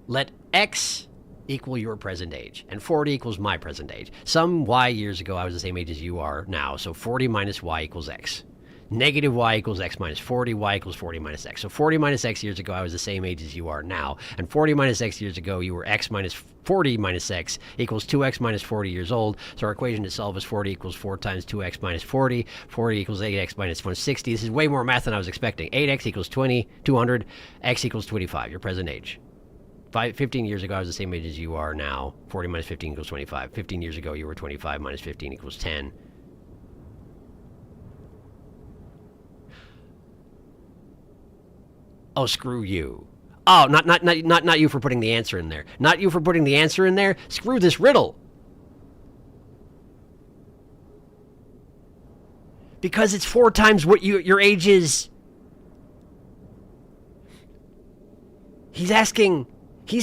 Let X equal your present age, and 40 equals my present age. Some Y years ago, I was the same age as you are now, so 40 minus Y equals X. Negative Y equals X minus 40, Y equals 40 minus X. So 40 minus X years ago, I was the same age as you are now. And 40 minus X years ago, you were X minus 40 minus X equals 2X minus 40 years old. So our equation to solve is 40 equals 4 times 2X minus 40. 40 equals 8X minus 160. This is way more math than I was expecting. 8X equals 20, 200, X equals 25, your present age. 15 years ago, I was the same age as you are now. 40 minus 15 equals 25. 15 years ago, you were 25 minus 15 equals 10. Oh, screw you. Oh, not you for putting the answer in there. Not you for putting the answer in there. Screw this riddle. Because it's 4 times what your age is. He's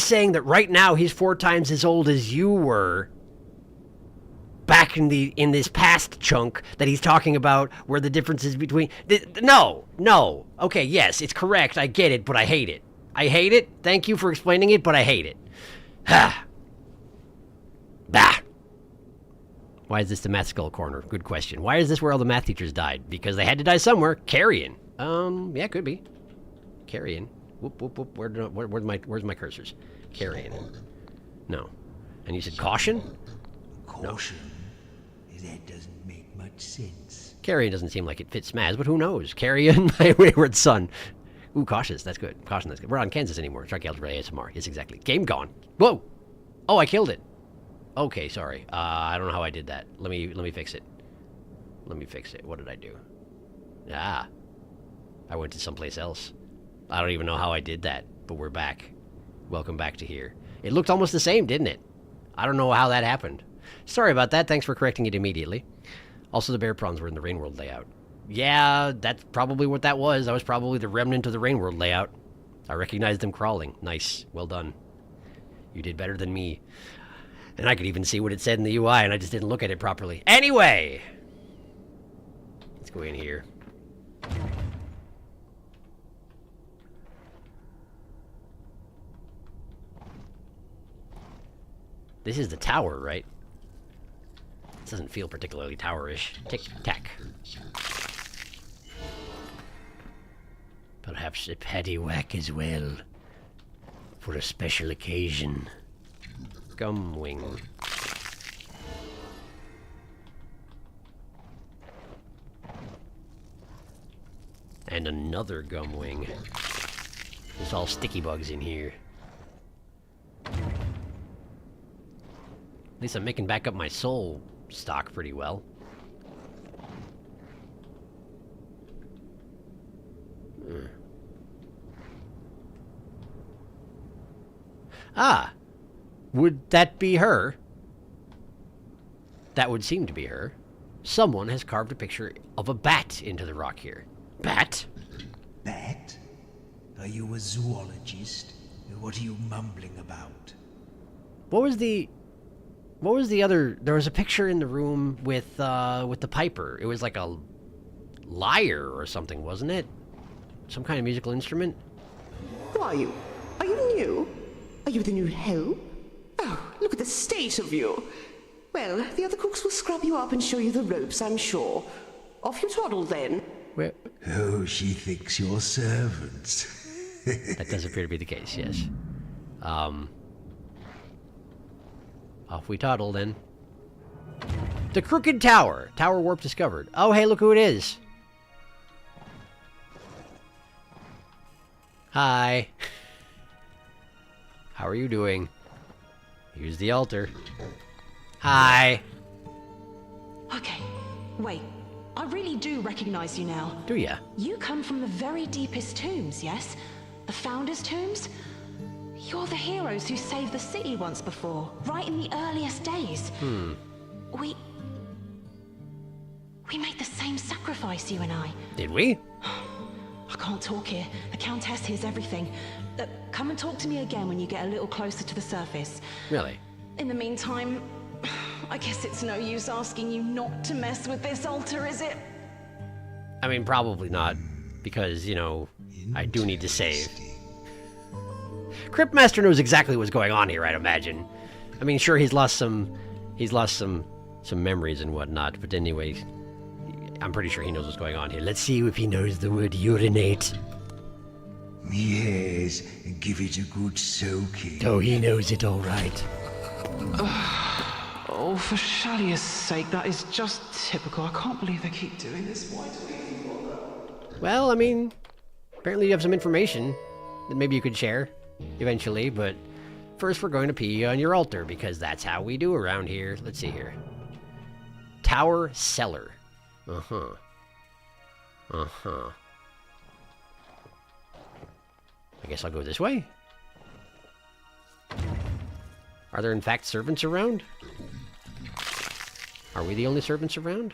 saying that right now he's 4 times as old as you were back in this past chunk that he's talking about, where the differences between... No. Okay, yes, it's correct. I get it, but I hate it. I hate it. Thank you for explaining it, but I hate it. Ha! Bah! Why is this the Math Skull Corner? Good question. Why is this where all the math teachers died? Because they had to die somewhere. Carrion. Yeah, could be. Carrion. Whoop, whoop, whoop. Where's my cursors? Carrion. No. And you said caution? Caution? No. That doesn't make much sense. Carrion doesn't seem like it fits Smaz, but who knows? Carrion, my wayward son. Ooh, cautious. That's good. Caution, that's good. We're not in Kansas anymore. Sharky Algebra ASMR. Yes, exactly. Game gone. Whoa! Oh, I killed it. Okay, sorry. I don't know how I did that. Let me fix it. Let me fix it. What did I do? I went to someplace else. I don't even know how I did that, but we're back. Welcome back to here. It looked almost the same, didn't it? I don't know how that happened. Sorry about that. Thanks for correcting it immediately. Also, the bear prawns were in the Rain World layout. Yeah, that's probably what that was. I was probably the remnant of the Rain World layout. I recognized them crawling. Nice. Well done. You did better than me. And I could even see what it said in the UI, and I just didn't look at it properly. Anyway! Let's go in here. This is the tower, right? This doesn't feel particularly towerish. Tick-tack. Perhaps a paddywhack as well. For a special occasion. Gumwing. And another gumwing. There's all sticky bugs in here. At least I'm making back up my soul stock pretty well. Ah! Would that be her? That would seem to be her. Someone has carved a picture of a bat into the rock here. Bat? Bat? Are you a zoologist? What are you mumbling about? What was the other... There was a picture in the room with the piper. It was like a lyre or something, wasn't it? Some kind of musical instrument? Who are you? Are you new? Are you the new help? Oh, look at the state of you. Well, the other cooks will scrub you up and show you the ropes, I'm sure. Off you toddle then. Where? Oh, she thinks you're servants. That does appear to be the case, yes. Off we toddle then. The Crooked Tower. Tower warp discovered. Oh, hey, look who it is. Hi. How are you doing? Here's the altar. Hi. Okay, wait. I really do recognize you now. Do ya? You come from the very deepest tombs, yes? The Founders' Tombs? You're the heroes who saved the city once before, right in the earliest days. We made the same sacrifice, you and I. Did we? I can't talk here. The Countess hears everything. Come and talk to me again when you get a little closer to the surface. Really? In the meantime, I guess it's no use asking you not to mess with this altar, is it? I mean, probably not, because, you know, I do need to save. Cryptmaster knows exactly what's going on here, I'd imagine. I mean, sure, he's lost some memories and whatnot, but anyway, I'm pretty sure he knows what's going on here. Let's see if he knows the word urinate. Yes, give it a good soaking. Oh, he knows it all right. Oh, for Shalia's sake, that is just typical. I can't believe they keep doing this. Why do they even bother? Well, I mean, apparently you have some information that maybe you could share eventually, but first we're going to pee on your altar, because that's how we do around here. Let's see here. Tower Cellar. Uh-huh. I guess I'll go this way. Are there in fact servants around? Are we the only servants around?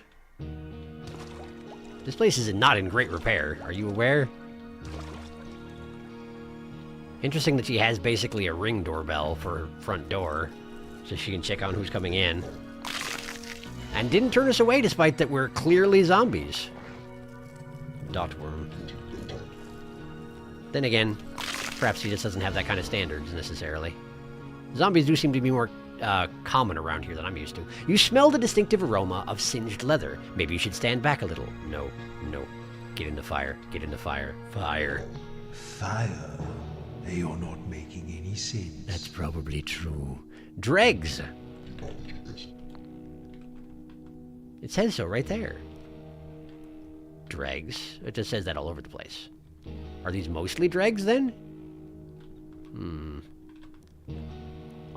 This place is not in great repair. Are you aware? Interesting that she has basically a ring doorbell for her front door, so she can check on who's coming in. And didn't turn us away despite that we're clearly zombies. Dotworm. Then again, perhaps he just doesn't have that kind of standards necessarily. Zombies do seem to be more common around here than I'm used to. You smell the distinctive aroma of singed leather. Maybe you should stand back a little. No, no. Get in the fire. Get in the fire. Fire. Fire? You're not making any sense. That's probably true. Dregs. It says so right there. Dregs. It just says that all over the place. Are these mostly dregs then?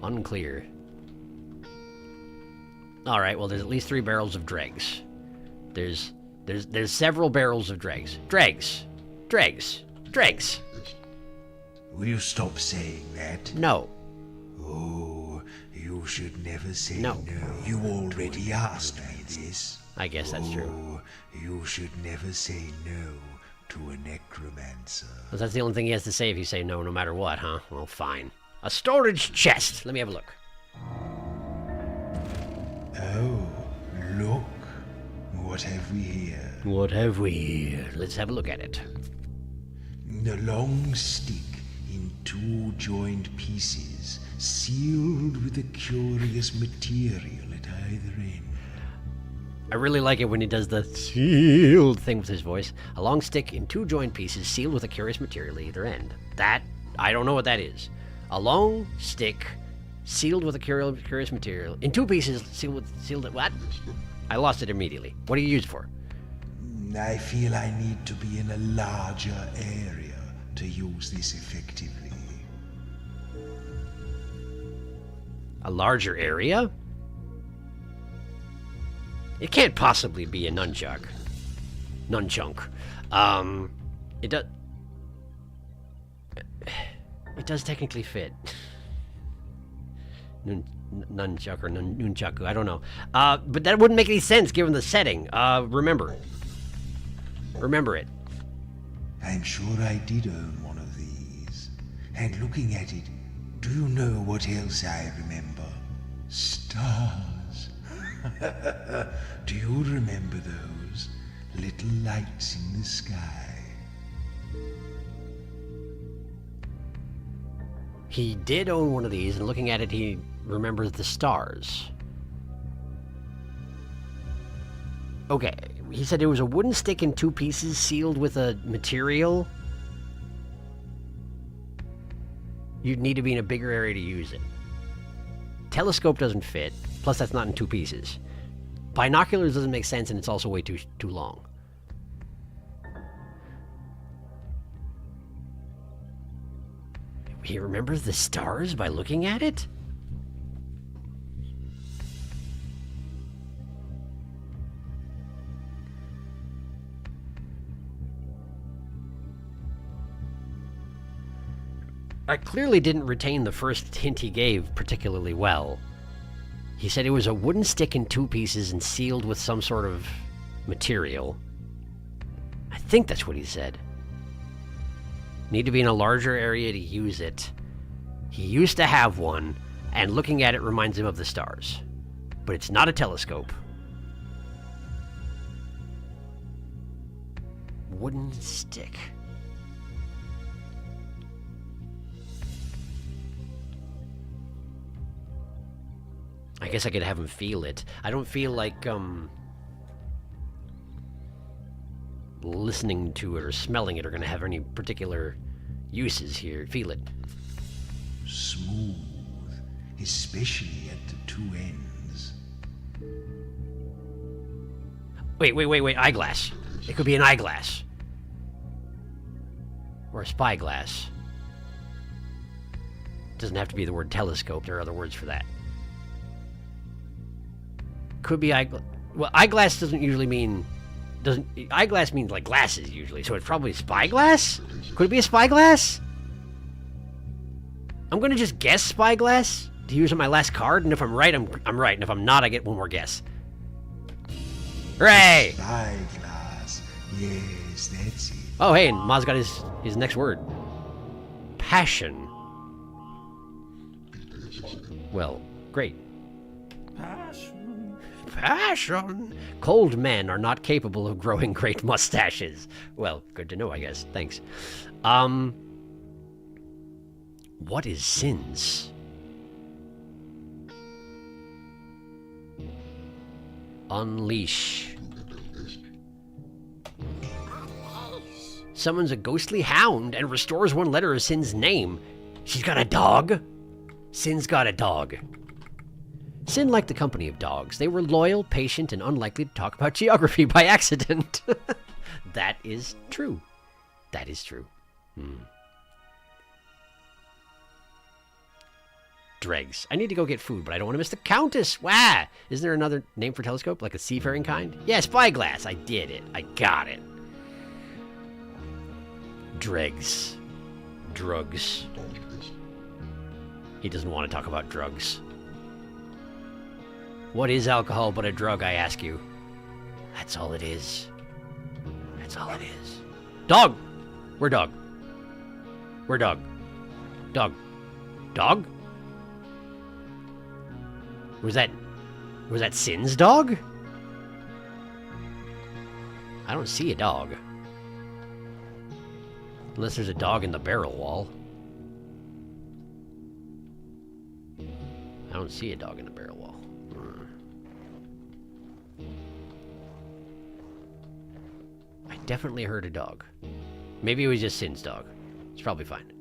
Unclear. Alright, well there's at least 3 barrels of dregs. There's several barrels of dregs. Dregs. Dregs. Dregs. Will you stop saying that? No. Oh, you should never say no. You already asked me this. I guess that's true. Oh, you should never say no to a necromancer. Well, that's the only thing he has to say if you say no, no matter what, huh? Well, fine. A storage chest. Let me have a look. Oh, look. What have we here? What have we here? Let's have a look at it. A long stick in 2 joined pieces, sealed with a curious material at either end. I really like it when he does the sealed thing with his voice. A long stick in 2 joined pieces, sealed with a curious material at either end. That, I don't know what that is. A long stick, sealed with a curious material, in 2 pieces, sealed, what? I lost it immediately. What do you use it for? I feel I need to be in a larger area to use this effectively. A larger area? It can't possibly be a nunchuck. Nunchunk. It does... It does technically fit. Nunchuck or nunchaku, I don't know. But that wouldn't make any sense given the setting. Remember. Remember it. I'm sure I did own one of these. And looking at it, do you know what else I remember? Stars. Do you remember those little lights in the sky? He did own one of these, and looking at it, he remembers the stars. Okay, He said it was a wooden stick in 2 pieces sealed with a material. You'd need to be in a bigger area to use it. Telescope doesn't fit, plus that's not in 2 pieces. Binoculars doesn't make sense, and it's also way too long. He remembers the stars by looking at it? I clearly didn't retain the first hint he gave particularly well. He said it was a wooden stick in 2 pieces and sealed with some sort of material. I think that's what he said. Need to be in a larger area to use it. He used to have one, and looking at it reminds him of the stars. But it's not a telescope. Wooden stick. I guess I could have him feel it. I don't feel like, listening to it or smelling it are going to have any particular uses here. Feel it. Smooth, especially at the 2 ends. Wait. Eyeglass. It could be an eyeglass. Or a spyglass. Doesn't have to be the word telescope. There are other words for that. Could be eyeglass. Well, eyeglass doesn't usually mean... Eyeglass means like glasses usually, so it's probably spyglass? Could it be a spyglass? I'm gonna just guess spyglass to use on my last card, and if I'm right, I'm right, and if I'm not, I get one more guess. Hooray! Spyglass. Yes, that's it. Oh, hey, and Maz got his next word. Passion. Well, great. Passion. Cold men are not capable of growing great mustaches. Well, good to know, I guess. Thanks. What is sins? Unleash. Summons a ghostly hound and restores 1 letter of Sin's name. She's got a dog? Sin's got a dog. Sin liked the company of dogs. They were loyal, patient, and unlikely to talk about geography by accident. That is true. That is true. Dregs. I need to go get food, but I don't want to miss the Countess. Wah! Is there another name for telescope, like a seafaring kind? Yeah, spyglass. I did it. I got it. Dregs. Drugs. He doesn't want to talk about drugs. What is alcohol but a drug, I ask you? That's all it is. That's all it is. Dog! Where dog? Where dog? Dog. Dog? Was that Sin's dog? I don't see a dog. Unless there's a dog in the barrel wall. I don't see a dog in the barrel wall. I definitely heard a dog. Maybe it was just Sin's dog. It's probably fine.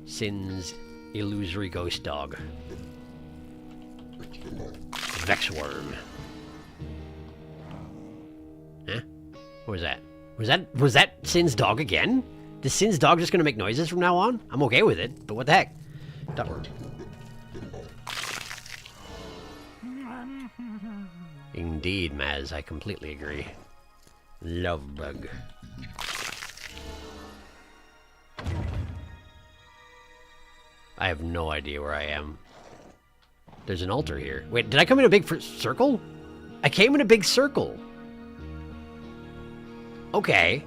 Sin's illusory ghost dog. Vexworm. Huh? What was that? Was that Sin's dog again? Is Sin's dog just gonna make noises from now on? I'm okay with it, but what the heck? Dog. Indeed, Maz, I completely agree. Love bug. I have no idea where I am. There's an altar here. Wait, did I come in a big circle? I came in a big circle. Okay.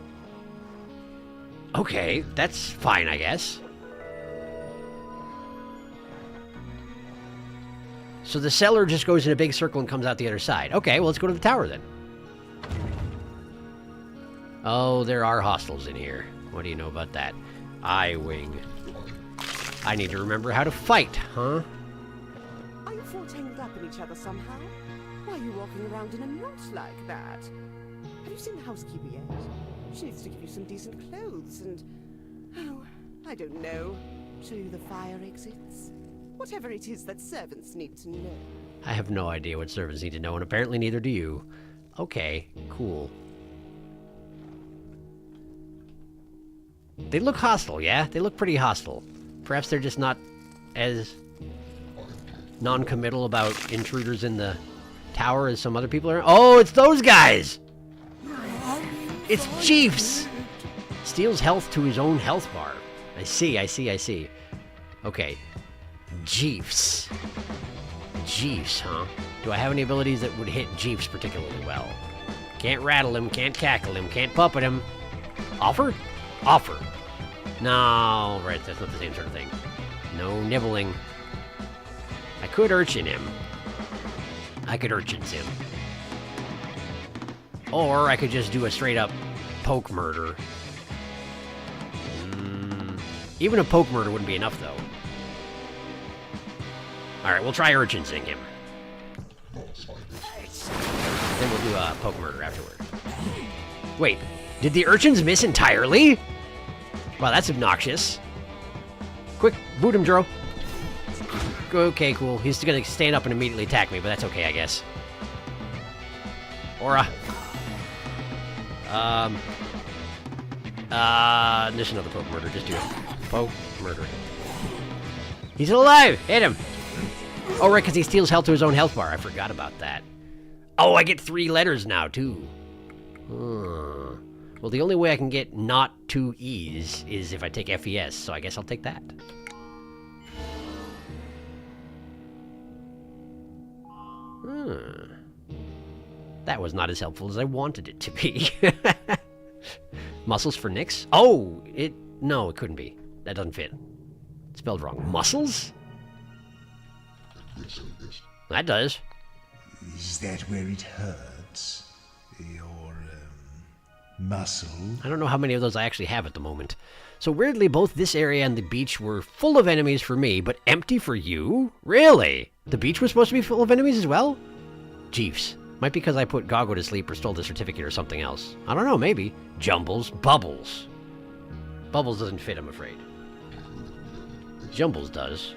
Okay, that's fine, I guess. So the cellar just goes in a big circle and comes out the other side. Okay, well, let's go to the tower then. Oh, there are hostels in here. What do you know about that? I-wing. I need to remember how to fight, huh? Are you four tangled up in each other somehow? Why are you walking around in a knot like that? Have you seen the housekeeper yet? She needs to give you some decent clothes and... Oh, I don't know. Show you the fire exits? Whatever it is that servants need to know. I have no idea what servants need to know, and apparently neither do you. Okay, cool. They look hostile, yeah? They look pretty hostile. Perhaps they're just not as non-committal about intruders in the tower as some other people are. Oh, it's those guys! It's Chiefs! Steals health to his own health bar. I see. Okay. Jeeves. Jeeves, huh? Do I have any abilities that would hit Jeeves particularly well? Can't rattle him, can't cackle him, can't puppet him. Offer? Offer. No, right, that's not the same sort of thing. No nibbling. I could urchin him. I could urchins him. Or I could just do a straight up poke murder. Even a poke murder wouldn't be enough, though. Alright, we'll try urchinsing him. Then we'll do a poke murder afterward. Wait, did the urchins miss entirely? Wow, that's obnoxious. Quick, boot him, Joro. Okay, cool. He's gonna stand up and immediately attack me, but that's okay, I guess. Aura. Just another poke murder. Just do it. Poke murder. He's still alive! Hit him! Oh, right, because he steals health to his own health bar. I forgot about that. Oh, I get 3 letters now, too. Well, the only way I can get not 2 E's is if I take FES, so I guess I'll take that. That was not as helpful as I wanted it to be. Muscles for Nyx? Oh, no, it couldn't be. That doesn't fit. It's spelled wrong. Muscles? That does. Is that where it hurts? Your, muscle? I don't know how many of those I actually have at the moment. So weirdly, both this area and the beach were full of enemies for me, but empty for you? Really? The beach was supposed to be full of enemies as well? Jeeves. Might be because I put Goggo to sleep or stole the certificate or something else. I don't know, maybe. Jumbles. Bubbles. Bubbles doesn't fit, I'm afraid. Jumbles does.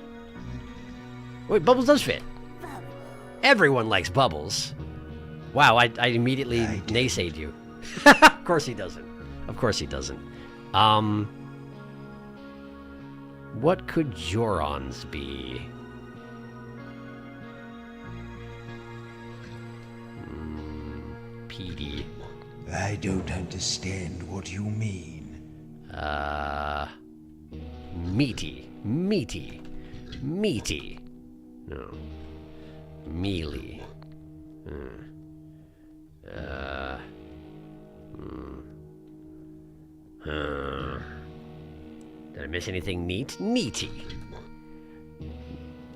Wait, Bubbles does fit. Everyone likes Bubbles. Wow, I immediately naysayed you. Of course he doesn't. Of course he doesn't. What could Jorons be? PD. I don't understand what you mean. Meaty. Meaty. Meaty. No. Mealy. Did I miss anything neat? Neaty.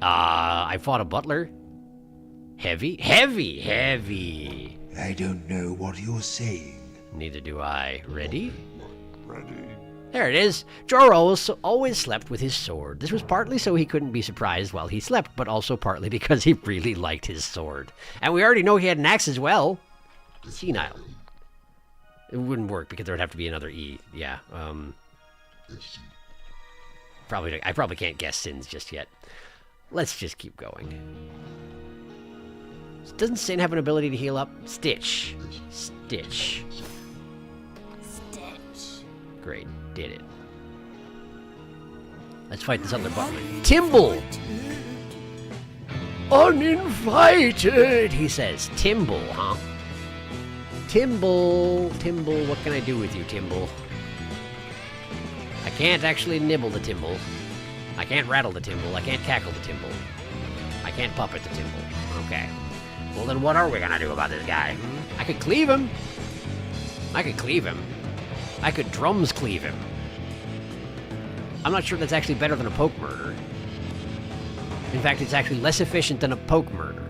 I fought a butler. Heavy? Heavy! Heavy! I don't know what you're saying. Neither do I. Ready? Ready. There it is. Joro always slept with his sword. This was partly so he couldn't be surprised while he slept, but also partly because he really liked his sword. And we already know he had an axe as well. Senile. It wouldn't work because there would have to be another E. Yeah. I probably can't guess sins just yet. Let's just keep going. Doesn't Sin have an ability to heal up? Stitch. Stitch. Stitch. Great. Did it. Let's fight this other butler. Timble! Uninvited, he says. Timble, huh? Timble. Timble, what can I do with you, Timble? I can't actually nibble the Timble. I can't rattle the Timble. I can't cackle the Timble. I can't puppet the Timble. Okay. Well, then what are we gonna do about this guy? I could cleave him. I could cleave him. I could drums cleave him. I'm not sure that's actually better than a poke murder. In fact, it's actually less efficient than a poke murder.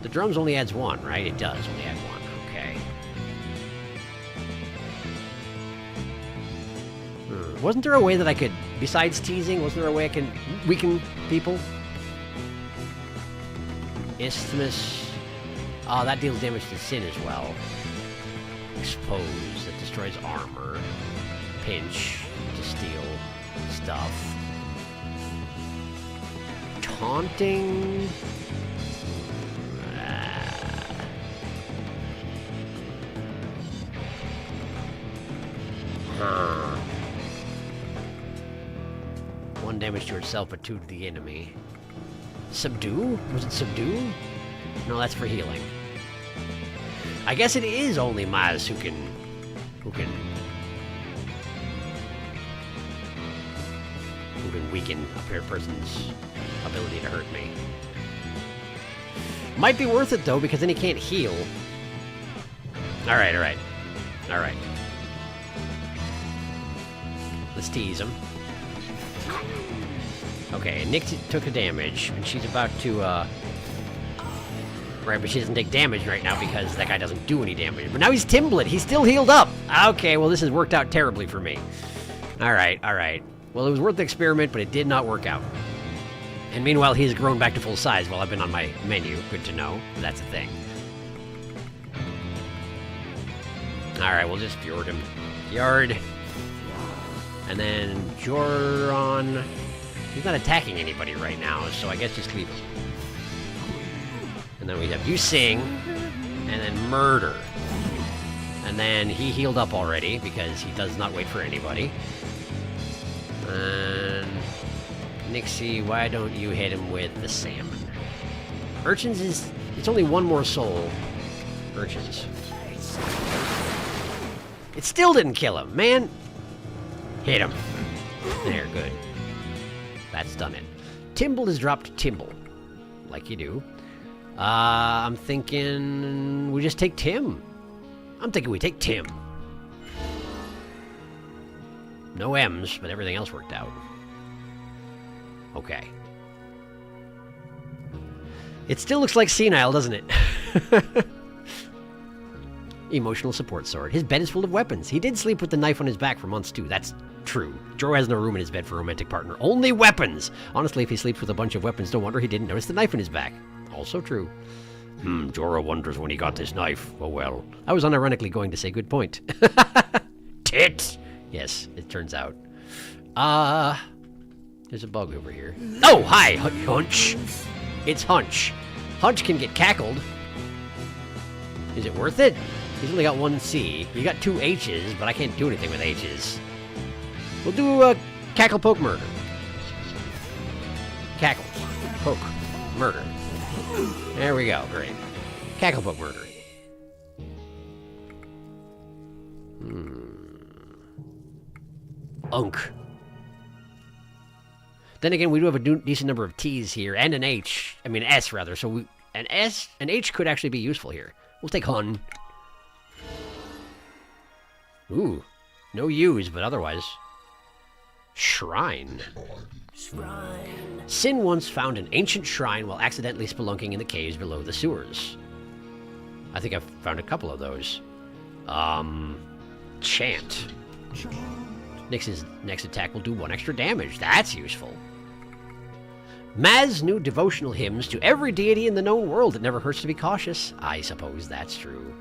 The drums only adds 1, right? It does only add 1. Okay. Wasn't there a way that I could, besides teasing, wasn't there a way I can weaken people? Isthmus. Oh, that deals damage to Sin as well. Expose, that destroys armor. Pinch, to steal stuff. Taunting. One damage to herself, but 2 to the enemy. Subdue? Was it subdue? No, that's for healing. I guess it is only Maz who can weaken a person's ability to hurt me. Might be worth it though, because then he can't heal. Alright. Alright. Let's tease him. Okay, Nick took a damage, and she's about to, Right, but she doesn't take damage right now because that guy doesn't do any damage. But now he's Timblet. He's still healed up. Okay, well, this has worked out terribly for me. Alright. Well, it was worth the experiment, but it did not work out. And meanwhile, he's grown back to full size while I've been on my menu. Good to know. That's a thing. Alright, we'll just Fjord him. Fjord. And then Joron. He's not attacking anybody right now, so I guess just leave him. And then we have you sing, and then murder. And then he healed up already because he does not wait for anybody. And Nixie, why don't you hit him with the salmon? Urchins is, it's only one more soul. Urchins. It still didn't kill him, man. Hit him. There, good. That's done it. Timble has dropped Timble. Like you do. I'm thinking we just take Tim. I'm thinking we take Tim. No M's, but everything else worked out. Okay. It still looks like senile, doesn't it? Emotional support sword. His bed is full of weapons. He did sleep with the knife on his back for months, too. That's true. Joro has no room in his bed for a romantic partner. Only weapons! Honestly, if he sleeps with a bunch of weapons, no wonder he didn't notice the knife in his back. Also true. Joro wonders when he got this knife. Oh well. I was unironically going to say good point. Tits! Yes, it turns out. There's a bug over here. Oh, hi, Hunch! It's Hunch. Hunch can get cackled. Is it worth it? He's only got 1 C. You got 2 H's, but I can't do anything with H's. We'll do a cackle, poke, murder. Cackle, poke, murder. There we go, great. Cackle, poke, murder. Unk. Then again, we do have a decent number of T's here, and an H. I mean, S, rather. So an H could actually be useful here. We'll take Hun. Ooh. No U's, but otherwise. Shrine. Sin once found an ancient shrine while accidentally spelunking in the caves below the sewers. I think I've found a couple of those. Chant. Nix's next attack will do 1 extra damage. That's useful. Maz knew devotional hymns to every deity in the known world. It never hurts to be cautious. I suppose that's true.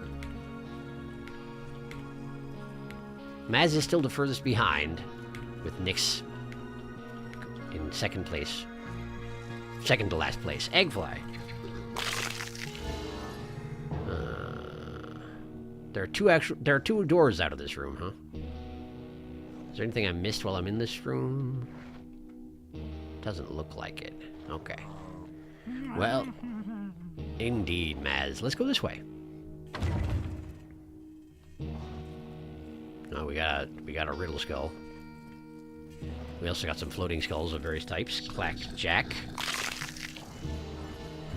Maz is still the furthest behind, with Nix in second place. Second to last place. Eggfly. There are two doors out of this room, huh? Is there anything I missed while I'm in this room? Doesn't look like it. Okay. Well, indeed, Maz. Let's go this way. Oh, we got a riddle skull. We also got some floating skulls of various types. Clack, Jack.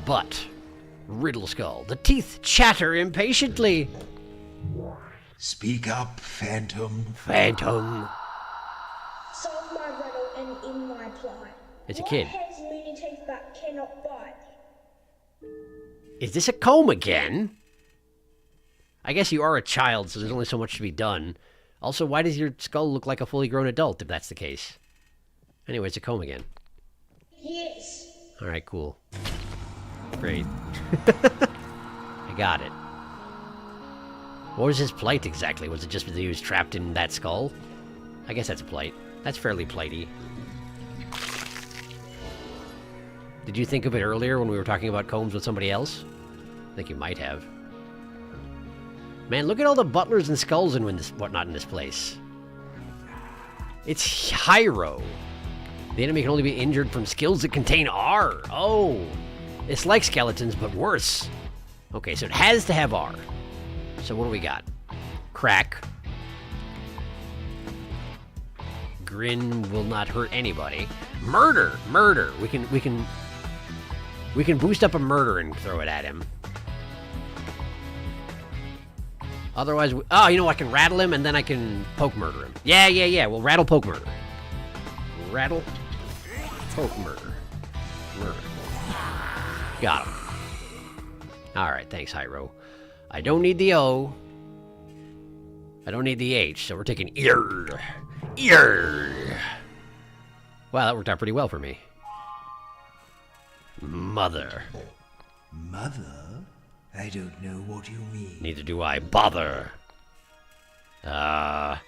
But riddle skull. The teeth chatter impatiently. Speak up, Phantom. Phantom. Solve my riddle and end my plight. It's a kid. What has many teeth but cannot bite? Is this a comb again? I guess you are a child, so there's only so much to be done. Also, why does your skull look like a fully grown adult, if that's the case? Anyway, it's a comb again. Yes. Alright, cool. Great. I got it. What was his plight exactly? Was it just that he was trapped in that skull? I guess that's a plight. That's fairly plighty. Did you think of it earlier when we were talking about combs with somebody else? I think you might have. Man, look at all the butlers and skulls and whatnot in this place. It's Hyro. The enemy can only be injured from skills that contain R. Oh, it's like skeletons, but worse. Okay, so it has to have R. So what do we got? Crack. Grin will not hurt anybody. Murder. We can boost up a murder and throw it at him. Otherwise, oh, you know, I can rattle him and then I can poke murder him. Yeah. Well, rattle, poke, murder. Rattle, poke, murder. Got him. All right, thanks, Hyro. I don't need the O. I don't need the H, so we're taking ear. Wow, that worked out pretty well for me. Mother. Mother? I don't know what you mean. Neither do I. Bother. Father.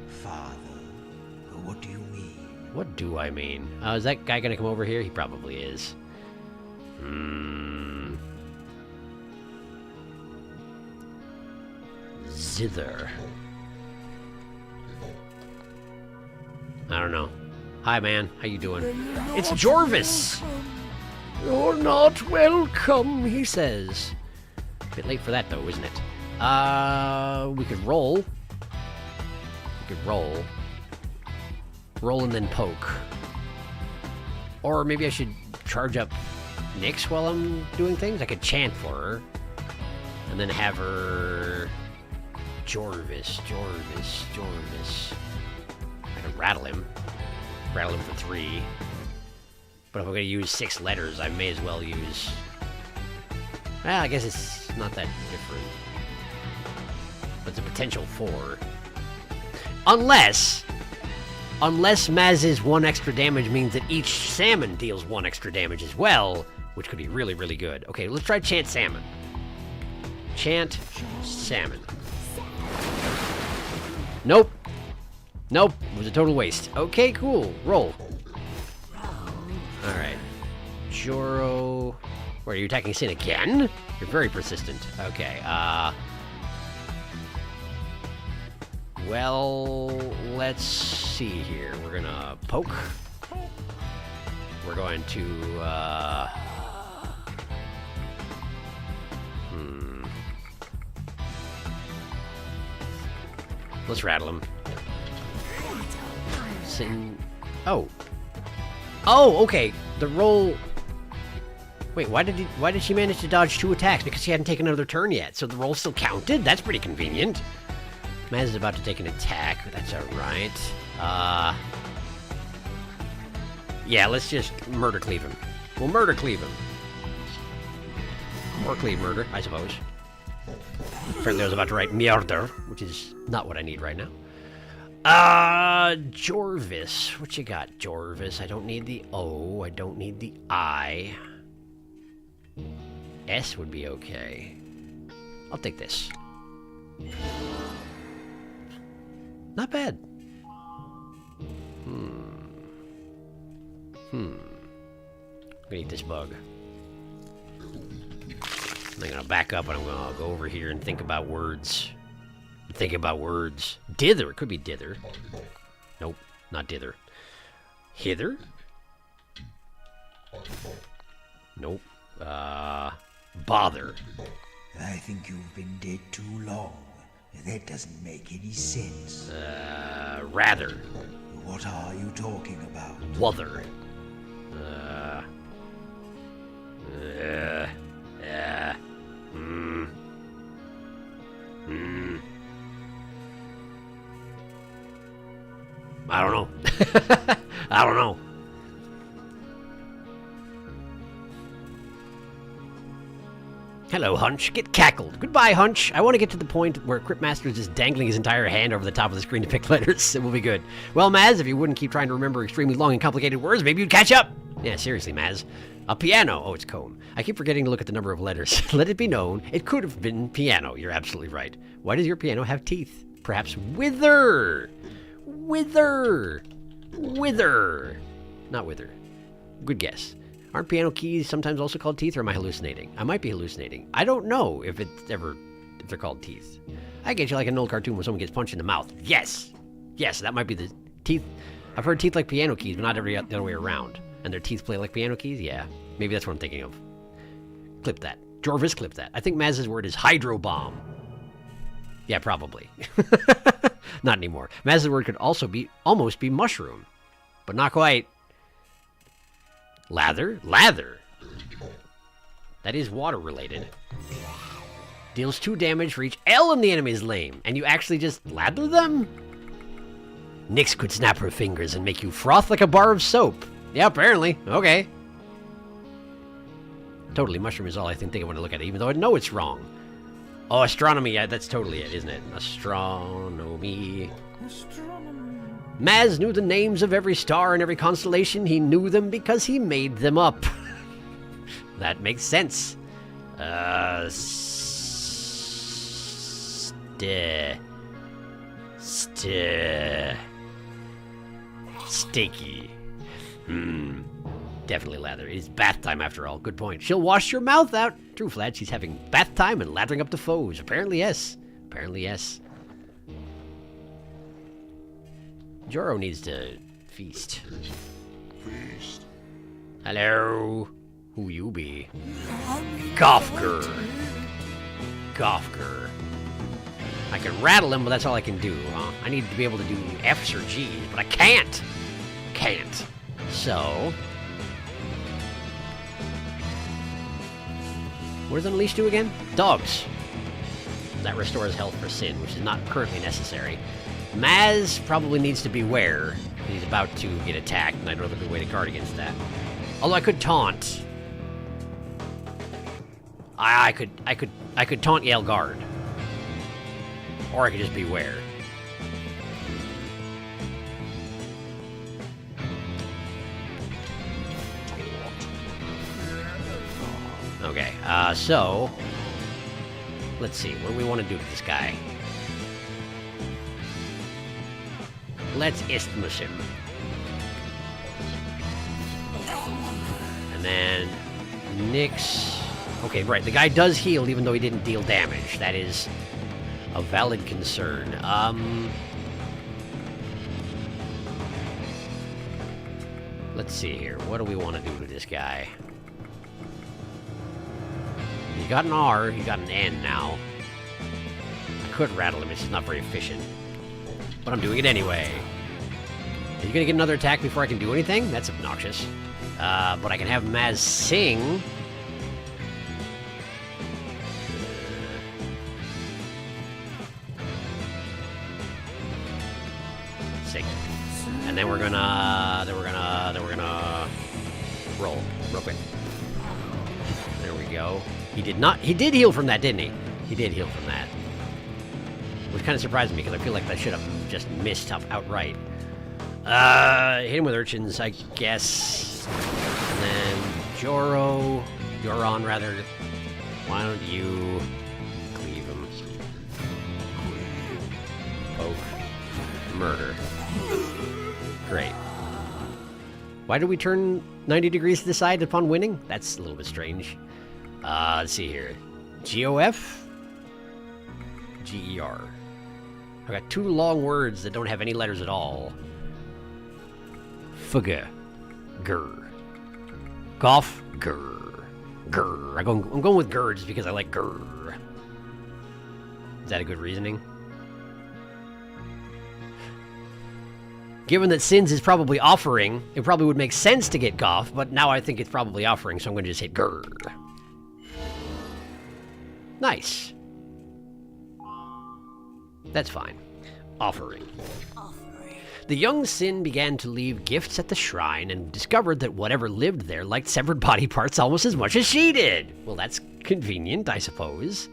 Father? What do you mean? What do I mean? Is that guy gonna come over here? He probably is. Zither. I don't know. Hi, man. How you doing? It's Jorvis! You're not welcome, he says. Bit late for that, though, isn't it? We could roll. Roll and then poke. Or maybe I should charge up Nyx while I'm doing things? I could chant for her. And then have her... Jorvis. I could rattle him. Rattle him for 3. But if I'm going to use 6 letters, I may as well use... Well, I guess it's not that different. But it's a potential 4. Unless Maz's 1 extra damage means that each salmon deals 1 extra damage as well, which could be really, really good. Okay, let's try Chant Salmon. Chant Salmon. Nope. It was a total waste. Okay, cool. Roll. Alright. Joro... Wait, are you attacking Sin again? You're very persistent. Okay, well, let's see here. We're gonna poke. We're going to, Let's rattle him. Sin... Oh, okay. The roll... Wait, why did she manage to dodge 2 attacks? Because she hadn't taken another turn yet, so the roll still counted? That's pretty convenient. Maz is about to take an attack. That's alright. Yeah, let's just murder cleave him. We'll murder cleave him. Or cleave murder, I suppose. Apparently I was about to write murder, which is not what I need right now. Jorvis. What you got, Jorvis? I don't need the O. I don't need the I. S would be okay. I'll take this. Not bad. I'm gonna eat this bug. I'm gonna back up and I'm gonna go over here and think about words. Dither. It could be dither. Nope, not dither. Hither? Nope. Bother. I think you've been dead too long. That doesn't make any sense. Rather. What are you talking about? Wother. I don't know. I don't know. Hello, Hunch. Get cackled. Goodbye, Hunch. I want to get to the point where Cryptmaster is just dangling his entire hand over the top of the screen to pick letters. It will be good. Well, Maz, if you wouldn't keep trying to remember extremely long and complicated words, maybe you'd catch up. Yeah, seriously, Maz. A piano. Oh, it's cone. I keep forgetting to look at the number of letters. Let it be known, it could have been piano. You're absolutely right. Why does your piano have teeth? Perhaps wither. Wither. Wither. Not wither. Good guess. Aren't piano keys sometimes also called teeth, or am I hallucinating? I might be hallucinating. I don't know if they're called teeth. I get you like an old cartoon when someone gets punched in the mouth. Yes! Yes, that might be the teeth. I've heard teeth like piano keys, but not the other way around. And their teeth play like piano keys? Yeah. Maybe that's what I'm thinking of. Clip that. Jorvis, clip that. I think Maz's word is hydro bomb. Yeah, probably. Not anymore. Maz's word could also almost be mushroom. But not quite. Lather? Lather. That is water related. Deals 2 damage for each L in the enemy's lane. And you actually just lather them? Nyx could snap her fingers and make you froth like a bar of soap. Yeah, apparently. Okay. Totally, mushroom is all I think I want to look at it, even though I know it's wrong. Oh, astronomy. Yeah, that's totally it, isn't it? Astronomy. Maz knew the names of every star and every constellation. He knew them because he made them up. That makes sense. Sticky. Definitely lather. It's bath time after all. Good point. She'll wash your mouth out. True, Flad. She's having bath time and lathering up the foes. Apparently, yes. Apparently, yes. Joro needs to feast. Feast. Hello. Who you be? Goffger. Goffger. I can rattle him, but that's all I can do, huh? I need to be able to do F's or G's, but I can't. Can't. So... what does Unleash do again? Dogs. That restores health for Sin, which is not currently necessary. Maz probably needs to beware. He's about to get attacked, and I don't have a good way to guard against that. Although I could taunt. I could taunt Yale guard. Or I could just beware. Okay, so let's see, what do we want to do to this guy? Let's isthmus him. And then Nyx. Okay, right, the guy does heal even though he didn't deal damage. That is a valid concern. Let's see here. What do we want to do to this guy? He got an R, he got an N now. I could rattle him, it's just not very efficient. But I'm doing it anyway. Is he gonna get another attack before I can do anything? That's obnoxious. But I can have Maz sing. Sing. And then we're gonna roll real quick. There we go. He did heal from that, didn't he? He did heal from that. Which kind of surprised me, because I feel like that should have just missed up outright. Hit him with urchins, I guess. And then Joron rather. Why don't you cleave him? Poke. Murder. Great. Why did we turn 90 degrees to the side upon winning? That's a little bit strange. Let's see here. GOF? GER. I've got 2 long words that don't have any letters at all. Fuga. Grr. Goff. Grr. Grr. I'm going with grr just because I like grr. Is that a good reasoning? Given that Sins is probably offering, it probably would make sense to get Goff, but now I think it's probably offering, so I'm going to just hit grr. Nice. That's fine. Offering. The young Sin began to leave gifts at the shrine and discovered that whatever lived there liked severed body parts almost as much as she did. Well, that's convenient, I suppose.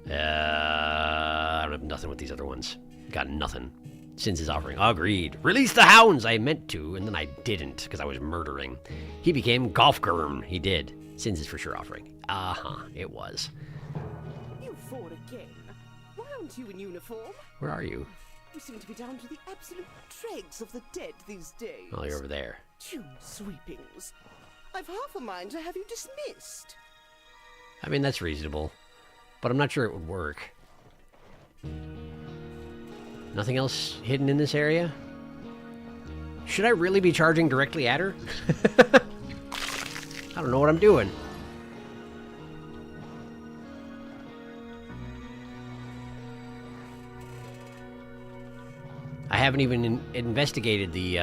I don't have nothing with these other ones. Got nothing. Sin's his offering. Agreed. Release the hounds! I meant to, and then I didn't, because I was murdering. He became Golfgurm. He did. Sin's is for sure offering. It was. You four again. Why aren't you in uniform? Where are you? You seem to be down to the absolute dregs of the dead these days. Oh, you're over there. Tomb sweepings. I've half a mind to have you dismissed. I mean, that's reasonable. But I'm not sure it would work. Nothing else hidden in this area? Should I really be charging directly at her? I don't know what I'm doing. I haven't even investigated the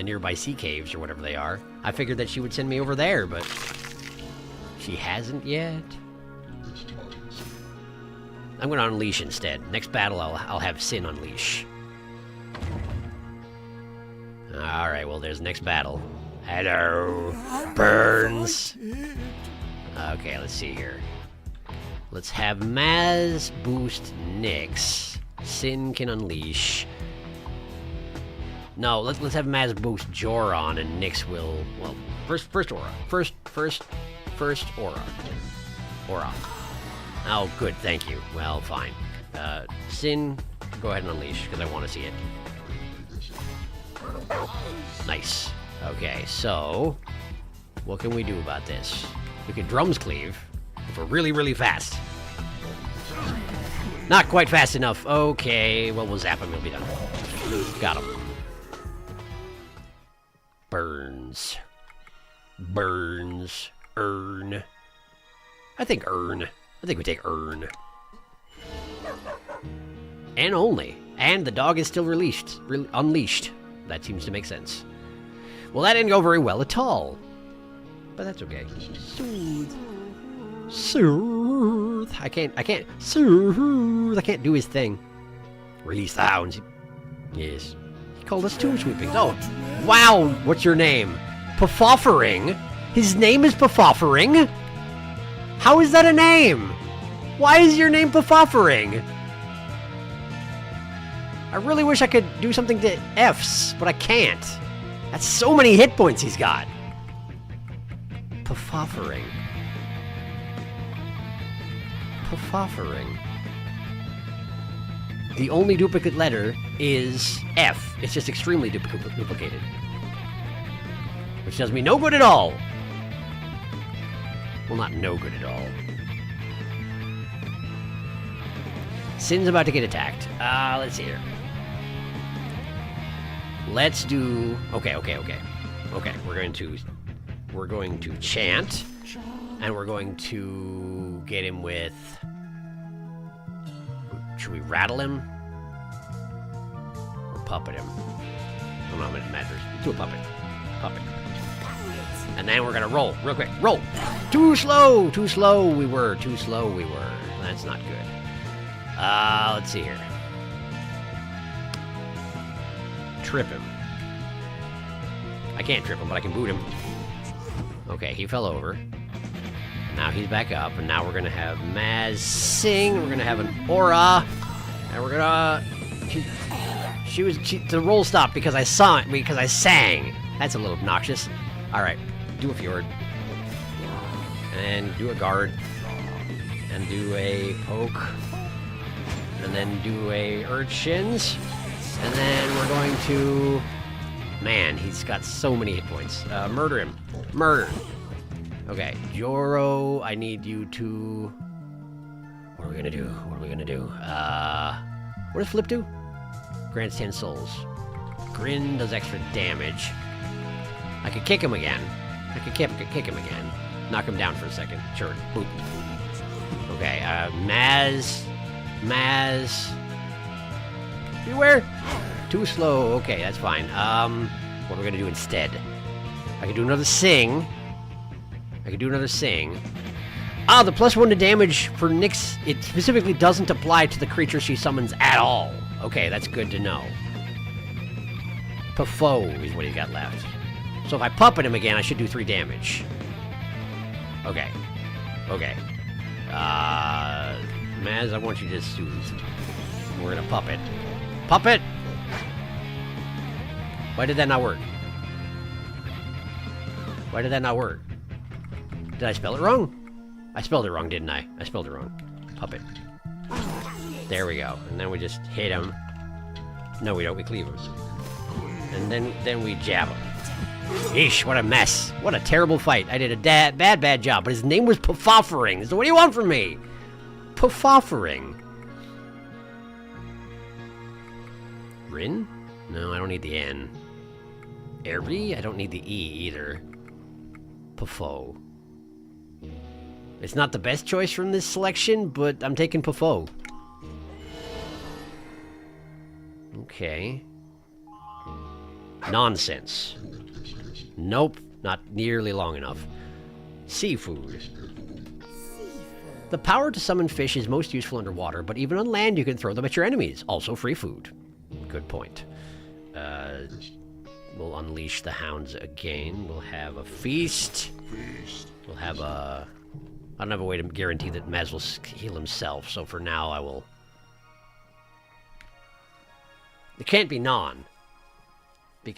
nearby sea caves or whatever they are. I figured that she would send me over there, but she hasn't yet. I'm going to unleash instead. Next battle, I'll have Sin unleash. All right, well, there's next battle. Hello, Burns. Okay, let's see here. Let's have Maz boost Nyx. Sin can unleash. No, let's have Maz boost Joron, and Nyx will, well, first Aura. First Aura. Aura. Oh, good, thank you. Well, fine. Sin, go ahead and unleash, because I want to see it. Nice. Okay, so what can we do about this? We can drums cleave if we're really, really fast. Not quite fast enough. Okay, well, we'll zap him, he'll be done. Got him. Burns. Burns. Earn. I think Earn. I think we take Earn. And only. And the dog is still released. Unleashed. That seems to make sense. Well, that didn't go very well at all. But that's okay. Soothe. Soothe. I can't. Soothe. I can't do his thing. Release the hounds. Yes. He called us tomb sweepings. Oh, wow. What's your name? Puffoffering? His name is Puffoffering? How is that a name? Why is your name Puffoffering? I really wish I could do something to F's, but I can't. That's so many hit points he's got. Puffoffering. Puffoffering. The only duplicate letter is F. It's just extremely duplicated. Which does me no good at all. Well, not no good at all. Sin's about to get attacked. Let's see here. Let's do... Okay. We're going to chant. And we're going to get him with... Should we rattle him? Or puppet him? I don't know how many matters. Do a puppet. Puppet. And then we're gonna roll, real quick. Roll! Too slow! Too slow we were. Too slow we were. That's not good. Let's see here. Trip him. I can't trip him, but I can boot him. Okay, he fell over. Now he's back up, and now we're gonna have Maz sing. We're gonna have an aura, and we're gonna... the roll stopped because I saw it, because I sang. That's a little obnoxious. All right, do a fjord, and do a guard, and do a poke, and then do a urchins, and then we're going to... Man, he's got so many hit points. Murder him. Murder. Okay, Joro, I need you to... What are we gonna do? What does Flip do? Grants 10 souls. Grin does extra damage. I could kick him again. Kick him again. Knock him down for a second. Sure. Boop. Okay, Maz. Beware! Too slow. Okay, that's fine. What are we gonna do instead? I could do another sing. The +1 to damage for Nyx, it specifically doesn't apply to the creature she summons at all. Okay, that's good to know. Pufo is what he's got left. So if I puppet him again, I should do 3 damage. Okay. Okay. Maz, I want you to soothe. We're gonna puppet. Puppet! Why did that not work? Why did that not work? Did I spell it wrong? I spelled it wrong, didn't I? I spelled it wrong. Puppet. There we go. And then we just hit him. No, we don't. We cleave him. And then we jab him. Eesh, what a mess. What a terrible fight. I did a bad job, but his name was Puffoffering. So what do you want from me? Puffoffering. Rin? No, I don't need the N. Eri? I don't need the E either. Puffo. It's not the best choice from this selection, but I'm taking Puffo. Okay. Nonsense. Nope, not nearly long enough. Seafood. The power to summon fish is most useful underwater, but even on land you can throw them at your enemies. Also free food. Good point. We'll unleash the hounds again. We'll have a feast. We'll have a... I don't have a way to guarantee that Maz will heal himself, so for now I will... It can't be non. I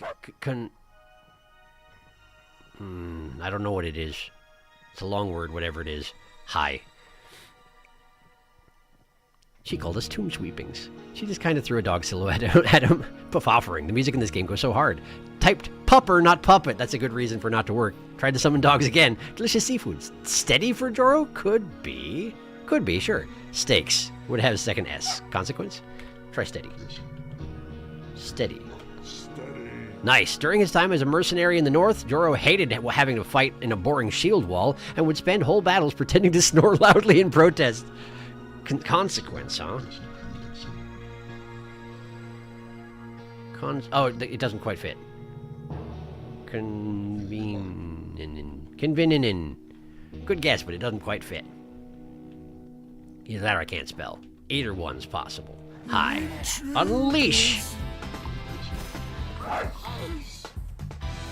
don't know what it is. It's a long word, whatever it is. Hi. She called us tomb sweepings. She just kind of threw a dog silhouette at him. Puff-offering. The music in this game goes so hard. Typed pupper, not puppet. That's a good reason for not to work. Tried to summon dogs again. Delicious seafoods. Steady for Joro? Could be. Could be, sure. Steaks. Would have a second S. Consequence? Try steady. Steady. Nice. During his time as a mercenary in the north, Joro hated having to fight in a boring shield wall and would spend whole battles pretending to snore loudly in protest. Consequence, huh? Oh, it doesn't quite fit. Convenin. Good guess, but it doesn't quite fit. Either that or I can't spell. Either one's possible. Hi. Unleash!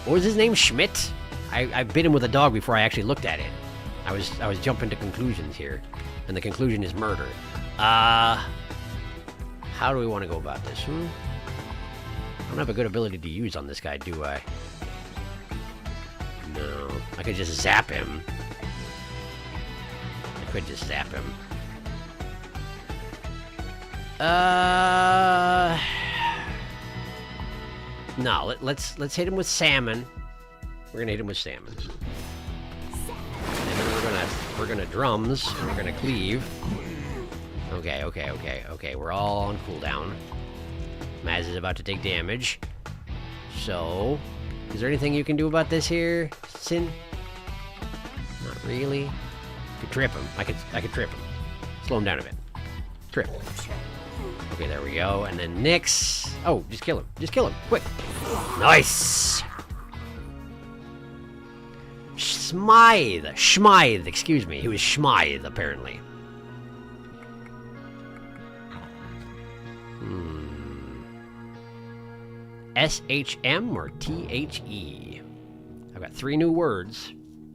What was his name? Schmidt? I bit him with a dog before I actually looked at it. I was jumping to conclusions here. And the conclusion is murder. How do we want to go about this? I don't have a good ability to use on this guy, do I? No. I could just zap him. No, let's hit him with salmon. We're gonna hit him with salmon. And then we're gonna drums, and we're gonna cleave. Okay, we're all on cooldown. Maz is about to take damage. So, is there anything you can do about this here, Sin? Not really. I could trip him. I could trip him. Slow him down a bit. Trip. Okay, there we go. And then Nyx. Oh, just kill him. Just kill him. Quick. Nice. Schmythe, excuse me. He was Schmythe, apparently. SHM or THE? I've got 3 new words.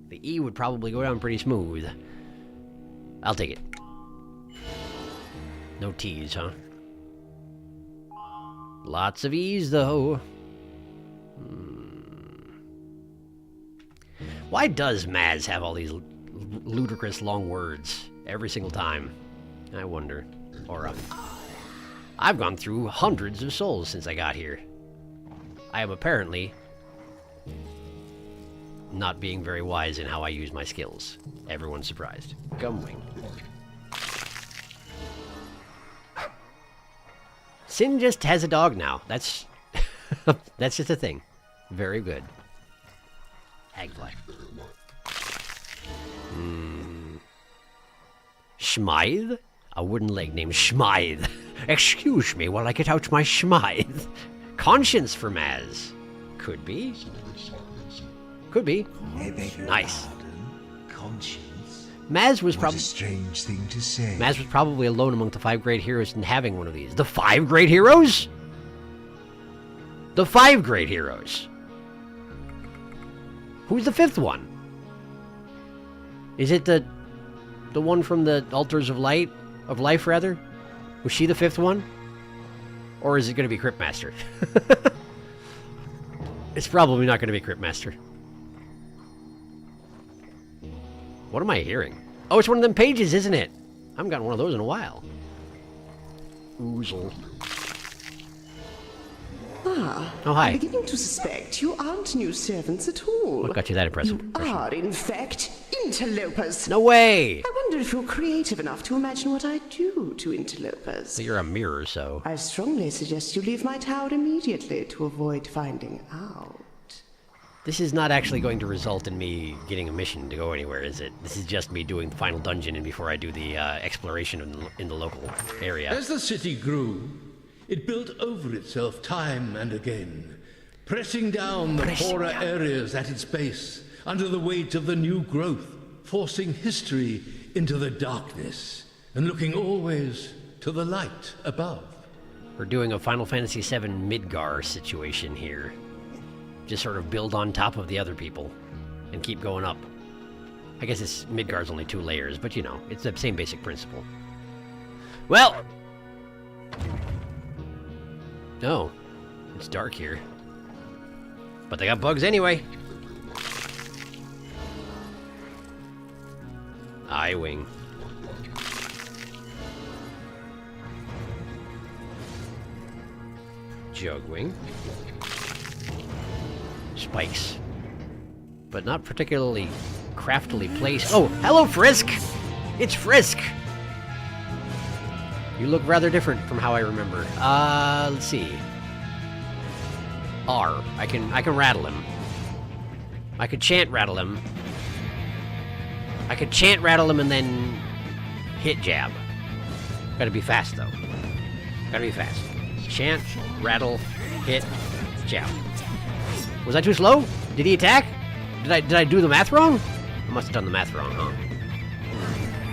The E would probably go down pretty smooth. I'll take it. No T's, huh? Lots of E's, though. Why does Maz have all these ludicrous long words every single time? I wonder. Or, I've gone through hundreds of souls since I got here. I am apparently not being very wise in how I use my skills. Everyone's surprised. Gumwing. Sin just has a dog now. That's that's just a thing. Very good. Hagfly. Schmythe? A wooden leg named Schmythe. Excuse me while I get out my Schmythe. Conscience for Maz. Could be. Could be. Nice. Conscience? Maz was probably... What a strange thing to say. Maz was probably alone among the 5 great heroes in having one of these. The 5 great heroes? The 5 great heroes. Who's the 5th one? Is it the one from the Altars of Light? Of Life, rather? Was she the 5th one? Or is it going to be Cryptmaster? It's probably not going to be Cryptmaster. What am I hearing? Oh, it's one of them pages, isn't it? I haven't gotten one of those in a while. Oozle. Ah, oh, hi. I'm beginning to suspect you aren't new servants at all. What got you that impressive? You are, in fact, interlopers. No way! I wonder if you're creative enough to imagine what I do to interlopers. So you're a mirror, so... I strongly suggest you leave my tower immediately to avoid finding out. This is not actually going to result in me getting a mission to go anywhere, is it? This is just me doing the final dungeon and before I do the exploration in the local area. As the city grew, it built over itself time and again, pressing down the poorer areas at its base under the weight of the new growth, forcing history into the darkness and looking always to the light above. We're doing a Final Fantasy VII Midgar situation here. Just sort of build on top of the other people and keep going up. I guess Midgar's only 2 layers, but you know, it's the same basic principle. Well! No, it's dark here. But they got bugs anyway. Eye-wing. Jugwing. Spikes. But not particularly craftily placed. Oh, hello, Frisk! It's Frisk! You look rather different from how I remember. Let's see. R. I can rattle him. I could chant rattle him. I could chant rattle him and then hit jab. Gotta be fast though. Gotta be fast. Chant, rattle, hit, jab. Was I too slow? Did he attack? Did I do the math wrong? I must have done the math wrong, huh?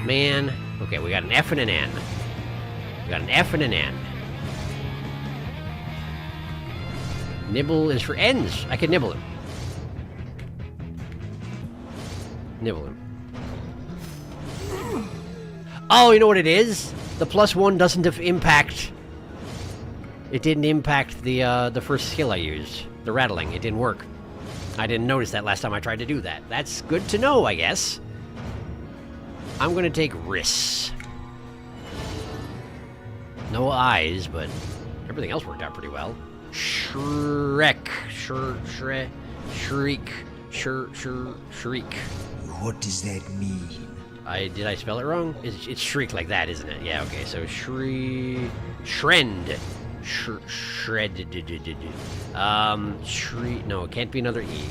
Man. Okay, we got an F and an N. We got an F and an N. Nibble is for N's. I can nibble him. Nibble him. Oh, you know what it is? The +1 doesn't impact. It didn't impact the first skill I used. The rattling. It didn't work. I didn't notice that last time I tried to do that. That's good to know, I guess. I'm gonna take risks. No eyes, but everything else worked out pretty well. Shriek. What does that mean? Did I spell it wrong? It's shriek like that, isn't it? Yeah, okay, so shrend. No, it can't be another E.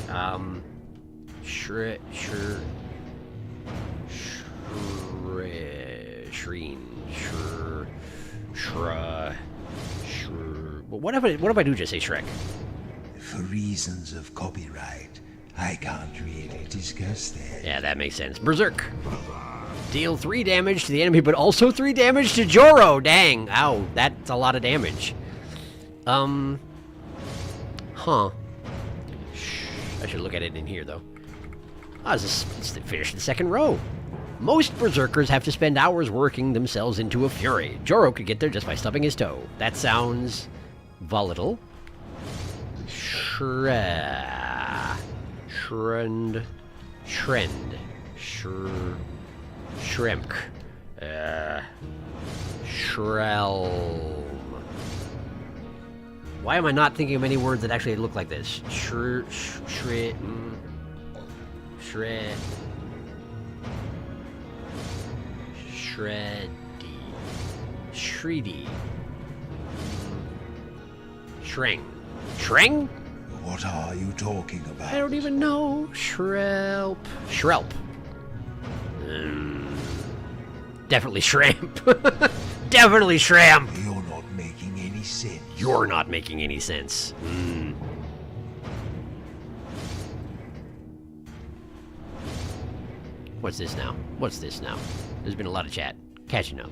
What if I do just say Shrek? For reasons of copyright, I can't really discuss that. Yeah, that makes sense. Berserk. Deal 3 damage to the enemy, but also 3 damage to Joro. Dang. Ow, that's a lot of damage. Huh. I should look at it in here, though. Let's finish the second row. Most berserkers have to spend hours working themselves into a fury. Joro could get there just by stubbing his toe. That sounds volatile. Trend. Shrimp. Shrelm. Why am I not thinking of any words that actually look like this? Shreddy. Shreng. Shreng? What are you talking about? I don't even know. Shrelp. Definitely shrimp. Definitely shrimp. You're not making any sense. You're not making any sense. What's this now? There's been a lot of chat. Catching up.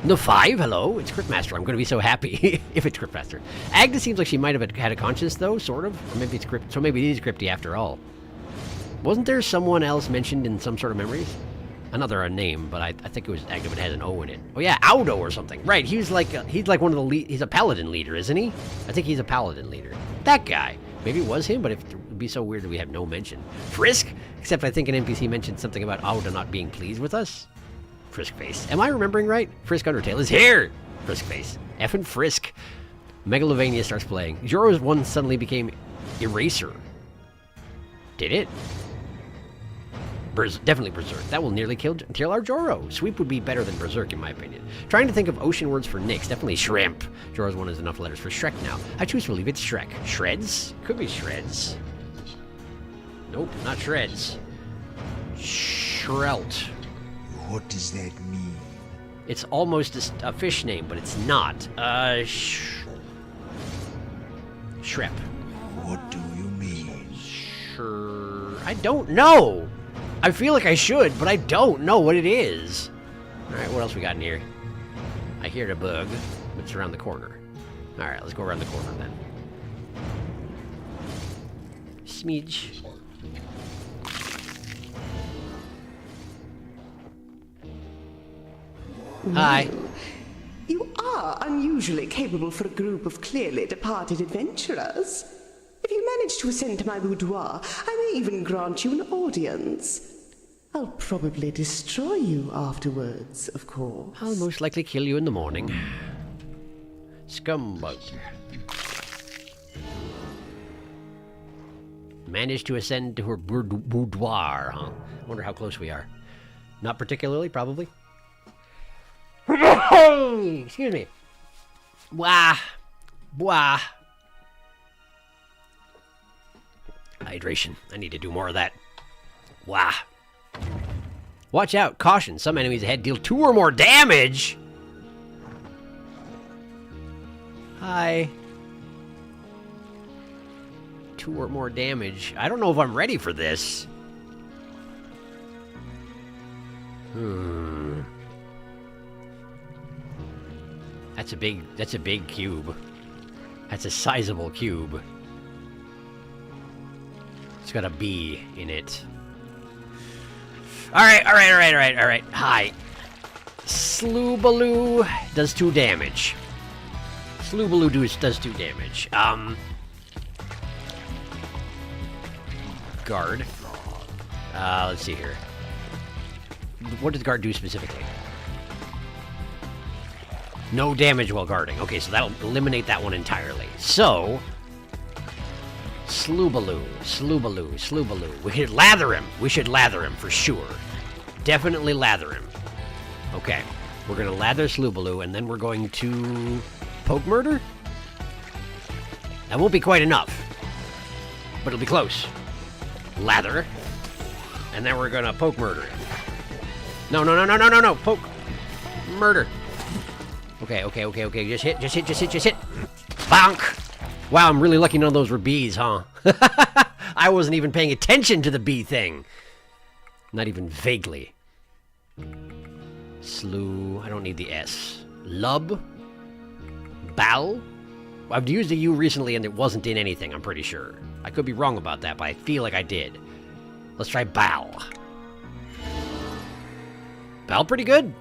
No 5, hello, it's Cryptmaster. I'm going to be so happy if it's Cryptmaster. Agnes seems like she might have had a conscience, though, sort of. Or maybe it's Crypt. So maybe it is Crypty after all. Wasn't there someone else mentioned in some sort of memories? Another name, but I think it was Agnes, but it has an O in it. Oh yeah, Audo or something. Right, he's like one of the lead. He's a paladin leader, isn't he? I think he's a paladin leader. That guy. Maybe it was him, but it would be so weird that we have no mention. Frisk? Except I think an NPC mentioned something about Audo not being pleased with us. Frisk face. Am I remembering right? Frisk Undertale is here! Frisk face. Effing Frisk. Megalovania starts playing. Joro's one suddenly became Eraser. Did it? Definitely Berserk. That will nearly kill our Joro. Sweep would be better than Berserk, in my opinion. Trying to think of ocean words for Nyx. Definitely Shrimp. Joro's one has enough letters for Shrek now. I choose to believe it's Shrek. Shreds? Could be Shreds. Nope, not Shreds. Shrelt. What does that mean? It's almost a fish name, but it's not. Shrep. What do you mean? Sure. I don't know. I feel like I should, but I don't know what it is. Alright, what else we got in here? I hear the bug. It's around the corner. Alright, let's go around the corner then. Smidge. Hi. You are unusually capable for a group of clearly departed adventurers. If you manage to ascend to my boudoir, I may even grant you an audience. I'll probably destroy you afterwards, of course. I'll most likely kill you in the morning. Scumbug. Managed to ascend to her boudoir, huh? Wonder how close we are. Not particularly, probably. Excuse me. Wah. Wah. Hydration. I need to do more of that. Wah. Watch out. Caution. Some enemies ahead deal 2 or more damage. Hi. 2 or more damage. I don't know if I'm ready for this. That's a big cube. That's a sizable cube. It's got a B in it. Alright. Hi. Sloobaloo does 2 damage. Sloobaloo does 2 damage. Guard. Let's see here. What does guard do specifically? No damage while guarding. Okay, so that'll eliminate that one entirely. So, Sloobaloo. We should lather him for sure. Definitely lather him. Okay, we're gonna lather Sloobaloo, and then we're going to poke murder? That won't be quite enough, but it'll be close. Lather, and then we're gonna poke murder him. No, poke murder. Okay. Just hit. Bonk! Wow, I'm really lucky none of those were bees, huh? I wasn't even paying attention to the bee thing. Not even vaguely. Slew. I don't need the S. Lub. Bal. I've used a U recently and it wasn't in anything, I'm pretty sure. I could be wrong about that, but I feel like I did. Let's try Bal. Bal pretty good.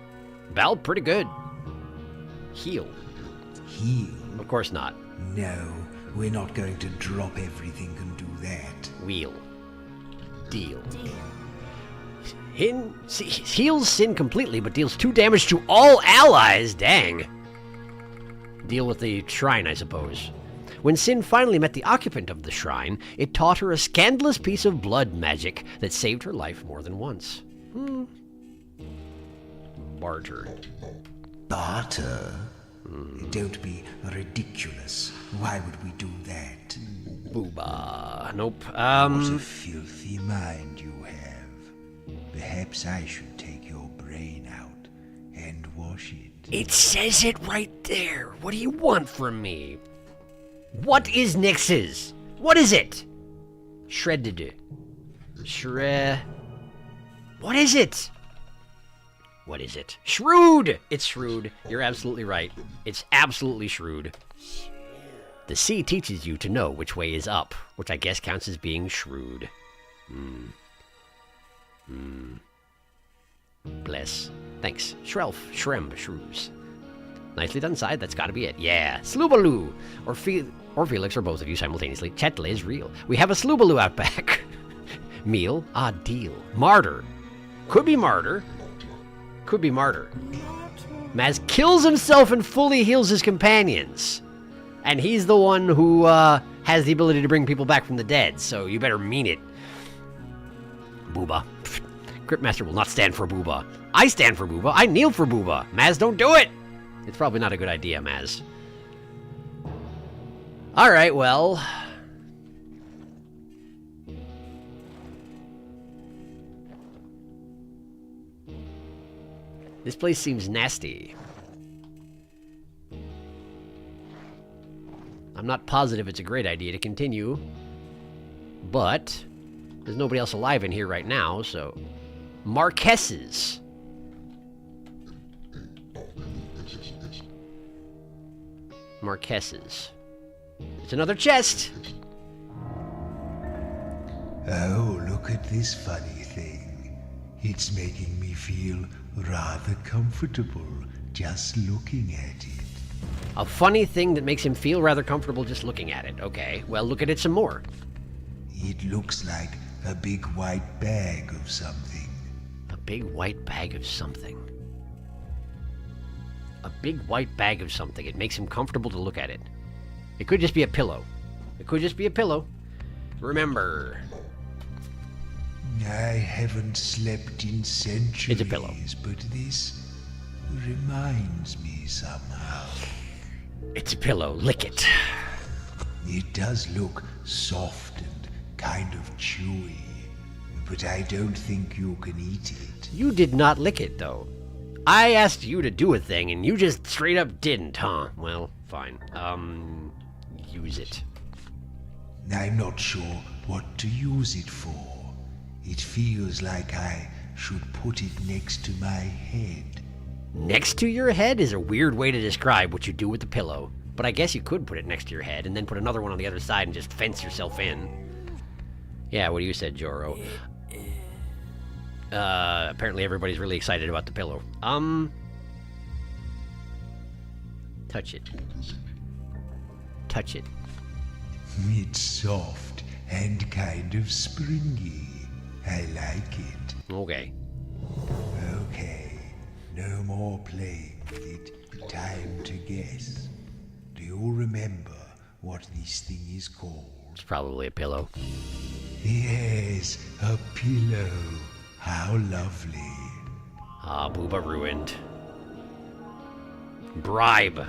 Heal. Heal? Of course not. No, we're not going to drop everything and do that. Wheel. Deal. Heals Sin completely, but deals 2 damage to all allies. Dang. Deal with the shrine, I suppose. When Sin finally met the occupant of the shrine, it taught her a scandalous piece of blood magic that saved her life more than once. Barter. Barter? Don't be ridiculous. Why would we do that? Booba. Nope. What a filthy mind you have. Perhaps I should take your brain out and wash it. It says it right there. What do you want from me? What is Nyx's? What is it? Shredded. What is it? What is it? Shrewd! It's shrewd. You're absolutely right. It's absolutely shrewd. The sea teaches you to know which way is up, which I guess counts as being shrewd. Bless. Thanks. Shrelf, Shrem, Shrews. Nicely done, side. That's gotta be it. Yeah. Sloobaloo! Or Felix, or both of you simultaneously. Chetle is real. We have a Sloobaloo out back. Meal. Ah, deal. Martyr. Could be martyr. Could be martyr. Maz kills himself and fully heals his companions. And he's the one who has the ability to bring people back from the dead, so you better mean it. Booba. Cryptmaster will not stand for Booba. I stand for Booba. I kneel for Booba. Maz, don't do it! It's probably not a good idea, Maz. Alright, well... This place seems nasty. I'm not positive it's a great idea to continue, but there's nobody else alive in here right now, so... Marquesses. Marquesses. It's another chest! Oh, look at this funny thing. It's making me feel rather comfortable just looking at it. A funny thing that makes him feel rather comfortable just looking at it. Okay, well, look at it some more. It looks like a big white bag of something. A big white bag of something. A big white bag of something. It makes him comfortable to look at it. It could just be a pillow. It could just be a pillow. Remember. I haven't slept in centuries, It's a pillow. But this reminds me somehow. It's a pillow. Lick it. It does look soft and kind of chewy, but I don't think you can eat it. You did not lick it, though. I asked you to do a thing, and you just straight up didn't, huh? Well, fine. Use it. I'm not sure what to use it for. It feels like I should put it next to my head. Next to your head is a weird way to describe what you do with the pillow. But I guess you could put it next to your head and then put another one on the other side and just fence yourself in. Yeah, what you said, Joro. Apparently everybody's really excited about the pillow. Touch it. Touch it. It's soft and kind of springy. I like it. Okay. Okay. No more playing with it. Time to guess. Do you remember what this thing is called? It's probably a pillow. Yes, a pillow. How lovely. Ah, Booba ruined. Bribe.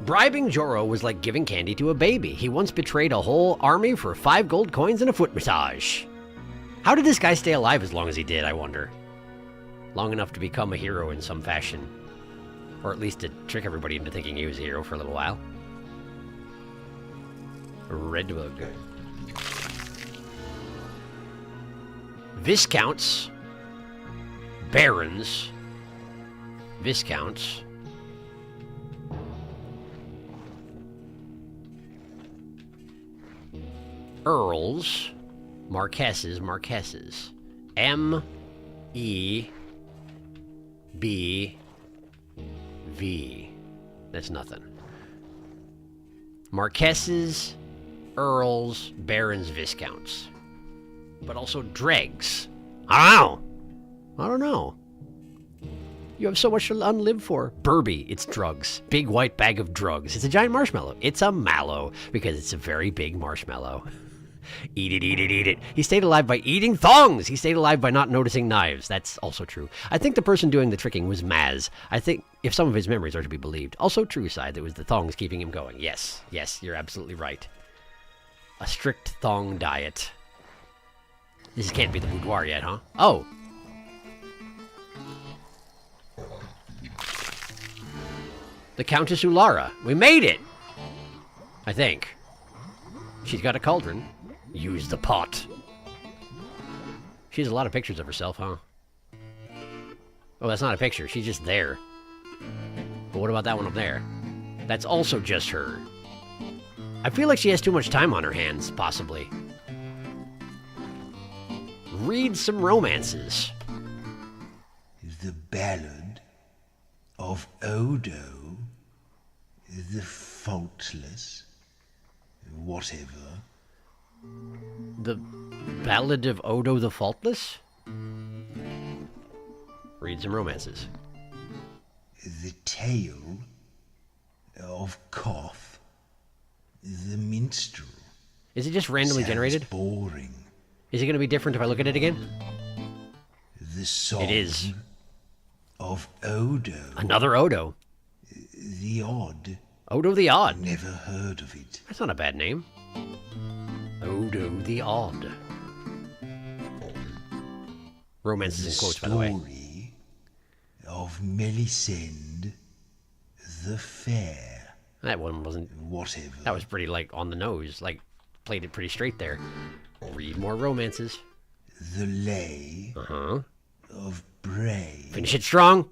Bribing Joro was like giving candy to a baby. He once betrayed a whole army for 5 gold coins and a foot massage. How did this guy stay alive as long as he did, I wonder? Long enough to become a hero in some fashion. Or at least to trick everybody into thinking he was a hero for a little while. Redbug. Viscounts. Barons. Viscounts. Earls. Marquesses. M-E-B-V. That's nothing. Marquesses, Earls, Barons, Viscounts. But also dregs. I don't know. You have so much to unlive for. Burby, it's drugs. Big white bag of drugs. It's a giant marshmallow. It's a mallow, because it's a very big marshmallow. Eat it, eat it, eat it. He stayed alive by eating thongs. He stayed alive by not noticing knives. That's also true. I think the person doing the tricking was Maz. I think, if some of his memories are to be believed. Also true, side, that was the thongs keeping him going. Yes, you're absolutely right. A strict thong diet. This can't be the boudoir yet, huh? Oh. The Countess Ulara. We made it! I think. She's got a cauldron. Use the pot. She has a lot of pictures of herself, huh? Oh, that's not a picture. She's just there. But what about that one up there? That's also just her. I feel like she has too much time on her hands, possibly. Read some romances. The Ballad of Odo the Faultless, whatever. The Ballad of Odo the Faultless? Read some romances. The Tale of Koth the Minstrel. Is it just randomly generated? Boring. Is it going to be different if I look at it again? The Song it is. Of Odo. Another Odo. The Odd. Odo the Odd. Never heard of it. That's not a bad name. Odo the Odd. Romances in quotes, by the way. Story of Melisende the Fair. That one wasn't... Whatever. That was pretty, like, on the nose. Like, played it pretty straight there. Read more romances. The Lay of Bray. Finish it strong.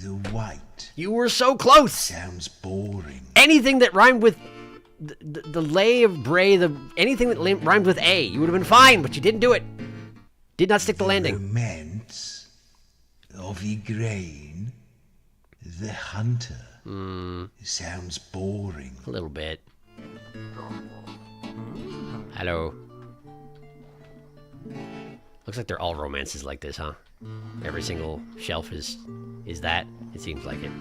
The White. You were so close. Sounds boring. Anything that rhymed with the Lay of Bray, anything that rhymed with A, you would have been fine, but you didn't do it. Did not stick the landing. Romance of Igraine the Hunter. Sounds boring. A little bit. Hello. Looks like they're all romances like this, huh? Every single shelf is that? It seems like it.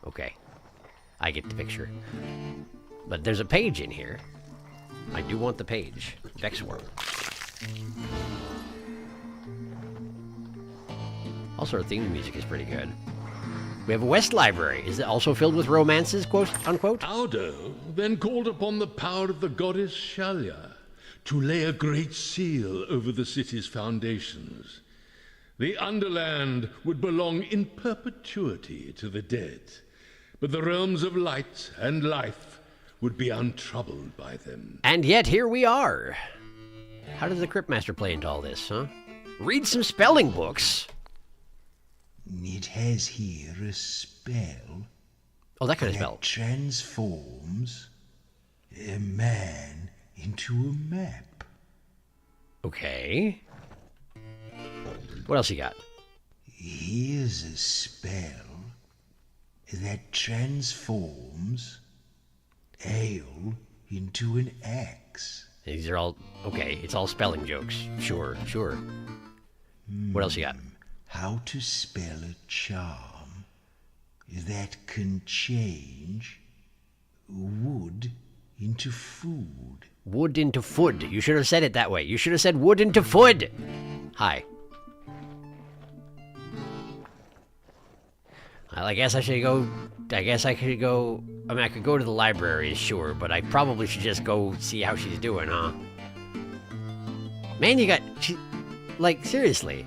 Okay. I get the picture. But there's a page in here. I do want the page. Vexworm. Also, our theme music is pretty good. We have a West Library. Is it also filled with romances, quote unquote? Audo then called upon the power of the goddess Shalia to lay a great seal over the city's foundations. The underland would belong in perpetuity to the dead, but the realms of light and life would be untroubled by them. And yet here we are. How does the Cryptmaster play into all this, huh? Read some spelling books. It has here a spell. Oh, that kind of spell. Transforms a man into a map. Okay. What else you got? Here's a spell that transforms ale into an axe. These are all... Okay, it's all spelling jokes. Sure. What else you got? How to spell a charm that can change wood into food. Wood into food. You should have said it that way. You should have said wood into food. Hi. Well, I guess I should go... I mean, I could go to the library, sure, but I probably should just go see how she's doing, huh? Man, you got... Like, seriously.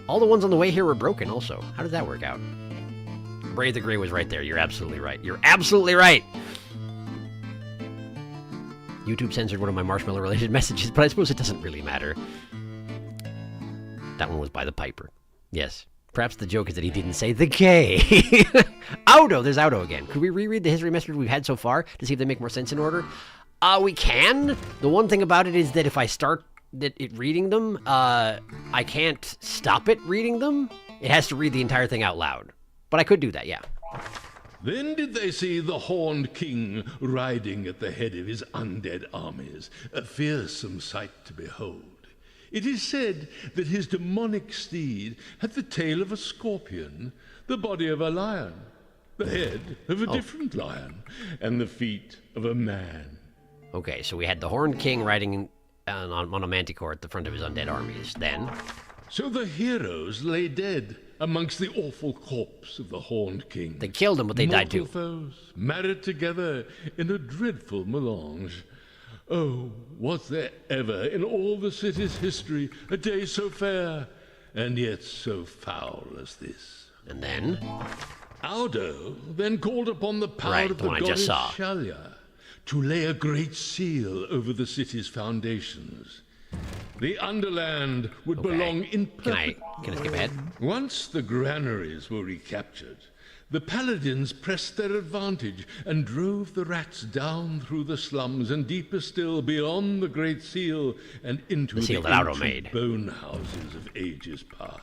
All the ones on the way here were broken, also. How did that work out? Brave the Grey was right there. You're absolutely right. You're absolutely right! YouTube censored one of my marshmallow-related messages, but I suppose it doesn't really matter. That one was by the Piper. Yes. Perhaps the joke is that he didn't say the K. Audo! There's Audo again. Could we reread the history messages we've had so far to see if they make more sense in order? We can. The one thing about it is that if I start reading them, I can't stop it reading them. It has to read the entire thing out loud. But I could do that, yeah. Then did they see the Horned King riding at the head of his undead armies, a fearsome sight to behold. It is said that his demonic steed had the tail of a scorpion, the body of a lion, the head of a different lion, and the feet of a man. Okay, so we had the Horned King riding on a manticore at the front of his undead armies. Then... So the heroes lay dead amongst the awful corpse of the Horned King. They killed him, but they died too. Mortal foes, married together in a dreadful melange. Oh, was there ever in all the city's history a day so fair, and yet so foul as this? And then? Audo then called upon the power of the goddess Shalia to lay a great seal over the city's foundations. The Underland would belong in perpetuity. Can I skip ahead? Once the granaries were recaptured, the paladins pressed their advantage and drove the rats down through the slums and deeper still beyond the Great Seal and into the ancient bone houses of ages past.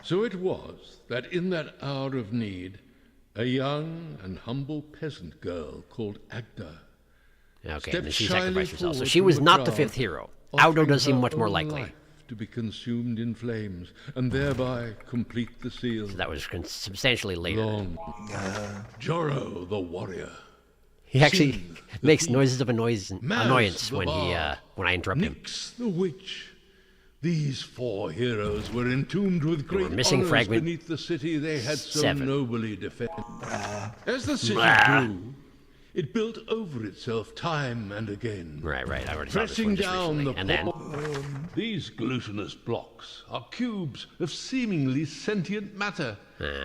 So it was that in that hour of need, a young and humble peasant girl called Agda Okay, and then she sacrificed herself. So she was not the fifth hero. Audo does seem much more likely. To be consumed in flames and thereby complete the seal. So that was substantially later. Joro the warrior. He actually makes noises of annoyance when I interrupt him. Nyx the witch. These four heroes were entombed with great missing honors beneath the city they had so nobly defended. As the city grew, it built over itself time and again. Right. I already saw this pressing one just down recently. the And then these glutinous blocks are cubes of seemingly sentient matter,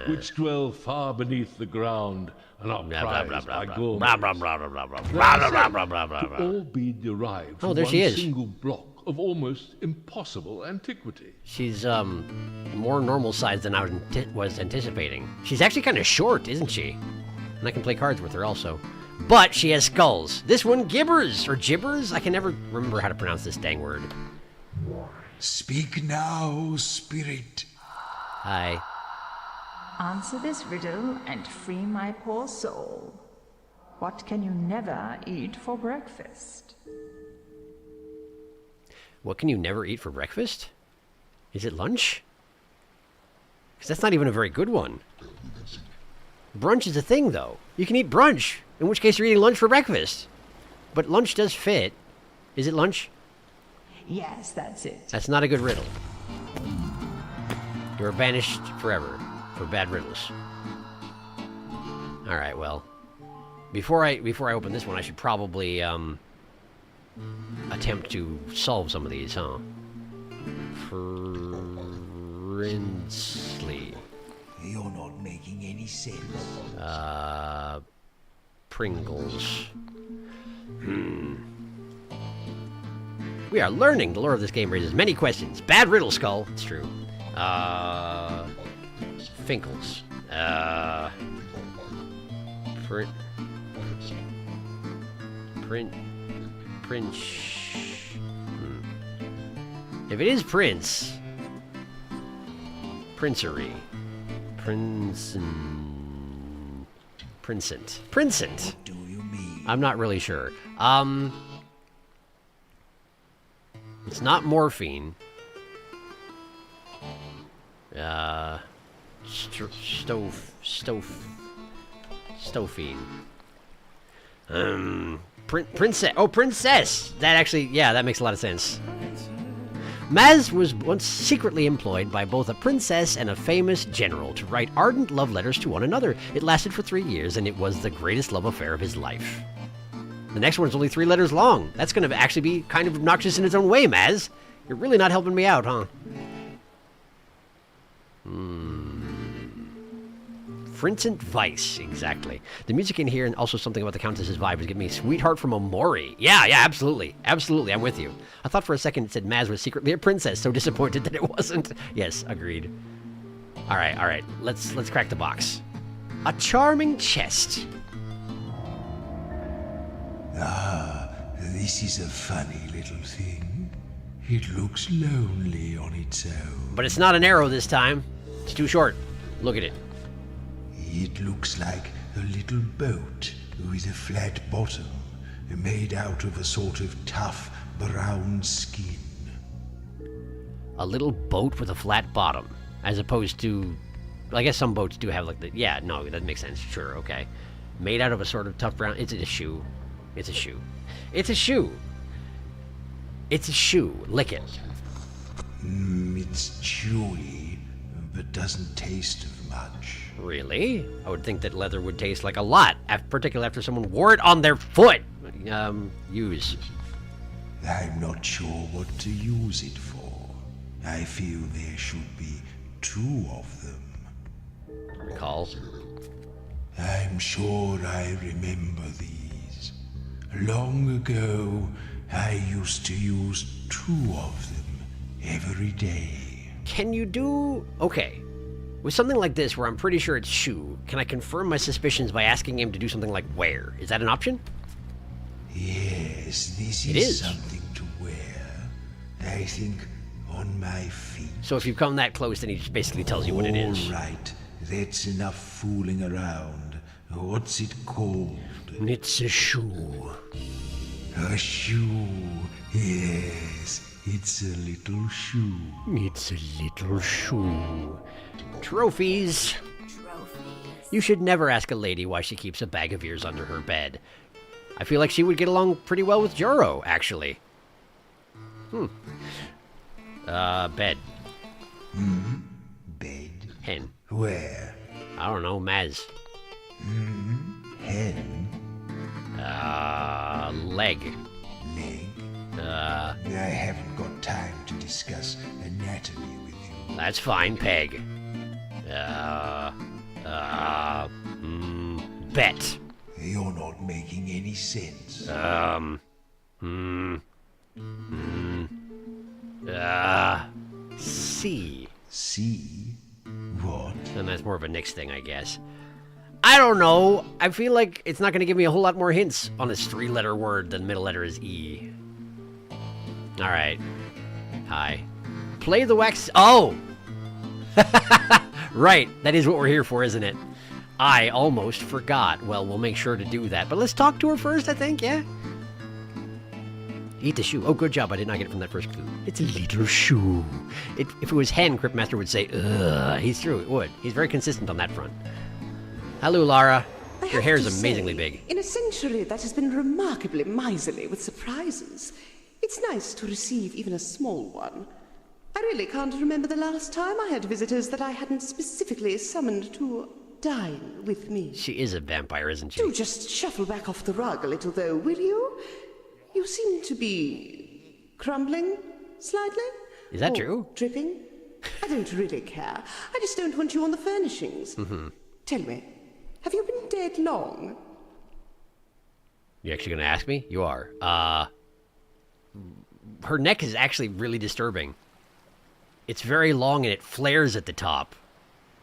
which dwell far beneath the ground and are prized by gourmets. To all be derived from there one she is. single block of almost impossible antiquity. she's more normal size than I was anticipating. She's actually kind of short, isn't she? And I can play cards with her also. But she has skulls. This one gibbers, or gibbers? I can never remember how to pronounce this dang word. Speak now, spirit. Hi. Answer this riddle and free my poor soul. What can you never eat for breakfast? What can you never eat for breakfast? Is it lunch? Because that's not even a very good one. Brunch is a thing, though. You can eat brunch, in which case you're eating lunch for breakfast. But lunch does fit. Is it lunch? Yes, that's it. That's not a good riddle. You're banished forever for bad riddles. All right, well, before I open this one, I should probably attempt to solve some of these, huh? Princely. You're not making any sense. Pringles. We are learning. The lore of this game raises many questions. Bad riddle, Skull. It's true. Finkles. Prince. If it is Prince. Princery. Princent. What do you mean? I'm not really sure. It's not morphine. Stophine. Princess. Oh, princess! That actually, yeah, that makes a lot of sense. Maz was once secretly employed by both a princess and a famous general to write ardent love letters to one another. It lasted for 3 years, and it was the greatest love affair of his life. The next one's only 3 letters long. That's going to actually be kind of obnoxious in its own way, Maz. You're really not helping me out, huh? Vincent Vice, exactly. The music in here and also something about the Countess's vibe was giving me Sweetheart from Omori. Yeah, absolutely. Absolutely, I'm with you. I thought for a second it said Maz was secretly a princess, so disappointed that it wasn't. Yes, agreed. All right. Let's crack the box. A charming chest. Ah, this is a funny little thing. It looks lonely on its own. But it's not an arrow this time. It's too short. Look at it. It looks like a little boat with a flat bottom, made out of a sort of tough brown skin. A little boat with a flat bottom, as opposed to, I guess some boats do have like the, yeah, no, that makes sense, sure, okay. Made out of a sort of tough brown, it's a shoe. It's a shoe. It's a shoe. It's a shoe. Lick it. It's chewy, but doesn't taste of much. Really? I would think that leather would taste like a lot, particularly after someone wore it on their foot. Use. I'm not sure what to use it for. I feel there should be 2 of them. Recall. I'm sure I remember these. Long ago, I used to use 2 of them every day. Can you do... Okay. With something like this, where I'm pretty sure it's shoe, can I confirm my suspicions by asking him to do something like wear? Is that an option? Yes, this is something to wear. I think on my feet. So if you come that close, then he just basically tells you what it is. All right, that's enough fooling around. What's it called? It's a shoe. A shoe. Yes, it's a little shoe. It's a little shoe. Trophies. You should never ask a lady why she keeps a bag of ears under her bed. I feel like she would get along pretty well with Joro, actually. Bed. Bed? Hen. Where? I don't know, Maz. Hen? Leg. Leg? I haven't got time to discuss anatomy with you. That's fine, Peg. Bet. You're not making any sense. C. C? What? And that's more of a Nyx thing, I guess. I don't know. I feel like it's not going to give me a whole lot more hints on this 3-letter word than middle letter is E. Alright. Hi. Play the wax... Oh! Right. That is what we're here for, isn't it? I almost forgot. Well, we'll make sure to do that. But let's talk to her first, I think, yeah? Eat the shoe. Oh, good job. I did not get it from that first clue. It's a little shoe. If it was hen, Cryptmaster would say, ugh. He's through. It would. He's very consistent on that front. Hello, Lara. Your hair is amazingly big. In a century that has been remarkably miserly with surprises, it's nice to receive even a small one. I really can't remember the last time I had visitors that I hadn't specifically summoned to dine with me. She is a vampire, isn't she? Do just shuffle back off the rug a little, though, will you? You seem to be crumbling slightly. Is that true? Dripping. I don't really care. I just don't want you on the furnishings. Tell me, have you been dead long? You actually gonna ask me? You are. Her neck is actually really disturbing. It's very long and it flares at the top.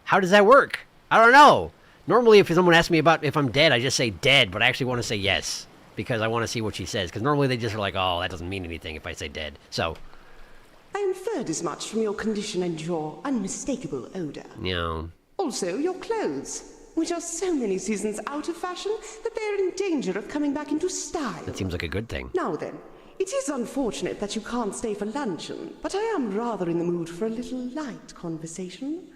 How does that work? I don't know. Normally, if someone asks me about if I'm dead, I just say dead, but I actually want to say yes. Because I want to see what she says. Because normally they just are like, oh, that doesn't mean anything if I say dead. So. I inferred as much from your condition and your unmistakable odor. Yeah. Also, your clothes, which are so many seasons out of fashion that they are in danger of coming back into style. That seems like a good thing. Now then, it is unfortunate that you can't stay for luncheon, but I am rather in the mood for a little light conversation.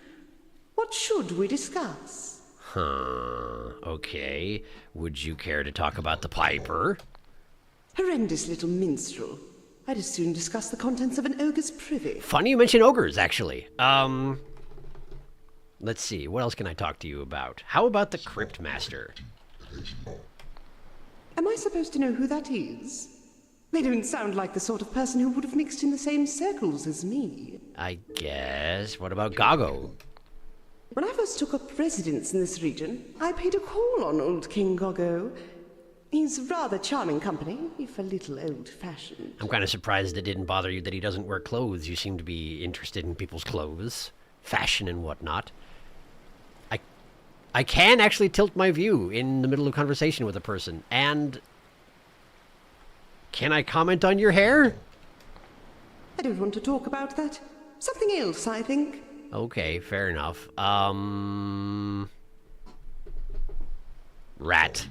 What should we discuss? Okay. Would you care to talk about the Piper? Horrendous little minstrel. I'd as soon discuss the contents of an ogre's privy. Funny you mention ogres, actually. Let's see. What else can I talk to you about? How about the Cryptmaster? Am I supposed to know who that is? They don't sound like the sort of person who would have mixed in the same circles as me. I guess. What about Gago? When I first took up residence in this region, I paid a call on old King Goggo. He's rather charming company, if a little old-fashioned. I'm kind of surprised it didn't bother you that he doesn't wear clothes. You seem to be interested in people's clothes, fashion and whatnot. I can actually tilt my view in the middle of conversation with a person, and... Can I comment on your hair? I don't want to talk about that. Something else, I think. Okay, fair enough. Rat.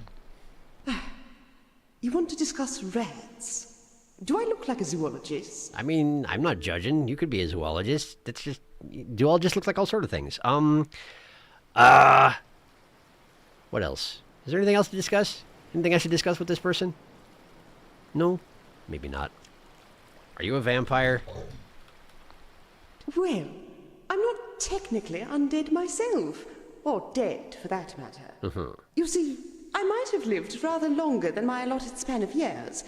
You want to discuss rats? Do I look like a zoologist? I mean, I'm not judging. You could be a zoologist. That's just... Zoologists look like all sort of things. What else? Is there anything else to discuss? Anything I should discuss with this person? No? Maybe not. Are you a vampire? Well, I'm not technically undead myself. Or dead, for that matter. You see, I might have lived rather longer than my allotted span of years,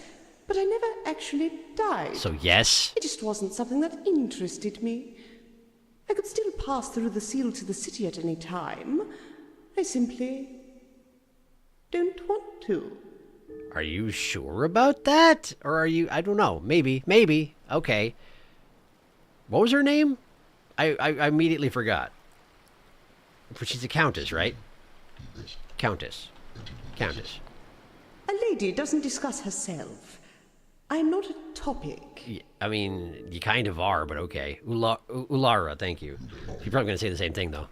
but I never actually died. So yes? It just wasn't something that interested me. I could still pass through the seal to the city at any time. I simply don't want to. Are you sure about that? Or are you... I don't know. Maybe. Okay. What was her name? I immediately forgot. She's a countess, right? Countess. A lady doesn't discuss herself. I'm not a topic. I mean, you kind of are, but okay. Ulara, thank you. You're probably going to say the same thing, though.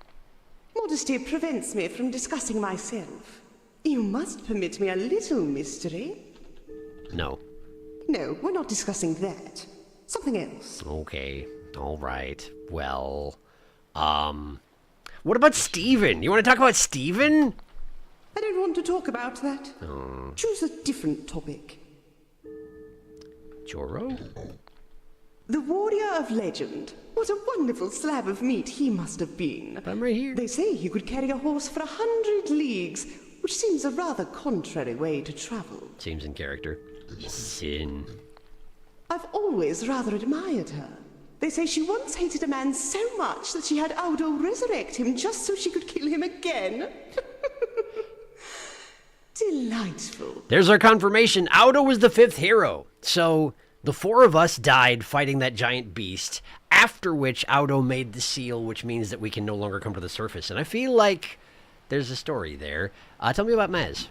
Modesty prevents me from discussing myself. You must permit me a little mystery. No. No, we're not discussing that. Something else. Okay. All right. Well, what about Steven? You want to talk about Steven? I don't want to talk about that. Oh. Choose a different topic. Joro? The warrior of legend. What a wonderful slab of meat he must have been. But I'm right here. They say he could carry a horse for 100 leagues, which seems a rather contrary way to travel. Seems in character. Sin. I've always rather admired her. They say she once hated a man so much that she had Audo resurrect him just so she could kill him again. Delightful. There's our confirmation. Audo was the 5th hero. So the 4 of us died fighting that giant beast, after which Audo made the seal, which means that we can no longer come to the surface. And I feel like there's a story there. Tell me about Maz.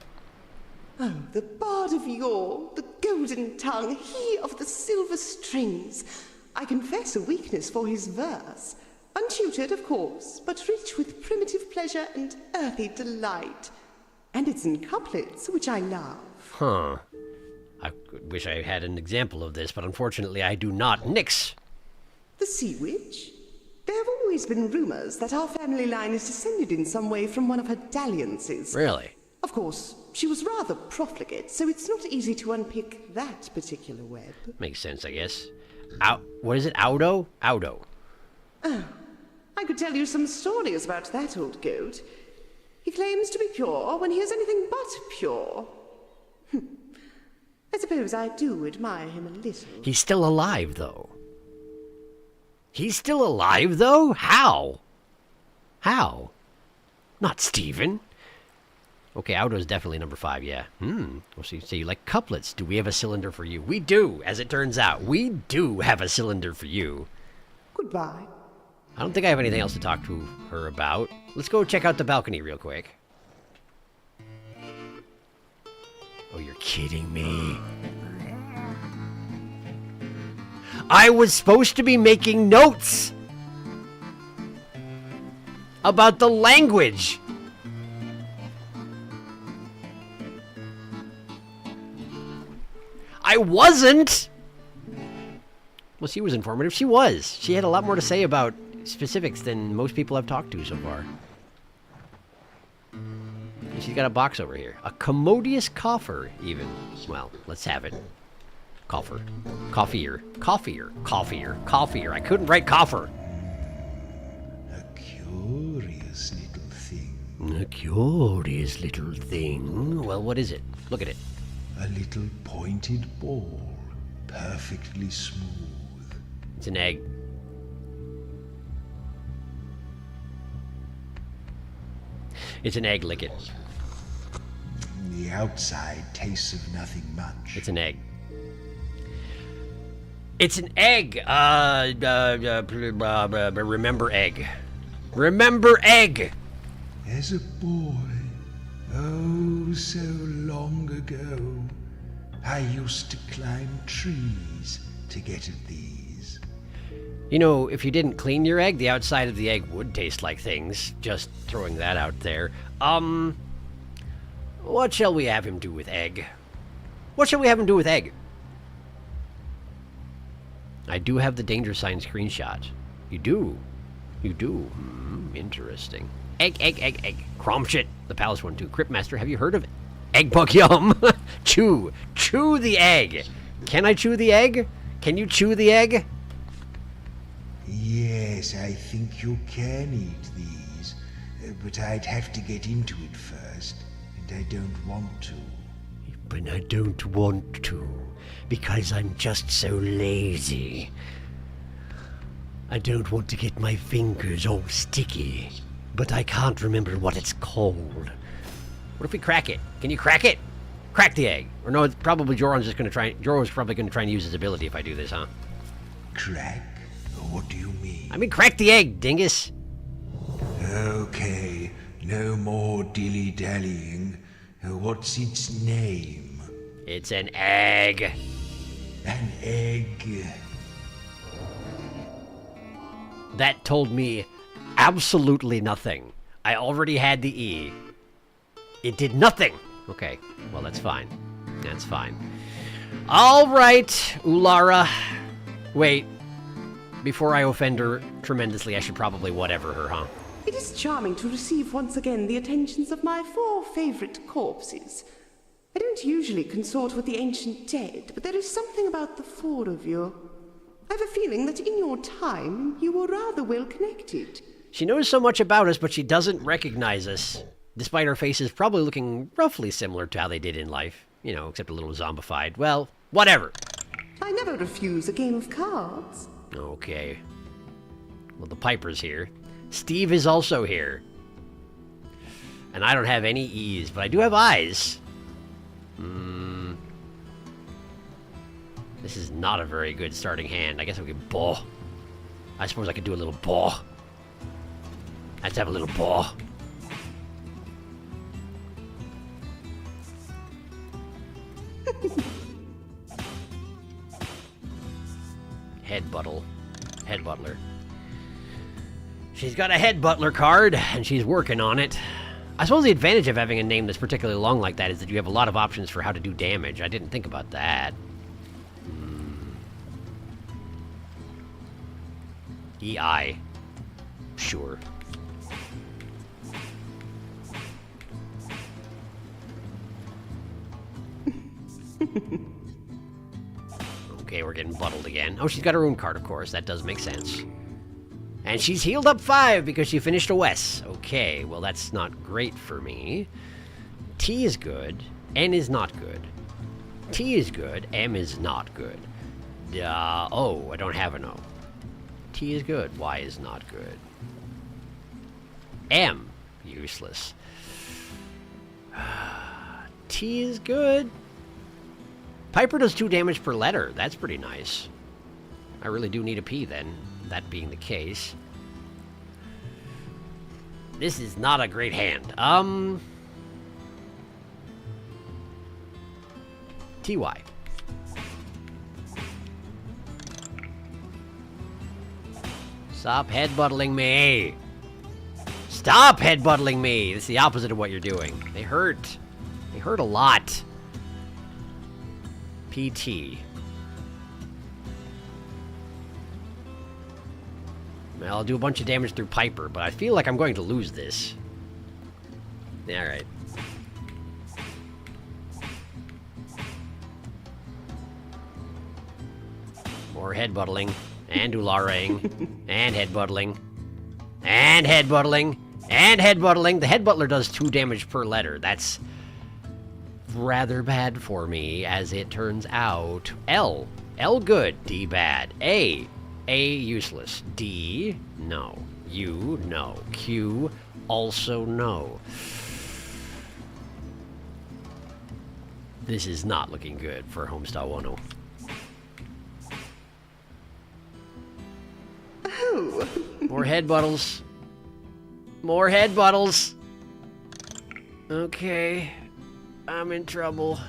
Oh, the bard of yore, the golden tongue, he of the silver strings. I confess a weakness for his verse. Untutored, of course, but rich with primitive pleasure and earthy delight. And it's in couplets, which I love. Huh. I wish I had an example of this, but unfortunately I do not. Nyx. The sea witch? There have always been rumors that our family line is descended in some way from one of her dalliances. Really? Of course, she was rather profligate, so it's not easy to unpick that particular web. Makes sense, I guess. What is it? Audo? Audo. Oh, I could tell you some stories about that old goat. He claims to be pure when he is anything but pure. I suppose I do admire him a little. He's still alive, though. How? Not Steven. Okay, Audo's definitely number 5, yeah. Well, so you like couplets. Do we have a cylinder for you? We do, as it turns out. We do have a cylinder for you. Goodbye. I don't think I have anything else to talk to her about. Let's go check out the balcony real quick. Oh, you're kidding me. I was supposed to be making notes about the language. I wasn't. Well, she was informative. She was. She had a lot more to say about specifics than most people I've talked to so far. And she's got a box over here. A commodious coffer, even. Well, let's have it. Coffer. Coffier. I couldn't write coffer. A curious little thing. A curious little thing. Well, what is it? Look at it. A little pointed ball, perfectly smooth. It's an egg. It's an egg, lick it. The outside tastes of nothing much. It's an egg. It's an egg. Remember egg. Remember egg. As a boy, oh, so long ago, I used to climb trees to get at these. You know, if you didn't clean your egg, the outside of the egg would taste like things. Just throwing that out there. What shall we have him do with egg? What shall we have him do with egg? I do have the danger sign screenshot. You do? You do? Interesting. Egg. Cromshit. The palace one too. Cryptmaster, have you heard of egg bug yum? Chew the egg. Can I chew the egg? Can you chew the egg? Yes, I think you can eat these, but I'd have to get into it first, and I don't want to. But I don't want to, because I'm just so lazy. I don't want to get my fingers all sticky, but I can't remember what it's called. What if we crack it? Can you crack it? Crack the egg. Or no, it's probably Joran's just gonna try. Joran's probably gonna try and use his ability if I do this, huh? Crack? What do you mean? I mean, crack the egg, dingus. Okay, no more dilly-dallying. What's its name? It's an egg. An egg. That told me absolutely nothing. I already had the E. It did nothing. Okay, well, that's fine. That's fine. All right, Ulara. Wait, before I offend her tremendously, I should probably whatever her, huh? It is charming to receive once again the attentions of my 4 favorite corpses. I don't usually consort with the ancient dead, but there is something about the 4 of you. I have a feeling that in your time, you were rather well connected. She knows so much about us, but she doesn't recognize us, despite our faces probably looking roughly similar to how they did in life. You know, except a little zombified. Well, whatever. I never refuse a game of cards. Okay. Well, the Piper's here. Steve is also here. And I don't have any E's, but I do have I's. This is not a very good starting hand. I guess I could ball. I suppose I could do a little ball. Let's have a little ball. Head butler. She's got a head butler card, and she's working on it. I suppose the advantage of having a name that's particularly long like that is that you have a lot of options for how to do damage. I didn't think about that. EI. Sure. Okay, we're getting buttled again. Oh, she's got her own card, of course. That does make sense. And she's healed up 5 because she finished a Wes. Okay, well, that's not great for me. T is good. N is not good. T is good. M is not good. O, I don't have an O. T is good. Y is not good. M, useless. T is good. Piper does 2 damage per letter. That's pretty nice. I really do need a P then, that being the case. This is not a great hand. TY. Stop headbutting me. Stop headbutting me. It's the opposite of what you're doing. They hurt. They hurt a lot. PT. Well, I'll do a bunch of damage through Piper, but I feel like I'm going to lose this. Alright. More headbutting, and Ularaing, and headbutting, and headbutting, and headbutting. The headbutler does 2 damage per letter. That's rather bad for me, as it turns out. L good, D bad. A useless. D, no. U, no. Q, also no. This is not looking good for Homestar Wano. Oh. More headbuttles. More headbuttles. Okay. I'm in trouble.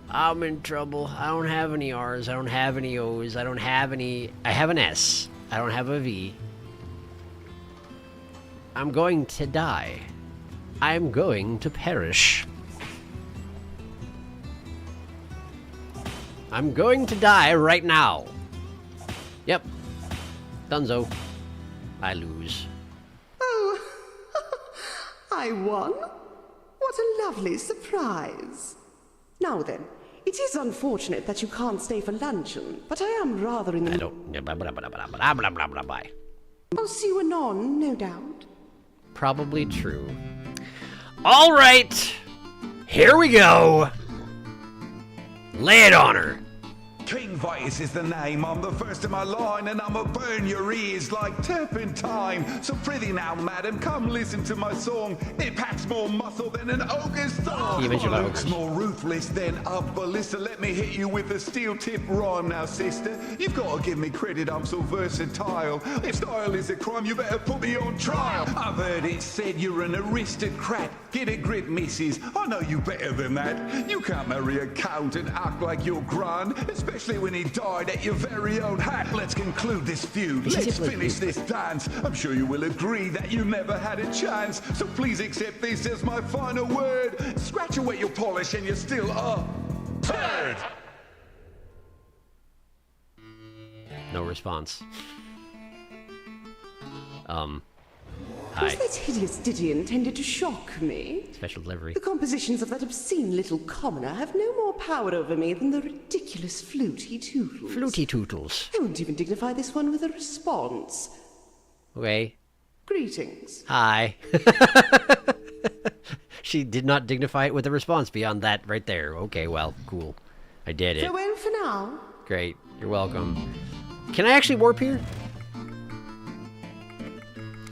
I'm in trouble. I don't have any R's. I don't have any O's. I don't have any... I have an S. I don't have a V. I'm going to die. I'm going to perish. I'm going to die right now. Yep. Dunzo. I lose. Oh, I won? What a lovely surprise. Now then, it is unfortunate that you can't stay for luncheon, but I am rather in the... I don't... Bye. I'll see you anon, no doubt. Probably true. All right. Here we go. Lay it on her. King Vitus is the name. I'm the first in my line, and I'ma burn your ears like turpentine. So prithee now, madam, come listen to my song. It packs more muscle than an ogre's thong. You mentioned Looks ogres. more ruthless than a ballista. Let me hit you with a steel tip rhyme now, sister. You've got to give me credit, I'm so versatile. If style is a crime, you better put me on trial. I've heard it said you're an aristocrat. Get a grip, missus. I know you better than that. You can't marry a count and act like you're grand, especially when he died at your very own hat. Let's conclude this feud. Let's finish this dance. I'm sure you will agree that you never had a chance. So please accept this as my final word. Scratch away your polish and you're still a turd. No response. Was Hi. that hideous ditty intended to shock me? Special delivery. The compositions of that obscene little commoner have no more power over me than the ridiculous fluty tootles. Fluty tootles. I won't even dignify this one with a response. Okay. Greetings. Hi. She did not dignify it with a response beyond that right there. Okay, well, cool. I did it. Farewell for now. Great. You're welcome. Can I actually warp here?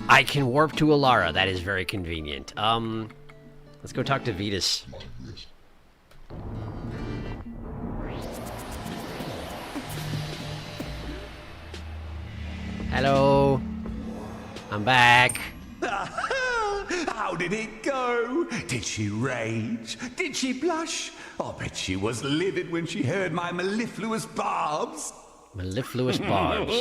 I can warp to Alara. That is very convenient. Let's go talk to Vetus. Hello. I'm back. How did it go? Did she rage? Did she blush? I bet she was livid when she heard my mellifluous barbs. Mellifluous barbs.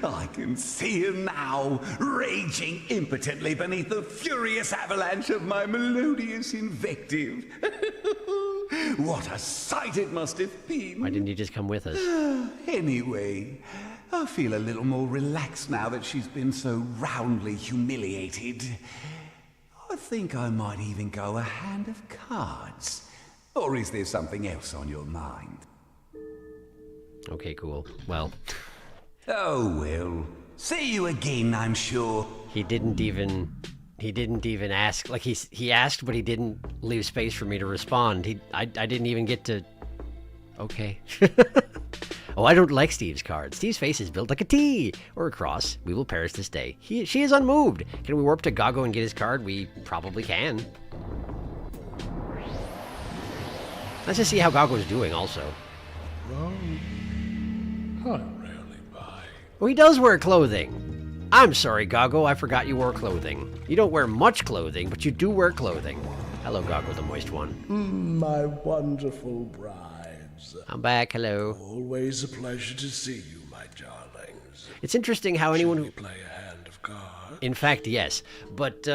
I can see her now, raging impotently beneath the furious avalanche of my melodious invective. What a sight it must have been. Why didn't you just come with us? Anyway, I feel a little more relaxed now that she's been so roundly humiliated. I think I might even go a hand of cards. Or is there something else on your mind? Okay, cool. Well. Oh, well. See you again, I'm sure. He didn't even ask. Like, he asked, but he didn't leave space for me to respond. I didn't even get to... Okay. Oh, I don't like Steve's card. Steve's face is built like a T or a cross. We will perish this day. She is unmoved. Can we warp to Gago and get his card? We probably can. Let's just see how Gago's doing also. I rarely buy. Oh, he does wear clothing. I'm sorry, Gago. I forgot you wore clothing. You don't wear much clothing, but you do wear clothing. Hello, Gago, the moist one. My wonderful brides. I'm back. Hello. Always a pleasure to see you, my darlings. It's interesting how anyone who... Play a hand of cards. In fact, yes. But,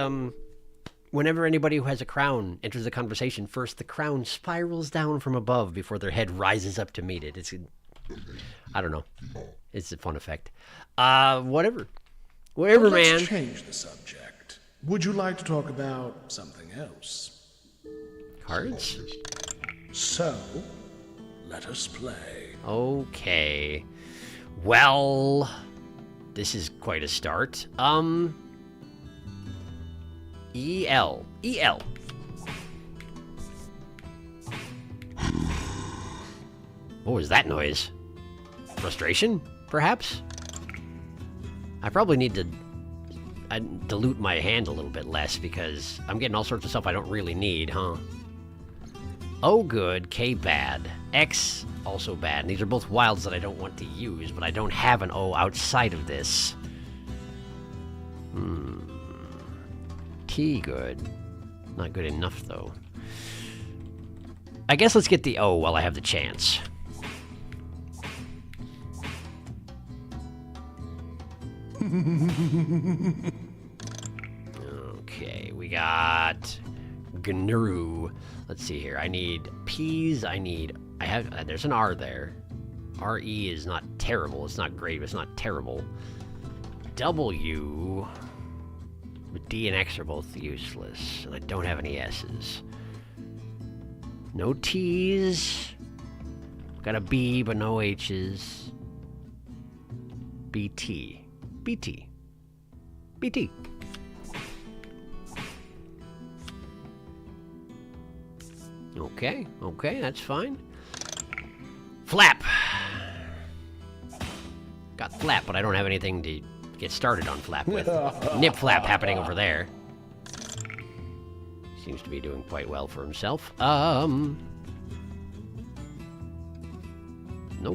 whenever anybody who has a crown enters the conversation, first the crown spirals down from above before their head rises up to meet it. It's... I don't know. It's a fun effect. Whatever. Whatever, man. Let's change the subject. Would you like to talk about something else? Cards? So, let us play. Okay. Well, this is quite a start. EL. EL. What was that noise? Frustration, perhaps? I probably need to dilute my hand a little bit less because I'm getting all sorts of stuff I don't really need, huh? O good, K bad, X also bad. And these are both wilds that I don't want to use, but I don't have an O outside of this. T good. Not good enough, though. I guess let's get the O while I have the chance. Okay, we got GNU. Let's see here. I need P's. There's an R there. RE is not terrible. It's not great, but it's not terrible. W. But D and X are both useless, and I don't have any S's. No T's. Got a B, but no H's. BT. BT. BT. Okay, that's fine. Flap. Got Flap, but I don't have anything to get started on Flap with. Nip Flap happening over there. Seems to be doing quite well for himself. No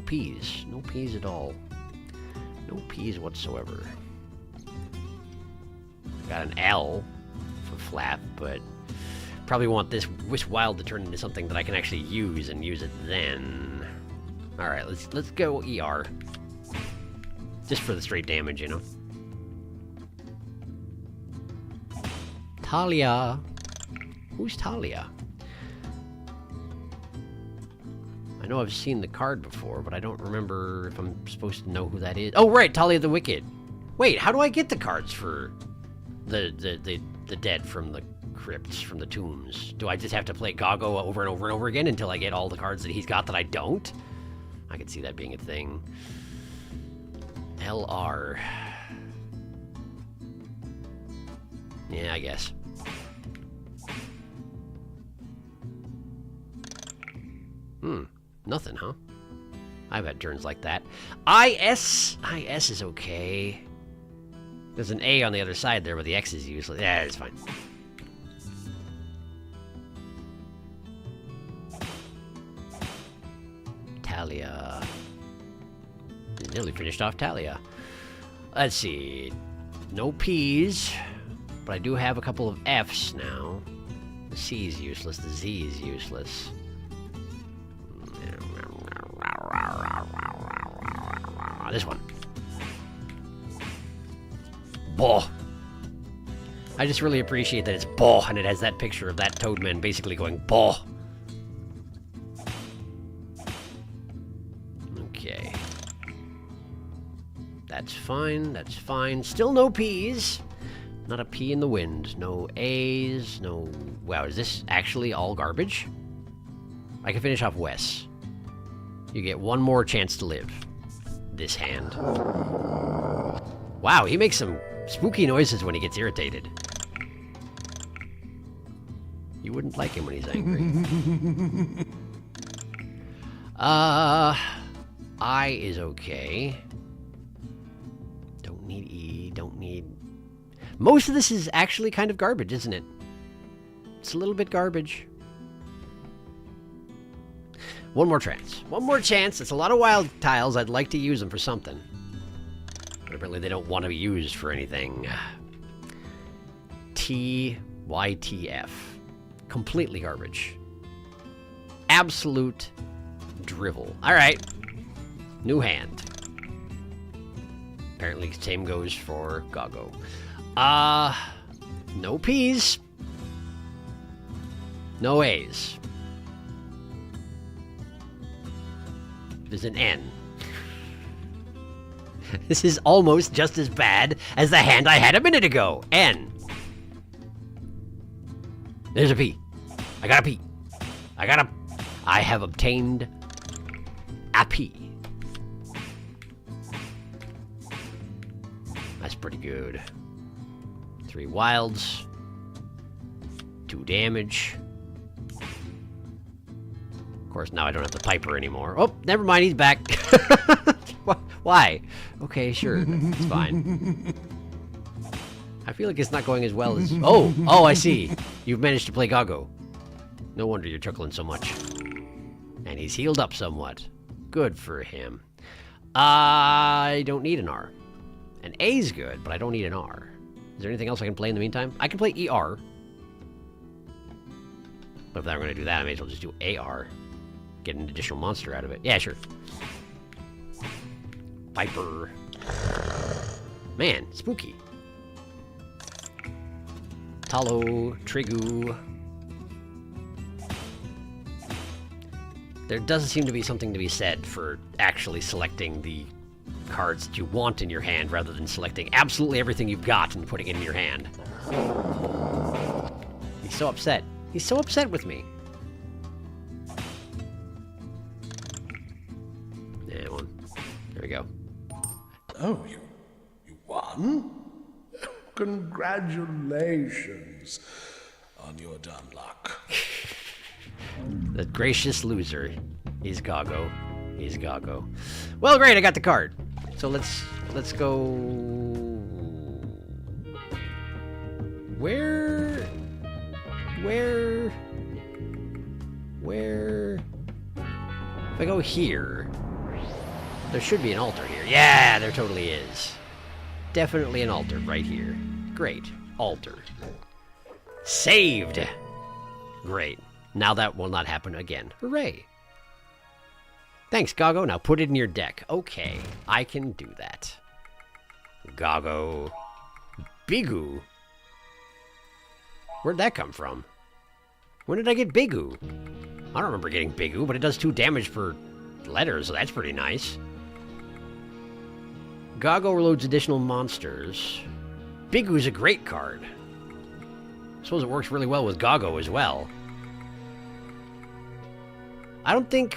peas. No peas at all. No peas whatsoever. Got an L for Flap, but probably want this Wish Wild to turn into something that I can actually use and use it then. Alright, let's go ER. Just for the straight damage, you know. Talia. Who's Talia? I know I've seen the card before, but I don't remember if I'm supposed to know who that is. Oh, right, Talia the Wicked. Wait, how do I get the cards for the dead from the crypts, from the tombs? Do I just have to play Gago over and over and over again until I get all the cards that he's got that I don't? I could see that being a thing. LR. Yeah, I guess. Nothing, huh? I've had turns like that. IS is okay. There's an A on the other side there, but the X is useless. Yeah, it's fine. Talia. Nearly finished off Talia. Let's see. No P's, but I do have a couple of F's now. The C is useless. The Z is useless. This one. Boh. I just really appreciate that it's boh, and it has that picture of that Toadman basically going boh. Okay. That's fine, that's fine. Still no P's. Not a P in the wind. No A's, no... Wow, is this actually all garbage? I can finish off Wes. You get one more chance to live. This hand. Wow, he makes some spooky noises when he gets irritated. You wouldn't like him when he's angry. I is okay. Don't need E, don't need... Most of this is actually kind of garbage, isn't it? It's a little bit garbage. One more chance. One more chance. It's a lot of wild tiles. I'd like to use them for something. But apparently they don't want to be used for anything. TYTF. Completely garbage. Absolute drivel. Alright. New hand. Apparently same goes for Gago. No P's. No A's. There's an N. This is almost just as bad as the hand I had a minute ago. N. There's a P. I got a P. I have obtained a P. That's pretty good. 3 wilds. 2 damage. Of course, now I don't have the Piper anymore. Oh, never mind, he's back. Why? Okay, sure, it's fine. I feel like it's not going as well as... Oh, I see. You've managed to play Gago. No wonder you're chuckling so much. And he's healed up somewhat. Good for him. I don't need an R. An A's good, but I don't need an R. Is there anything else I can play in the meantime? I can play ER. But if I'm going to do that, I may as well just do AR. Get an additional monster out of it. Yeah, sure. Viper. Man, spooky. Talo, Trigu. There doesn't seem to be something to be said for actually selecting the cards that you want in your hand rather than selecting absolutely everything you've got and putting it in your hand. He's so upset. He's so upset with me. Yeah, one. There we go. Oh, you won? Congratulations on your dumb luck. The gracious loser is Gago. He's Gago. Well, great, I got the card. So let's go. Where? If I go here, there should be an altar here. Yeah, there totally is. Definitely an altar right here. Great. Altar. Saved! Great. Now that will not happen again. Hooray. Thanks, Goggo. Now put it in your deck. Okay, I can do that. Goggo. Bigu. Where'd that come from? When did I get Bigu? I don't remember getting Bigu, but it does 2 damage per letter, so that's pretty nice. Goggo reloads additional monsters. Bigu's a great card. I suppose it works really well with Goggo as well. I don't think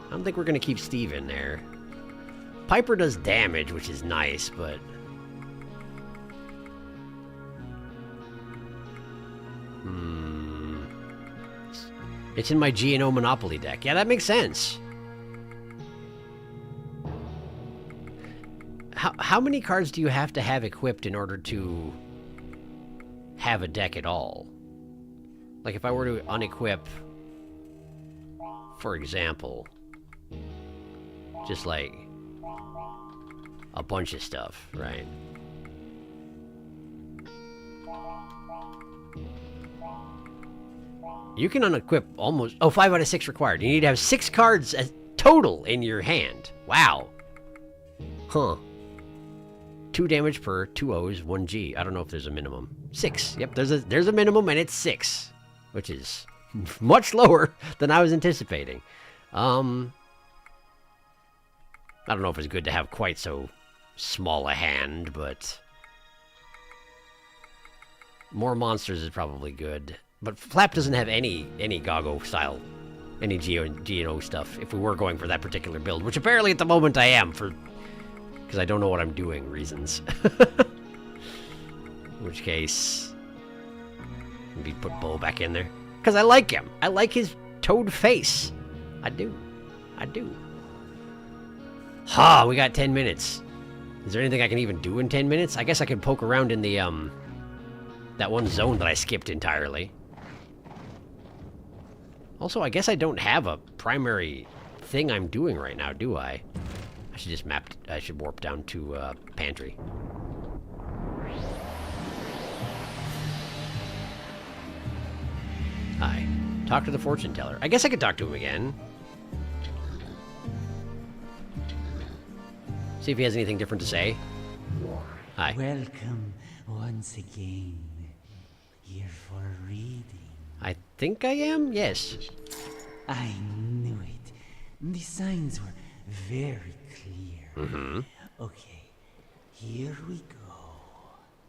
we're gonna keep Steve in there. Piper does damage, which is nice, but it's in my G&O Monopoly deck. Yeah, that makes sense. How many cards do you have to have equipped in order to have a deck at all? Like if I were to unequip, for example, just like a bunch of stuff, right? You can unequip almost... Oh, 5 out of 6 required. You need to have 6 cards total in your hand. Wow. Huh. 2 damage per 2 O's, 1 G. I don't know if there's a minimum. 6. Yep, there's a minimum, and it's 6. Which is much lower than I was anticipating. I don't know if it's good to have quite so small a hand, but... more monsters is probably good. But Flap doesn't have any Goggo style, any G&O stuff, if we were going for that particular build, which apparently at the moment I am, because I don't know what I'm doing reasons. In which case, maybe put Bo back in there. Because I like him. I like his toad face. I do. Ha, we got 10 minutes. Is there anything I can even do in 10 minutes? I guess I could poke around in the, that one zone that I skipped entirely. Also, I guess I don't have a primary thing I'm doing right now, do I? I should just I should warp down to, Pantry. Hi. Talk to the fortune teller. I guess I could talk to him again. See if he has anything different to say. Hi. Welcome once again. Here for reading. I think I am? Yes. I knew it. The signs were very clear. Mm-hmm. Okay, here we go.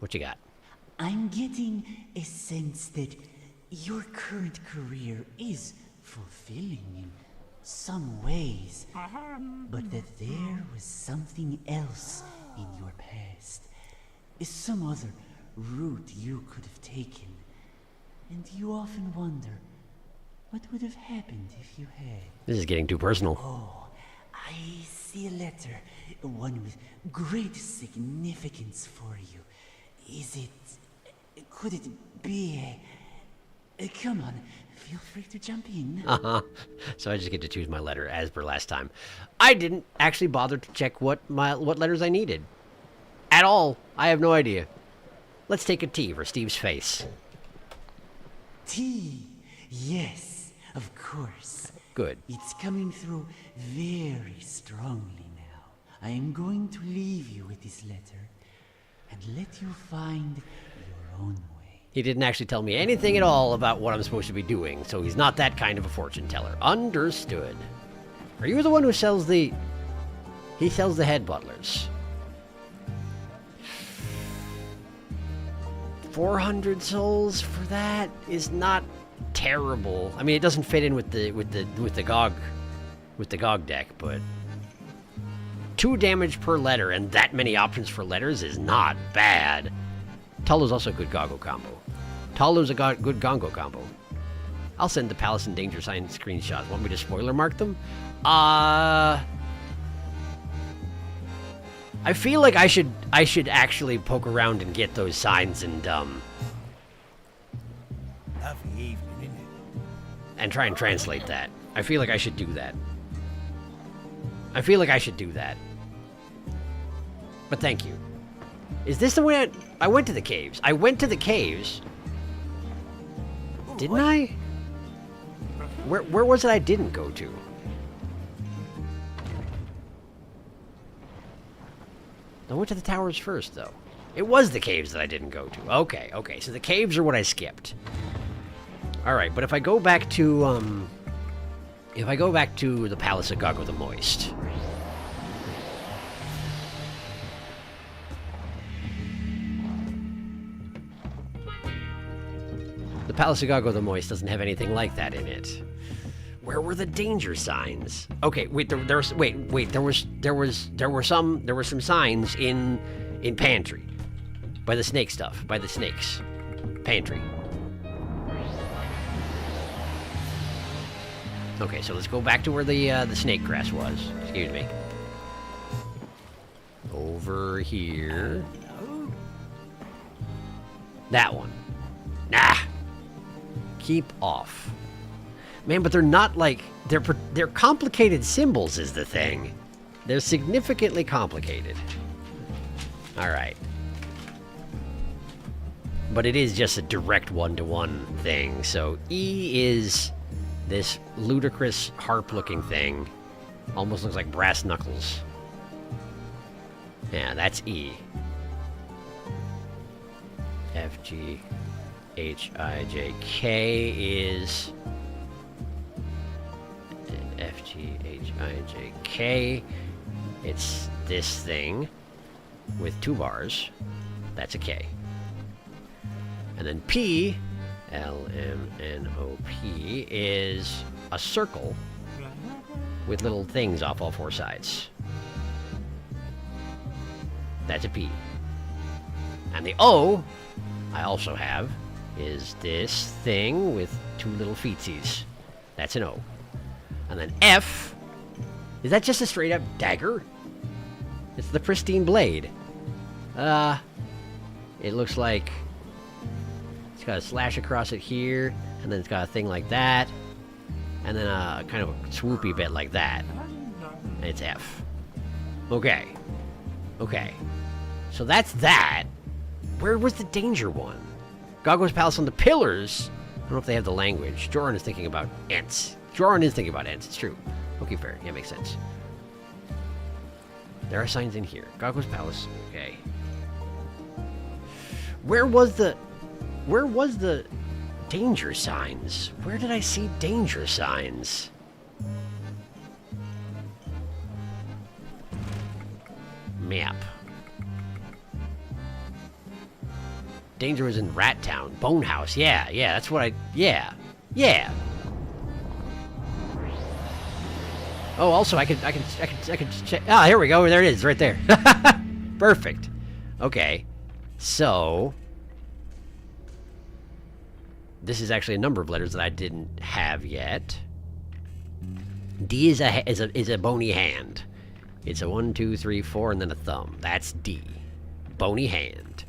What you got? I'm getting a sense that your current career is fulfilling in some ways, but that there was something else in your past. Some other route you could have taken. And you often wonder, what would have happened if you had? This is getting too personal. Oh, I see a letter, one with great significance for you. Could it be come on, feel free to jump in. Uh-huh. So I just get to choose my letter as per last time. I didn't actually bother to check what letters I needed. At all. I have no idea. Let's take a T for Steve's face. T. Yes, of course. Good. It's coming through very strongly now. I am going to leave you with this letter and let you find your own way. He didn't actually tell me anything at all about what I'm supposed to be doing, so he's not that kind of a fortune teller. Understood. Are you the one who sells the... He sells the head butlers. 400 souls for that is not terrible. I mean, it doesn't fit in with the GOG deck, but 2 damage per letter and that many options for letters is not bad. Talo's also a good Goggo combo. Talo's a good Gongo combo. I'll send the Palace in Danger sign screenshots. Want me to spoiler mark them? I feel like I should actually poke around and get those signs and Lovely evening, isn't it? and try and translate that. I feel like I should do that. I feel like I should do that. But thank you. Is this the way I went to the caves? I went to the caves. Didn't I? Where was it I didn't go to? I went to the towers first, though. It was the caves that I didn't go to. Okay, okay. So the caves are what I skipped. Alright, but if I go back to, if I go back to the Palace of Gago the Moist. The Palace of Gago the Moist doesn't have anything like that in it. Where were the danger signs? Okay, wait, there were some signs in pantry. By the snake stuff, by the snakes. Pantry. Okay, so let's go back to where the snake grass was. Excuse me. Over here. That one. Nah. Keep off. Man, but they're not like they're complicated symbols is the thing. They're significantly complicated. All right. But it is just a direct one-to-one thing. So E is this ludicrous harp-looking thing. Almost looks like brass knuckles. Yeah, that's E. F, G, H, I, J, K is... F, G, H, I, J, K. It's this thing with 2 bars. That's a K. And then P, L, M, N, O, P, is a circle with little things off all 4 sides. That's a P. And the O, I also have, is this thing with 2 little feetsies. That's an O. And then F, is that just a straight up dagger? It's the pristine blade. It looks like it's got a slash across it here, and then it's got a thing like that, and then a kind of a swoopy bit like that. And it's F. Okay. Okay. So that's that. Where was the danger one? Gago's Palace on the Pillars. I don't know if they have the language. Joran is thinking about ants. Joran is thinking about ants. It's true. Okay, fair. Yeah, makes sense. There are signs in here. Gago's Palace. Okay. Where was the danger signs? Where did I see danger signs? Map. Danger was in Rat Town. Bone House. Yeah, that's what I... Yeah. Oh, also, I could check... Ah, here we go. There it is, right there. Perfect. Okay. So... This is actually a number of letters that I didn't have yet. D is a bony hand. It's a 1, 2, 3, 4, and then a thumb. That's D. Bony hand.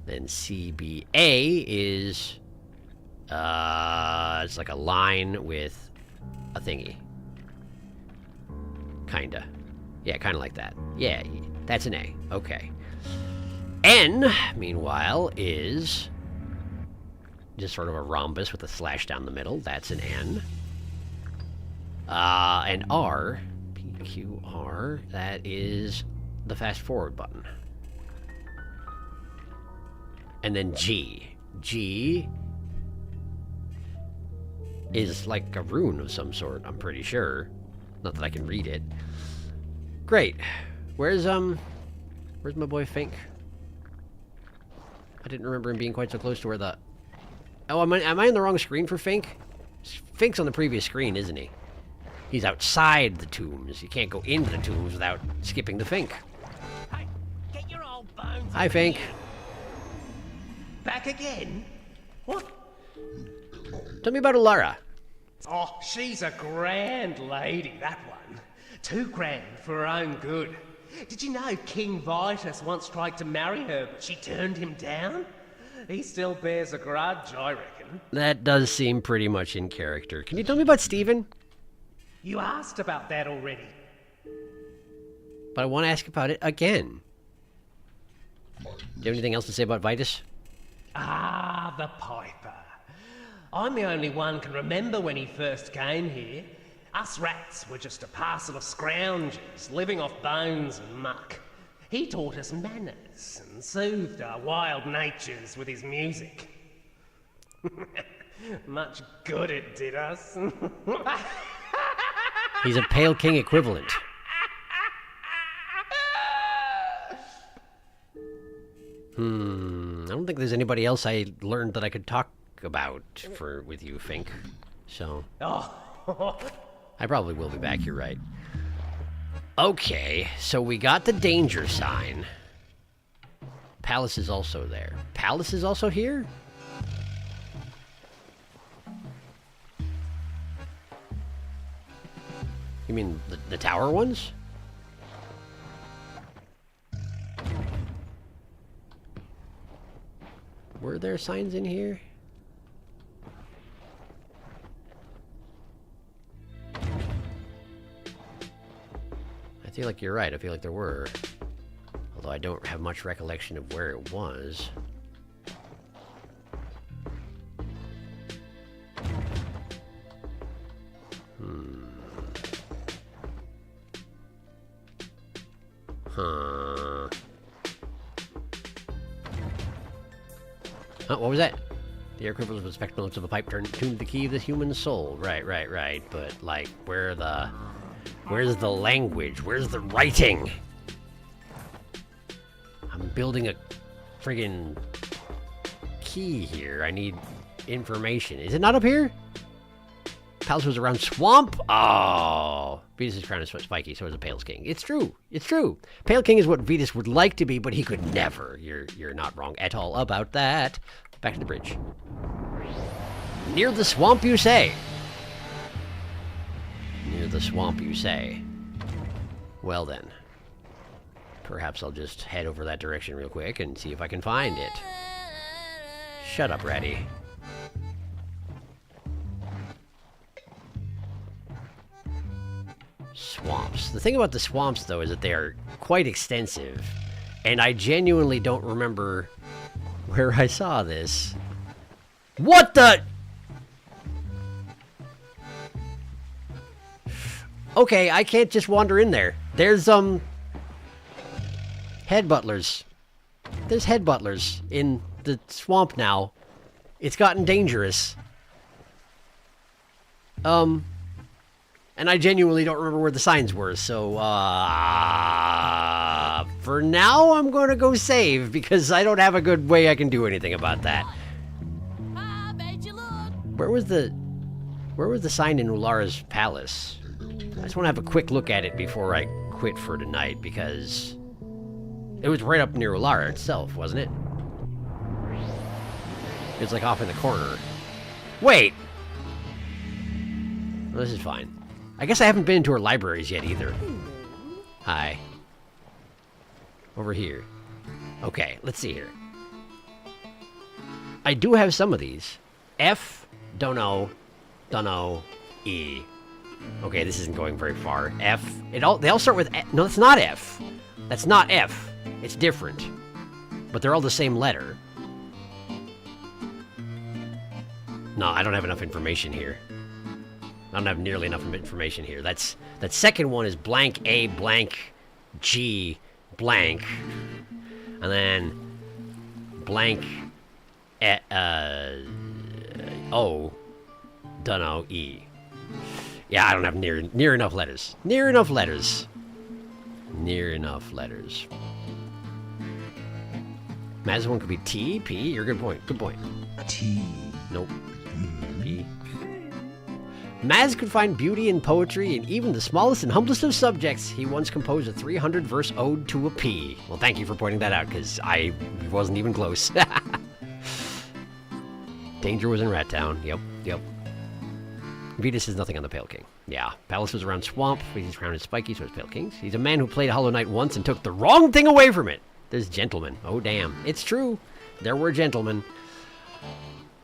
Then CBA is... it's like a line with a thingy. Kinda. Yeah, kinda like that. Yeah, that's an A. Okay. N, meanwhile, is... just sort of a rhombus with a slash down the middle. That's an N. And R, PQR, that is the fast forward button. And then G. G is like a rune of some sort, I'm pretty sure. Not that I can read it. Great. Where's my boy Fink? I didn't remember him being quite so close to where the... Oh, am I in the wrong screen for Fink? Fink's on the previous screen, isn't he? He's outside the tombs. You can't go into the tombs without skipping the Fink. Hey, get your old bones. Hi, Fink. Back again? What? Tell me about Alara. Oh, she's a grand lady, that one. Too grand for her own good. Did you know King Vitus once tried to marry her, but she turned him down? He still bears a grudge, I reckon. That does seem pretty much in character. Can you tell me about Stephen? You asked about that already. But I want to ask about it again. Do you have anything else to say about Vitus? Ah, the Piper. I'm the only one can remember when he first came here. Us rats were just a parcel of scroungers living off bones and muck. He taught us manners and soothed our wild natures with his music. Much good it did us. He's a Pale King equivalent. I don't think there's anybody else I learned that I could talk about with you, Fink. So... Oh. I probably will be back, you're right. Okay, so we got the danger sign. Palace is also there. Palace is also here? You mean the tower ones? Were there signs in here? I feel like you're right. I feel like there were. Although I don't have much recollection of where it was. Huh. Oh, what was that? The air quivers with spectral notes of a pipe tuned to the key of the human soul. Right. But, like, where's the language? Where's the writing? I'm building a friggin' key here. I need information. Is it not up here? Palace was around swamp? Oh. Vetus' crown is spiky, so is a Pale King. It's true. It's true. Pale King is what Vetus would like to be, but he could never. You're not wrong at all about that. Back to the bridge. Near the swamp, you say? Near the swamp, you say? Well then. Perhaps I'll just head over that direction real quick and see if I can find it. Shut up, Ratty. Swamps. The thing about the swamps, though, is that they are quite extensive. And I genuinely don't remember where I saw this. What the... Okay, I can't just wander in there. There's, head butlers. There's head butlers in the swamp now. It's gotten dangerous. And I genuinely don't remember where the signs were, so, for now, I'm going to go save, because I don't have a good way I can do anything about that. Where was the sign in Ulara's palace? I just want to have a quick look at it before I quit for tonight, because it was right up near Ulara itself, wasn't it? It was like off in the corner. Wait! Well, this is fine. I guess I haven't been to her libraries yet either. Hi. Over here. Okay, let's see here. I do have some of these. F, don't know, E. Okay, this isn't going very far. F, they all start with F. No, that's not F. That's not F. It's different. But they're all the same letter. No, I don't have enough information here. I don't have nearly enough information here. That second one is blank A blank G blank. And then blank O dunno E. Yeah, I don't have near enough letters. Near enough letters. Maz one could be T, P. You're a good point. Good point. T. Nope. P. Maz could find beauty in poetry in even the smallest and humblest of subjects. He once composed a 300-verse ode to a pea. Well, thank you for pointing that out, because I wasn't even close. Danger was in Rat Town. Yep. Vetus is nothing on the Pale King. Yeah, Palace was around Swamp. He's crowned as Spiky, so it's Pale Kings. He's a man who played Hollow Knight once and took the wrong thing away from it. There's gentlemen. Oh, damn. It's true. There were gentlemen.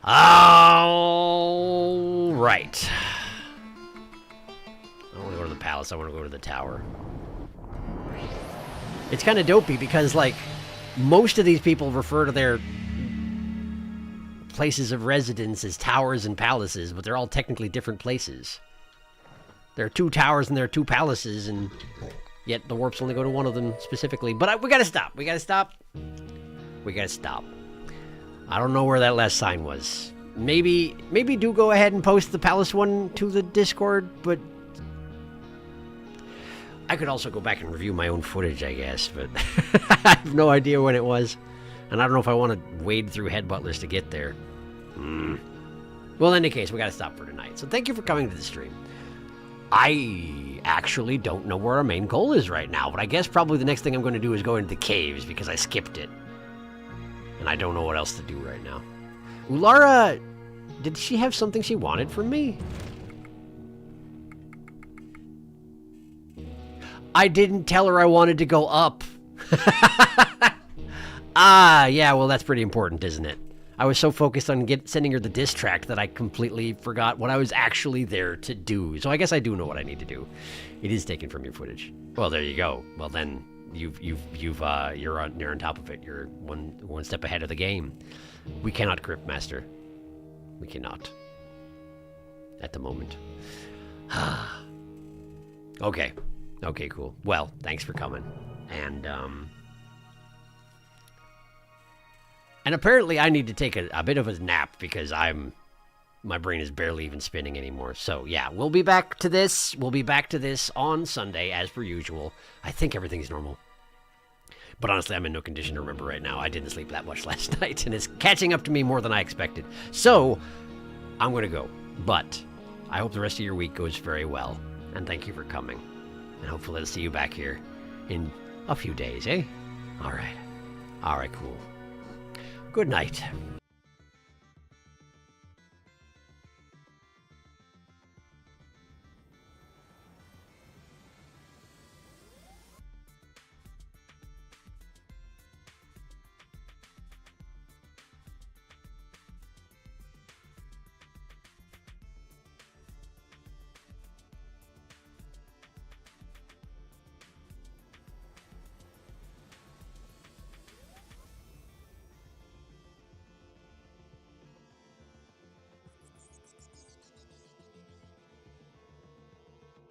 All right. I don't want to go to the palace. I want to go to the tower. It's kind of dopey because, like, most of these people refer to their places of residence as towers and palaces, but they're all technically different places. There are 2 towers and there are 2 palaces, and yet the warps only go to one of them specifically. But we gotta stop. We gotta stop. We gotta stop. I don't know where that last sign was. Maybe do go ahead and post the palace one to the Discord, but I could also go back and review my own footage, I guess, but I have no idea when it was. And I don't know if I want to wade through head butlers to get there. Well, in any case, we got to stop for tonight. So thank you for coming to the stream. I actually don't know where our main goal is right now, but I guess probably the next thing I'm going to do is go into the caves because I skipped it. And I don't know what else to do right now. Ulara, did she have something she wanted from me? I didn't tell her I wanted to go up. Ah, yeah, well, that's pretty important, isn't it? I was so focused on sending her the diss track that I completely forgot what I was actually there to do. So I guess I do know what I need to do. It is taken from your footage. Well, there you go. Well, then you're on top of it. You're one step ahead of the game. We cannot Cryptmaster. We cannot. At the moment. Okay. Okay, cool. Well, thanks for coming. And apparently I need to take a bit of a nap because my brain is barely even spinning anymore. So yeah, we'll be back to this. We'll be back to this on Sunday as per usual. I think everything's normal. But honestly, I'm in no condition to remember right now. I didn't sleep that much last night and it's catching up to me more than I expected. So I'm going to go. But I hope the rest of your week goes very well. And thank you for coming. And hopefully I'll see you back here in a few days, eh? All right. All right, cool. Good night.